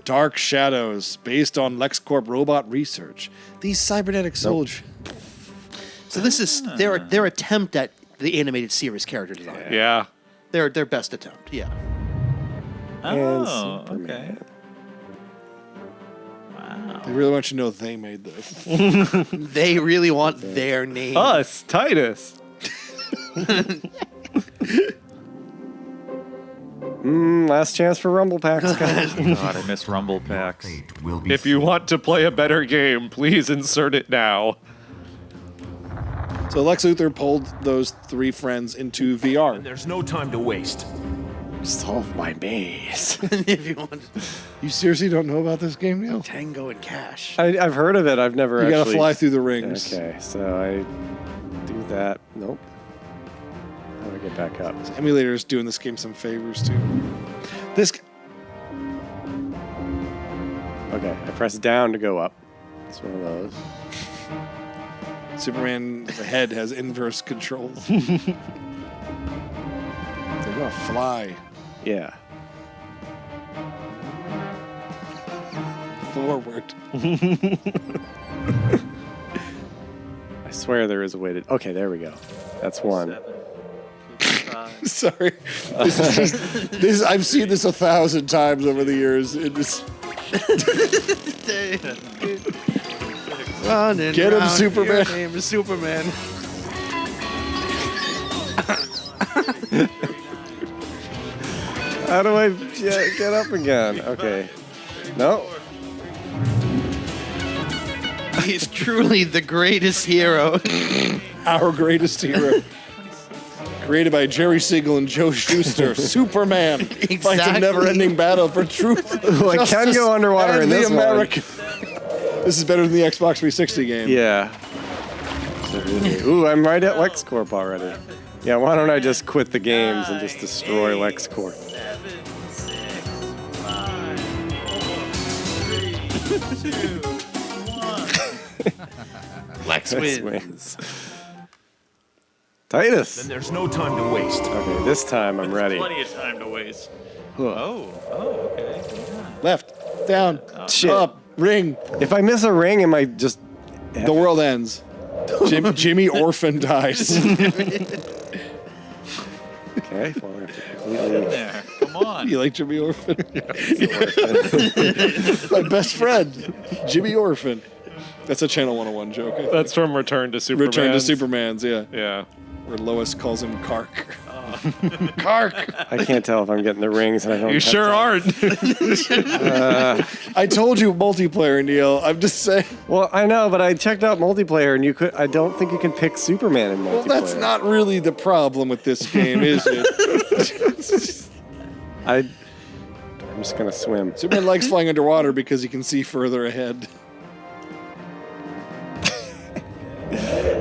Dark Shadows, based on LexCorp robot research. These cybernetic soldiers. So this is their attempt at the animated series character design. Yeah. Their best attempt. Yeah. Oh, okay. They really want you to know they made this. They really want their name. Us, Titus. Last chance for Rumble Packs, guys. God, I miss Rumble Packs. If you want to play a better game, please insert it now. So Lex Luthor pulled those three friends into VR. There's no time to waste. Solve my maze. If you want. You seriously don't know about this game, Neil? Tango and Cash. I've heard of it. I've never You actually... gotta fly through the rings. Okay, so I do that. Nope. How do I get back up? This emulator is doing this game some favors, too. This... Okay, I press down to go up. It's one of those. Superman's head has inverse controls. They're gonna fly. Yeah. Forward. I swear there is a way to... Okay, there we go. That's one. 7, 5. Sorry. This is just... I've seen this 1,000 times over the years. It was... Running Get him, around Superman. Your name is Superman. How do I get up again? Okay. No. He's truly the greatest hero. Our greatest hero. Created by Jerry Siegel and Joe Shuster, Superman fights a never-ending battle for truth. Ooh, I can go underwater in this one. This is better than the Xbox 360 game. Yeah. Ooh, I'm right at LexCorp already. Yeah, why don't I just quit the games and just destroy LexCorp? 7, 6, 5, 4, 3, 2, 1. Lex wins. Titus. Then there's no time to waste. Okay, this time I'm ready. Plenty of time to waste. Oh, okay. Left, down, Shit. up, ring. If I miss a ring, am I just... The world ends. Jimmy Orphan dies. Okay, well, we have to Get in completely... there. Come on. You like Jimmy Orphan? My best friend, Jimmy Orphan. That's a Channel 101 joke. I think. That's from Return to Superman. Return to Superman's, yeah. Yeah. Where Lois calls him Kark. Kark! I can't tell if I'm getting the rings and I don't... You sure aren't. I told you multiplayer, Neil. I'm just saying. Well, I know, but I checked out multiplayer and I don't think you can pick Superman in multiplayer. Well, that's not really the problem with this game, is it? I'm just gonna swim. Superman likes flying underwater because he can see further ahead.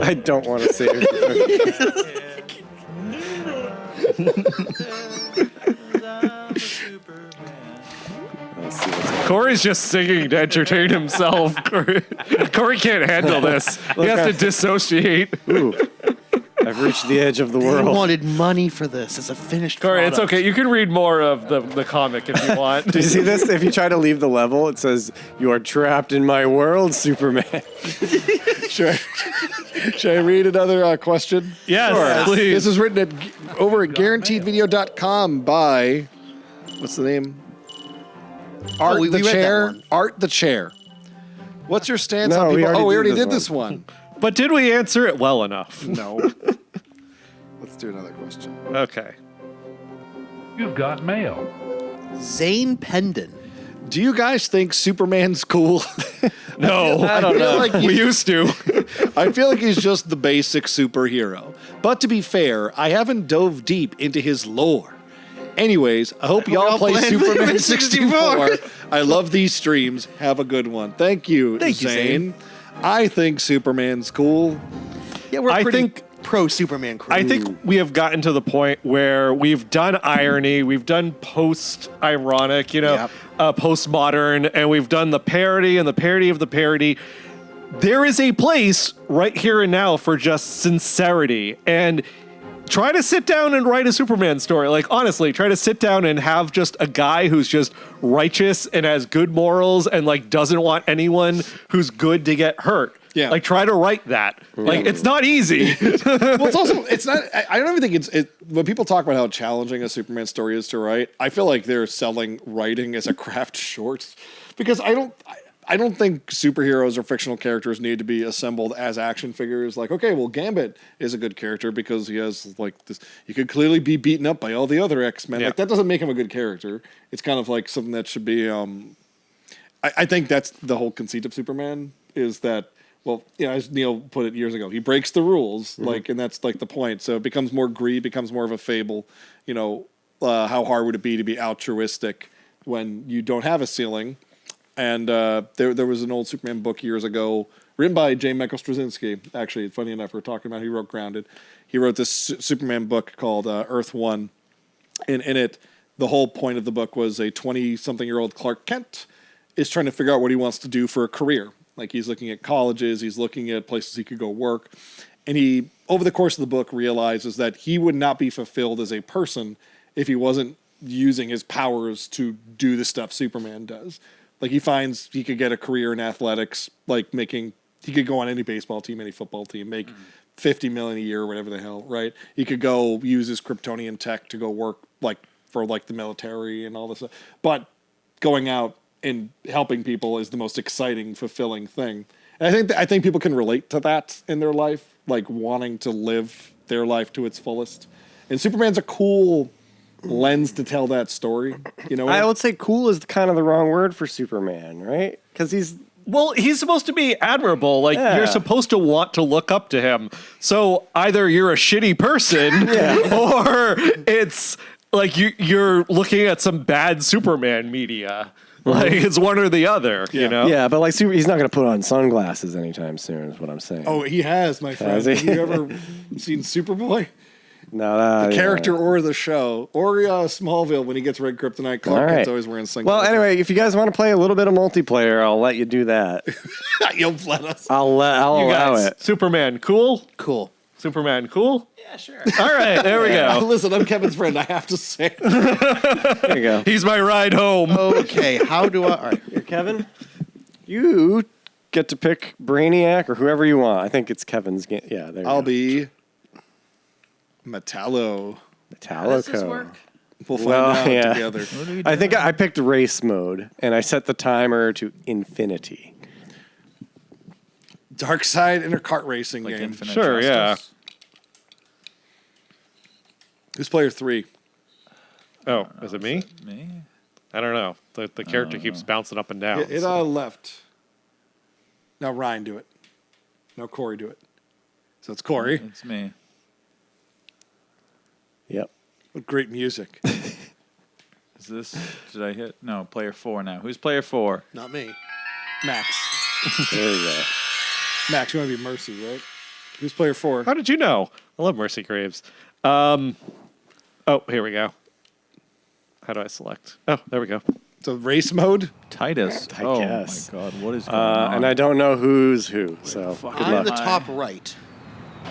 I don't want to save you. Corey's just singing to entertain himself. Corey can't handle this. He has to dissociate. Ooh. I've reached the edge of the They world. wanted money for this as a finished Corey, product. it's okay. You can read more of the comic if you want. Do you see this? If you try to leave the level, it says, "You are trapped in my world, Superman." Should I read another question? Yes, please. This is written over at guaranteedvideo.com by, what's the name? Art we the read that Chair. one. Art the Chair. What's your stance No, on we people? already We did already this did one. this one. But did we answer it well enough? No. Let's do another question. Okay. You've got mail. Zane Pendon. Do you guys think Superman's cool? No, I don't know. Like we used to. I feel like he's just the basic superhero. But to be fair, I haven't dove deep into his lore. Anyways, I hope y'all play Superman 64. I love these streams. Have a good one. Thank you, Zane. I think Superman's cool. Yeah, we're I pretty think pro Superman crew. I think we have gotten to the point where we've done irony, we've done post-ironic, postmodern, and we've done the parody and the parody of the parody. There is a place right here and now for just sincerity. And try to sit down and write a Superman story. Like, honestly, try to sit down and have just a guy who's just righteous and has good morals and like doesn't want anyone who's good to get hurt. Yeah. Like, try to write that. Like, it's not easy. Well, it's also, it's not, I don't even think when people talk about how challenging a Superman story is to write, I feel like they're selling writing as a craft short, because I don't think superheroes or fictional characters need to be assembled as action figures. Like, okay, well, Gambit is a good character because he has like this, he could clearly be beaten up by all the other X-Men. Yeah. Like, that doesn't make him a good character. It's kind of like something that should be, I think that's the whole conceit of Superman, is that, well, you know, as Neil put it years ago, he breaks the rules, like, and that's like the point. So it becomes more greed, becomes more of a fable. You know, how hard would it be to be altruistic when you don't have a ceiling? And there was an old Superman book years ago written by J. Michael Straczynski. Actually, funny enough, we're talking about, he wrote Grounded. He wrote this Superman book called Earth One. And in it, the whole point of the book was a 20-something-year-old Clark Kent is trying to figure out what he wants to do for a career. Like, he's looking at colleges, he's looking at places he could go work. And he, over the course of the book, realizes that he would not be fulfilled as a person if he wasn't using his powers to do the stuff Superman does. Like, he finds he could get a career in athletics, like he could go on any baseball team, any football team, make $50 million a year or whatever the hell, right? He could go use his Kryptonian tech to go work, like, for, like, the military and all this stuff. But going out and helping people is the most exciting, fulfilling thing. And I think people can relate to that in their life, like wanting to live their life to its fullest. And Superman's a cool lens to tell that story. You know, I would say cool is kind of the wrong word for Superman, right? Because he's supposed to be admirable. Like, you're supposed to want to look up to him. So either you're a shitty person or it's like you're looking at some bad Superman media. Like, it's one or the other, you know? Yeah, but like he's not going to put on sunglasses anytime soon, is what I'm saying. Oh, he has, my friend. Have you ever seen Superboy? No, the character or the show. Or Smallville, when he gets red kryptonite, Clark Kent's always wearing sunglasses. Well, anyway, if you guys want to play a little bit of multiplayer, I'll let you do that. You'll let us. I'll allow it. Superman, cool? Cool. Superman, cool? Yeah, sure. All right, there we go. Listen, I'm Kevin's friend. I have to say. There you go. He's my ride home. Okay, how do I... All right. Here, Kevin, you get to pick Brainiac or whoever you want. I think it's Kevin's game. Yeah, there you I'll go. be Metallo. Metallico. Does this work? We'll find out together. I think I picked race mode, and I set the timer to infinity. Dark Side in a kart racing Like game. Infinite Sure, Justice. Who's player 3? Oh, is it me? Me? I don't know. The character keeps bouncing up and down. It left. Now Ryan, do it. Now Corey, do it. So it's Corey. It's me. Yep. What great music. Is this... Did I hit... No, player 4 now. Who's player 4? Not me. Max. There you go. Max, you want to be Mercy, right? Who's player 4? How did you know? I love Mercy Graves. Oh, here we go. How do I select? Oh, there we go. So race mode? Titus. I oh guess. my God, what is going on? And I don't know who's who, so good I'm luck. the top right.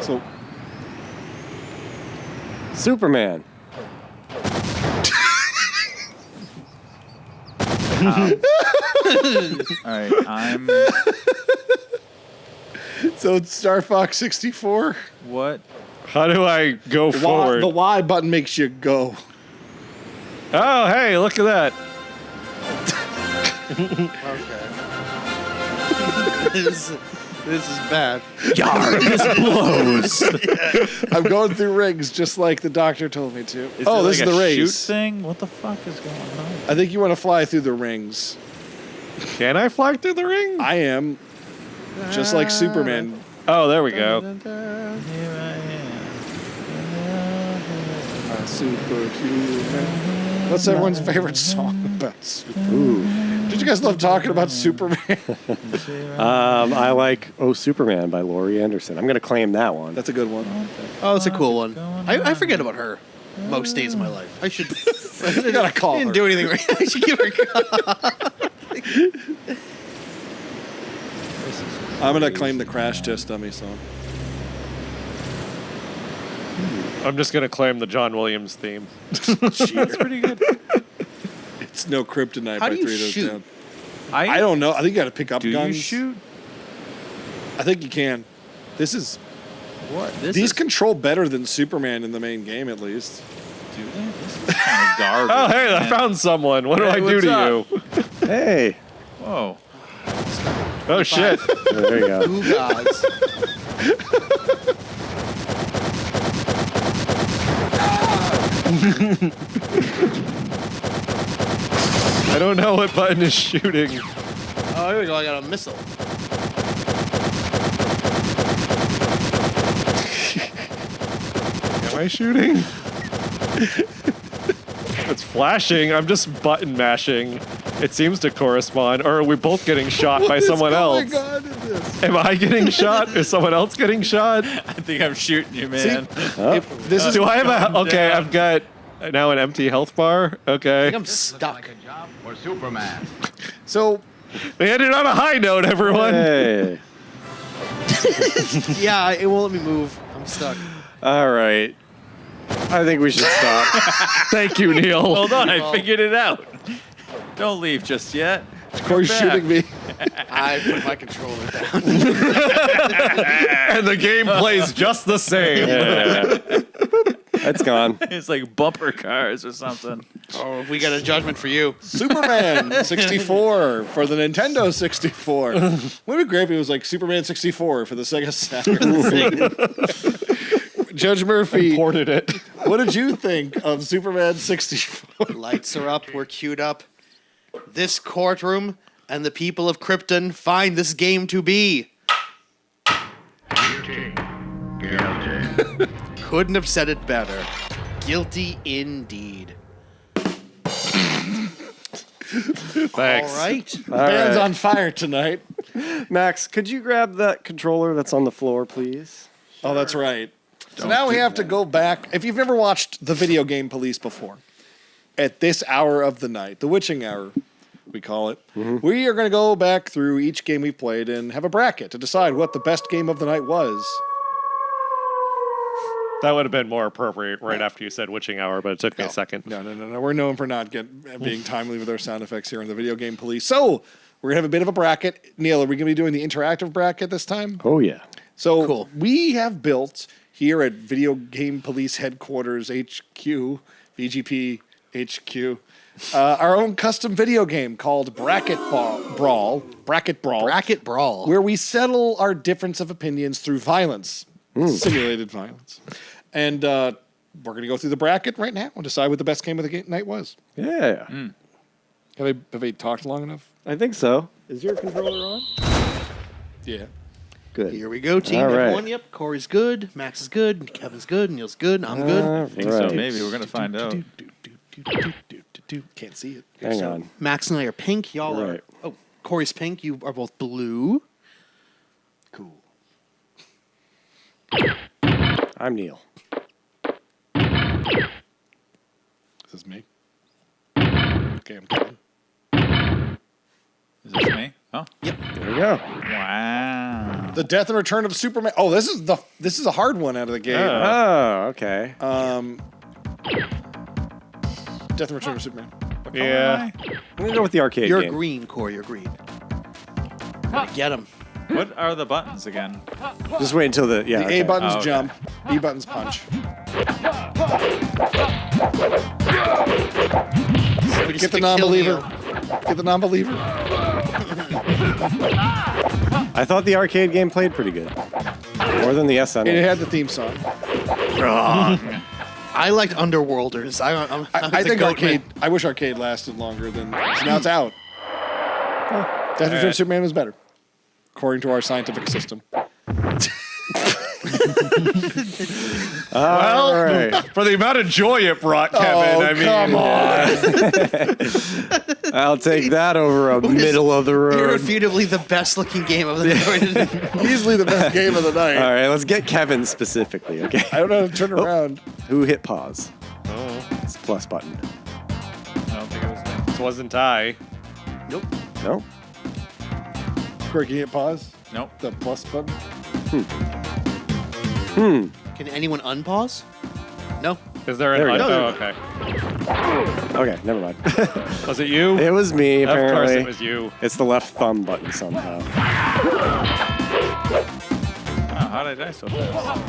So Superman. All right, I'm... So it's Star Fox 64. What? How do I go forward? The Y button makes you go. Oh, hey, look at that. Okay. This is bad. Yar, this blows. I'm going through rings just like the doctor told me to. Is Oh, it this like is the a race. shoot thing? What the fuck is going on? I think you want to fly through the rings. Can I fly through the ring? I am. Just like Superman. Oh, there we go. Here I am. Superhuman. What's everyone's favorite song about Superman? Did you guys love talking about Superman? I like Oh Superman by Laurie Anderson. I'm going to claim that one. That's a good one. Oh, that's a cool one. I forget about her most days of my life. I should... You gotta call didn't her. do anything right. I should give her a call. I'm going to claim the Crash Test Dummy song. I'm just gonna claim the John Williams theme. That's pretty good. It's no kryptonite How by do you 3 of those shoot? down. I don't know. I think you got to pick up Do guns. you shoot? I think you can. This is What? these control better than Superman in the main game, at least. Do they? This is kind of garbage. Oh, hey, I found someone. What do I do to you? Hey. Whoa. Oh, shit. There you go. Ooh, gods. I don't know what button is shooting. Oh, here we go. I got a missile. Am I shooting? It's flashing. I'm just button mashing. It seems to correspond. Or are we both getting shot by someone else? Am I getting shot? Is someone else getting shot? I think I'm shooting you, man. Do I have a... Okay, I've got now an empty health bar. Okay. I'm stuck. A job for Superman. So they ended on a high note, everyone. Hey. Yeah, it won't let me move. I'm stuck. All right. I think we should stop. Thank you, Neil. Hold on, I figured it out. Don't leave just yet. Corey's shooting me. I put my controller down. And the game plays just the same. Yeah. It's gone. It's like bumper cars or something. Oh, we got a judgment for you. Superman 64 for the Nintendo 64. Wouldn't it be great if it was like Superman 64 for the Sega Saturn? Judge Murphy Imported it. What did you think of Superman 64? Lights are up. We're queued up. This courtroom and the people of Krypton find this game to be. Guilty. Couldn't have said it better. Guilty indeed. Thanks. All right. The band's on fire tonight. Max, could you grab that controller that's on the floor, please? Oh, that's right. So now we have to go back. If you've never watched the Video Game Police before, at this hour of the night, the witching hour, we call it, we are going to go back through each game we've played and have a bracket to decide what the best game of the night was. That would have been more appropriate right after you said witching hour, but it took me a second. No. We're known for not being timely with our sound effects here on the Video Game Police. So we're going to have a bit of a bracket. Neil, are we going to be doing the interactive bracket this time? Oh, yeah. So Cool. we have built here at Video Game Police Headquarters HQ, VGP HQ, our own custom video game called Bracket Brawl, Brawl. where we settle our difference of opinions through violence, simulated violence. And we're going to go through the bracket right now and decide what the best game of the night was. Yeah. Have they talked long enough? I think so. Is your controller on? Yeah. Good. Here we go, team. All right. Everyone, yep. Corey's good. Max is good. Kevin's good. Neil's good. I'm good. All I think so. right. Maybe we're gonna find out. Can't see it. Hang on. Max and I are pink. Y'all Right. are. Oh, Corey's pink. You are both blue. Cool. I'm Neil. This is me. Okay, I'm Kevin. Is this me? Oh, There we go. wow. The Death and Return of Superman. Oh, this is a hard one out of the game. Oh, okay. Death and Return of Superman. Yeah. I'm going to go with the arcade You're game. green, Corey. You're green. Gotta get him. What are the buttons again? Just wait until the... Yeah, The okay. A button's Oh, okay. jump, B button's punch. Get the non-believer. Get the non-believer. I thought the arcade game played pretty good. More than the SNES. It had the theme song. Wrong. I liked Underworlders. I think arcade. I wish arcade lasted longer than. So now it's out. Death and Return of Superman was better, according to our scientific system. Well, right. for the amount of joy it brought, Kevin, I mean, come on. I'll take that over a middle of the road. Irrefutably the best looking game of the night. Easily the best game of the night. All right, let's get Kevin specifically, okay? I don't know how to turn around. Who hit pause? Oh, It's plus button. I don't think it was me. this wasn't I. Nope. No? Corey, can you hit pause? Nope. The plus button. Can anyone unpause? No. Is there There we an... go. Oh, okay. Okay, never mind. Was it you? It was me, apparently. Of course it was you. It's the left thumb button somehow. Oh, how did I die so fast?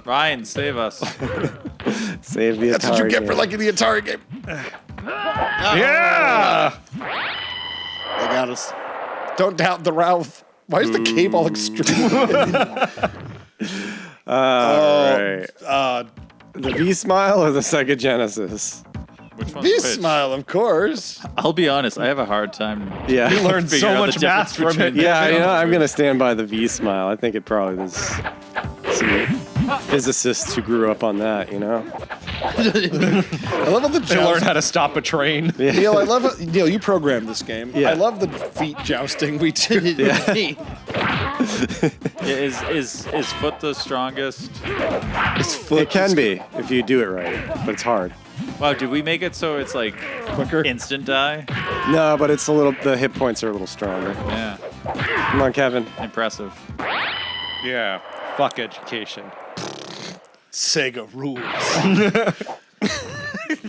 Ryan, save us. Save the Atari That's what you get game. for liking the Atari game. Yeah! They got us. Don't doubt the Ralph. Why is the cape all extreme? Right. The V.Smile or the Sega Genesis? Which one's V.Smile, of course. I'll be honest, I have a hard time. Yeah. You learned figure so out the much math difference from it. between Yeah, the you two. know, I'm going to stand by the V.Smile. I think it probably was some physicists who grew up on that, you know? I love how the To learn how to stop a train. Yeah. Neil, I love it. Neil, you programmed this game. Yeah. I love the feet jousting we did. Is foot the strongest? It can be if you do it right, but it's hard. Wow, did we make it so it's like Quicker. instant die? No, but it's a little. The hit points are a little stronger. Yeah, Come on, Kevin. impressive. Yeah. Fuck education. Sega rules.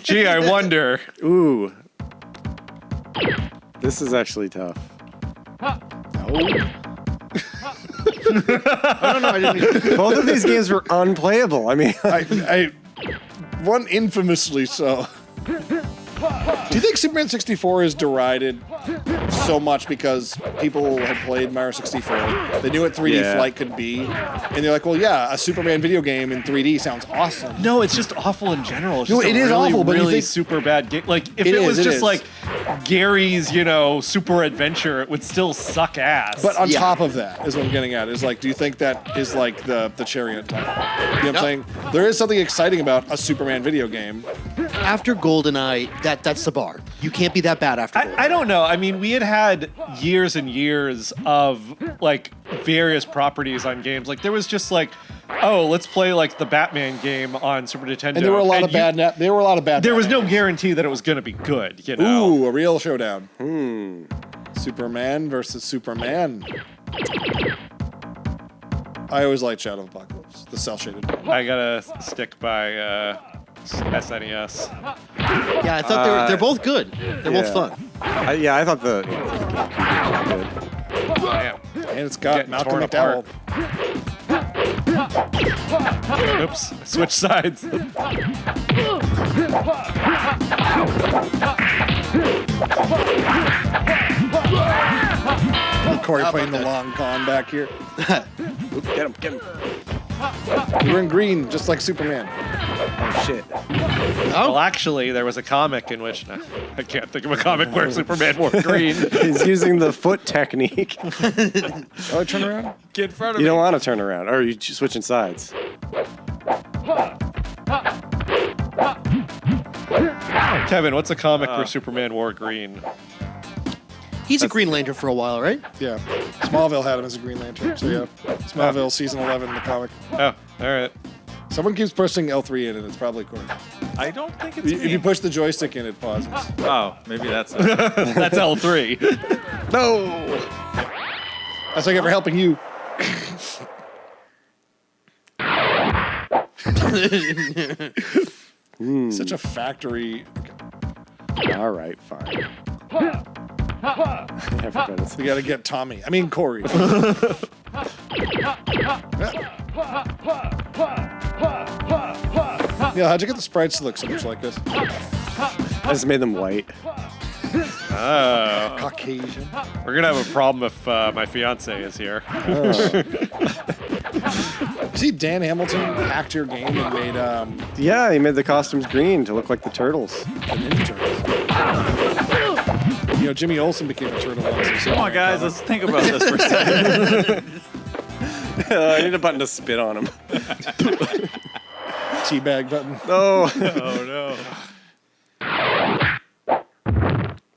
Gee, I wonder. Ooh. This is actually tough. I don't know. I didn't. Both of these games were unplayable. I mean, I one infamously so. Do you think Superman 64 is derided so much because people had played Mario 64? They knew what 3D flight could be, and they're like, "Well, yeah, a Superman video game in 3D sounds awesome." No, it's just awful in general. It's No, just it a is really, awful, but you really think- super bad game. Like, if It it was is, it just is. like Gary's, you know, super adventure, it would still suck ass. But on top of that, is what I'm getting at, is like, do you think that is like the cherry on top? You know what I'm saying? There is something exciting about a Superman video game. After GoldenEye, that's the bar. You can't be that bad after GoldenEye. I don't know. I mean, we had years and years of like various properties on games. Like there was just like, oh, let's play like the Batman game on Super Nintendo. And there were a lot of bad. There were a lot of bad. There was no Batman. guarantee that it was going to be good. You know. Ooh, a real showdown. Superman versus Superman. I always liked Shadow of Apocalypse, the cell shaded one. I gotta stick by SNES. Yeah, I thought they're both good. They're both fun. yeah, I thought the GameCube was good. Damn. And it's got Getting Malcolm torn McDowell. Oops, switch sides. Corey playing the long con back here. Oop, get him. You were in green, just like Superman. Oh, shit. Well, actually, there was a comic in which I can't think of a comic where Superman wore green. He's using the foot technique. Oh, turn around. Get in front of You me. don't want to turn around, or are you switching sides? Kevin, what's a comic where Superman wore green? He's a Green Lantern for a while, right? Yeah. Smallville had him as a Green Lantern. So yeah. Smallville season 11, the comic. Oh, all right. Someone keeps pushing L3 in it. It's probably Corey. I don't think it's If me. you push the joystick in, it pauses. Oh, maybe that's it. That's L3. No! That's like ever helping you. Such a factory. All right, fine. Everybody's- We got to get Tommy. I mean, Corey. Yeah, how'd you get the sprites to look so much like this? I just made them white. Oh. Caucasian. We're gonna have a problem if my fiance is here. See, Dan Hamilton hacked your game and made Yeah, he made the costumes green to look like the turtles. the Ninja Turtles. You know, Jimmy Olsen became a turtle once. Come on, guys, let's think about this for a second. I need a button to spit on him. Teabag button. Oh. Oh no.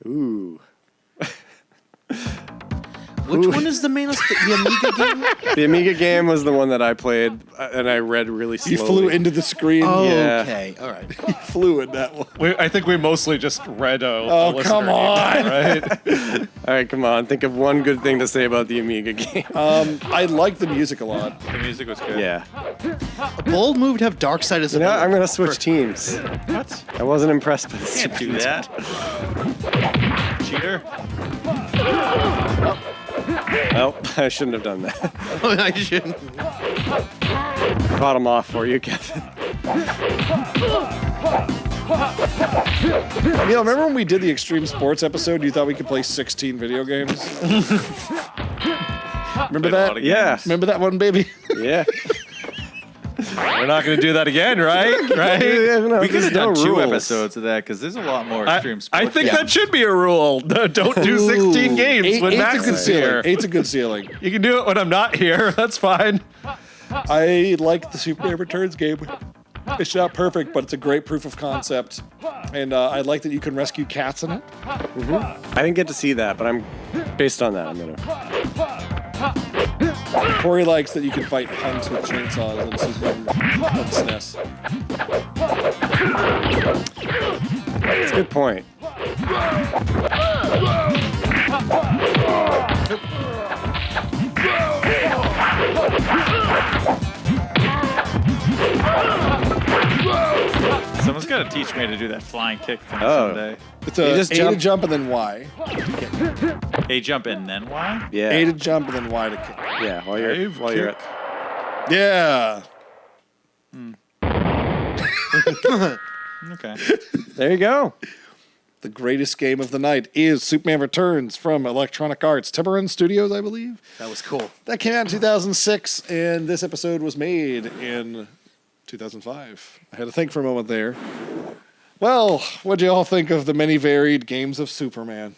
Ooh. Which one is the mainest? The Amiga game? The Amiga game was the one that I played, and I read really slowly. You flew into the screen. Oh, Yeah. okay. All right. Flew in that one. I think we mostly just read a Oh, come on. right? All right, come on. Think of one good thing to say about the Amiga game. I like the music a lot. The music was good. Yeah. A bold move to have Dark Side as a You know, villain. I'm going to switch teams. What? I wasn't impressed by this. Can't do that. Cheater. Oh, I shouldn't have done that. Oh, I shouldn't. Caught him off for you, Kevin. Neil, remember when we did the Extreme Sports episode? You thought we could play 16 video games? Remember that? Yeah. Remember that one, baby? Yeah. We're not going to do that again, right? Right? We could have done no 2 rules. episodes of that because there's a lot more extreme sports. I think that should be a rule. Don't do 16 games when Max is here. 8's a good ceiling. You can do it when I'm not here. That's fine. I like the Superman Returns game. It's not perfect, but it's a great proof of concept. And I like that you can rescue cats in it. I didn't get to see that, but I'm based on that. I'm going to. Corey likes that you can fight punks with chainsaws and Superman on SNES. That's a good point. Someone's got to teach me to do that flying kick thing someday. It's a just A to jump and then Y. A jump and then Y? Yeah. A to jump and then Y to kick. Yeah, while you're at. Yeah. Okay. There you go. The greatest game of the night is Superman Returns from Electronic Arts. Tiburon Studios, I believe. That was cool. That came out in 2006, and this episode was made in 2005. I had to think for a moment there. Well, what'd you all think of the many varied games of Superman?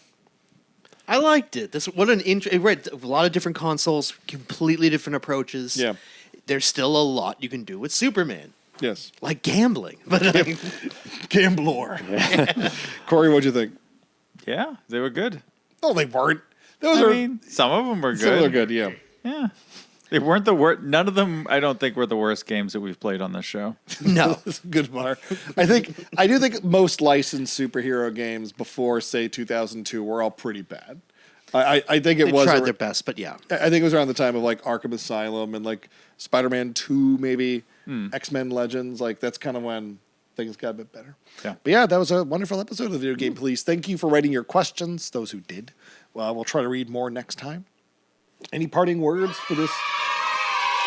I liked it. It read a lot of different consoles, completely different approaches. Yeah. There's still a lot you can do with Superman. Yes. Like gambling. But Gambler. Corey, what'd you think? Yeah, they were good. No, they weren't. I mean, some of them were good. Some of them are good, yeah. Yeah. They weren't the worst. None of them, I don't think, were the worst games that we've played on this show. No. That's a good mark. I do think most licensed superhero games before, say, 2002 were all pretty bad. I think They tried their best, but yeah. I think it was around the time of like Arkham Asylum and like Spider-Man 2, maybe X-Men Legends. Like that's kind of when things got a bit better. Yeah. But yeah, that was a wonderful episode of the Video Game Police. Thank you for writing your questions, those who did. Well, we'll try to read more next time. Any parting words for this?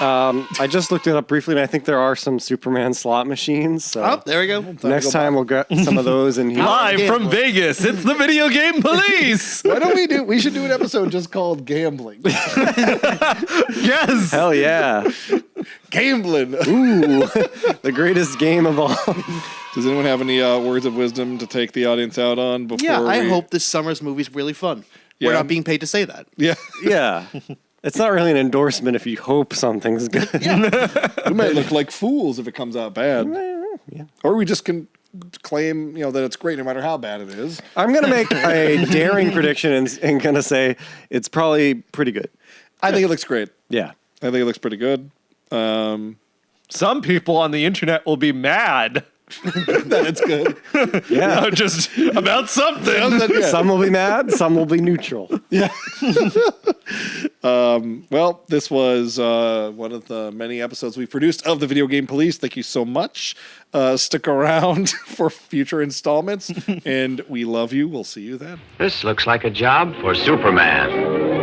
I just looked it up briefly, and I think there are some Superman slot machines. So Oh, there we go. next time we'll get some of those in here. Live from Vegas, it's the Video Game Police. Why don't we should do an episode just called Gambling. Yes. Hell yeah. Gambling. Ooh, the greatest game of all. Does anyone have any words of wisdom to take the audience out on before Yeah, I hope this summer's movie's really fun. We're Yeah. not being paid to say that. Yeah. Yeah. It's not really an endorsement if you hope something's good. We might look like fools if it comes out bad. Yeah. Or we just can claim, that it's great no matter how bad it is. I'm going to make a daring prediction and going to say it's probably pretty good. I think it looks great. Yeah. I think it looks pretty good. Some people on the internet will be mad. That's good. Yeah. Just about something. Some will be mad, some will be neutral. Yeah. Well, this was one of the many episodes we've produced of the Video Game Police. Thank you so much. Stick around for future installments, and we love you. We'll see you then. This looks like a job for Superman.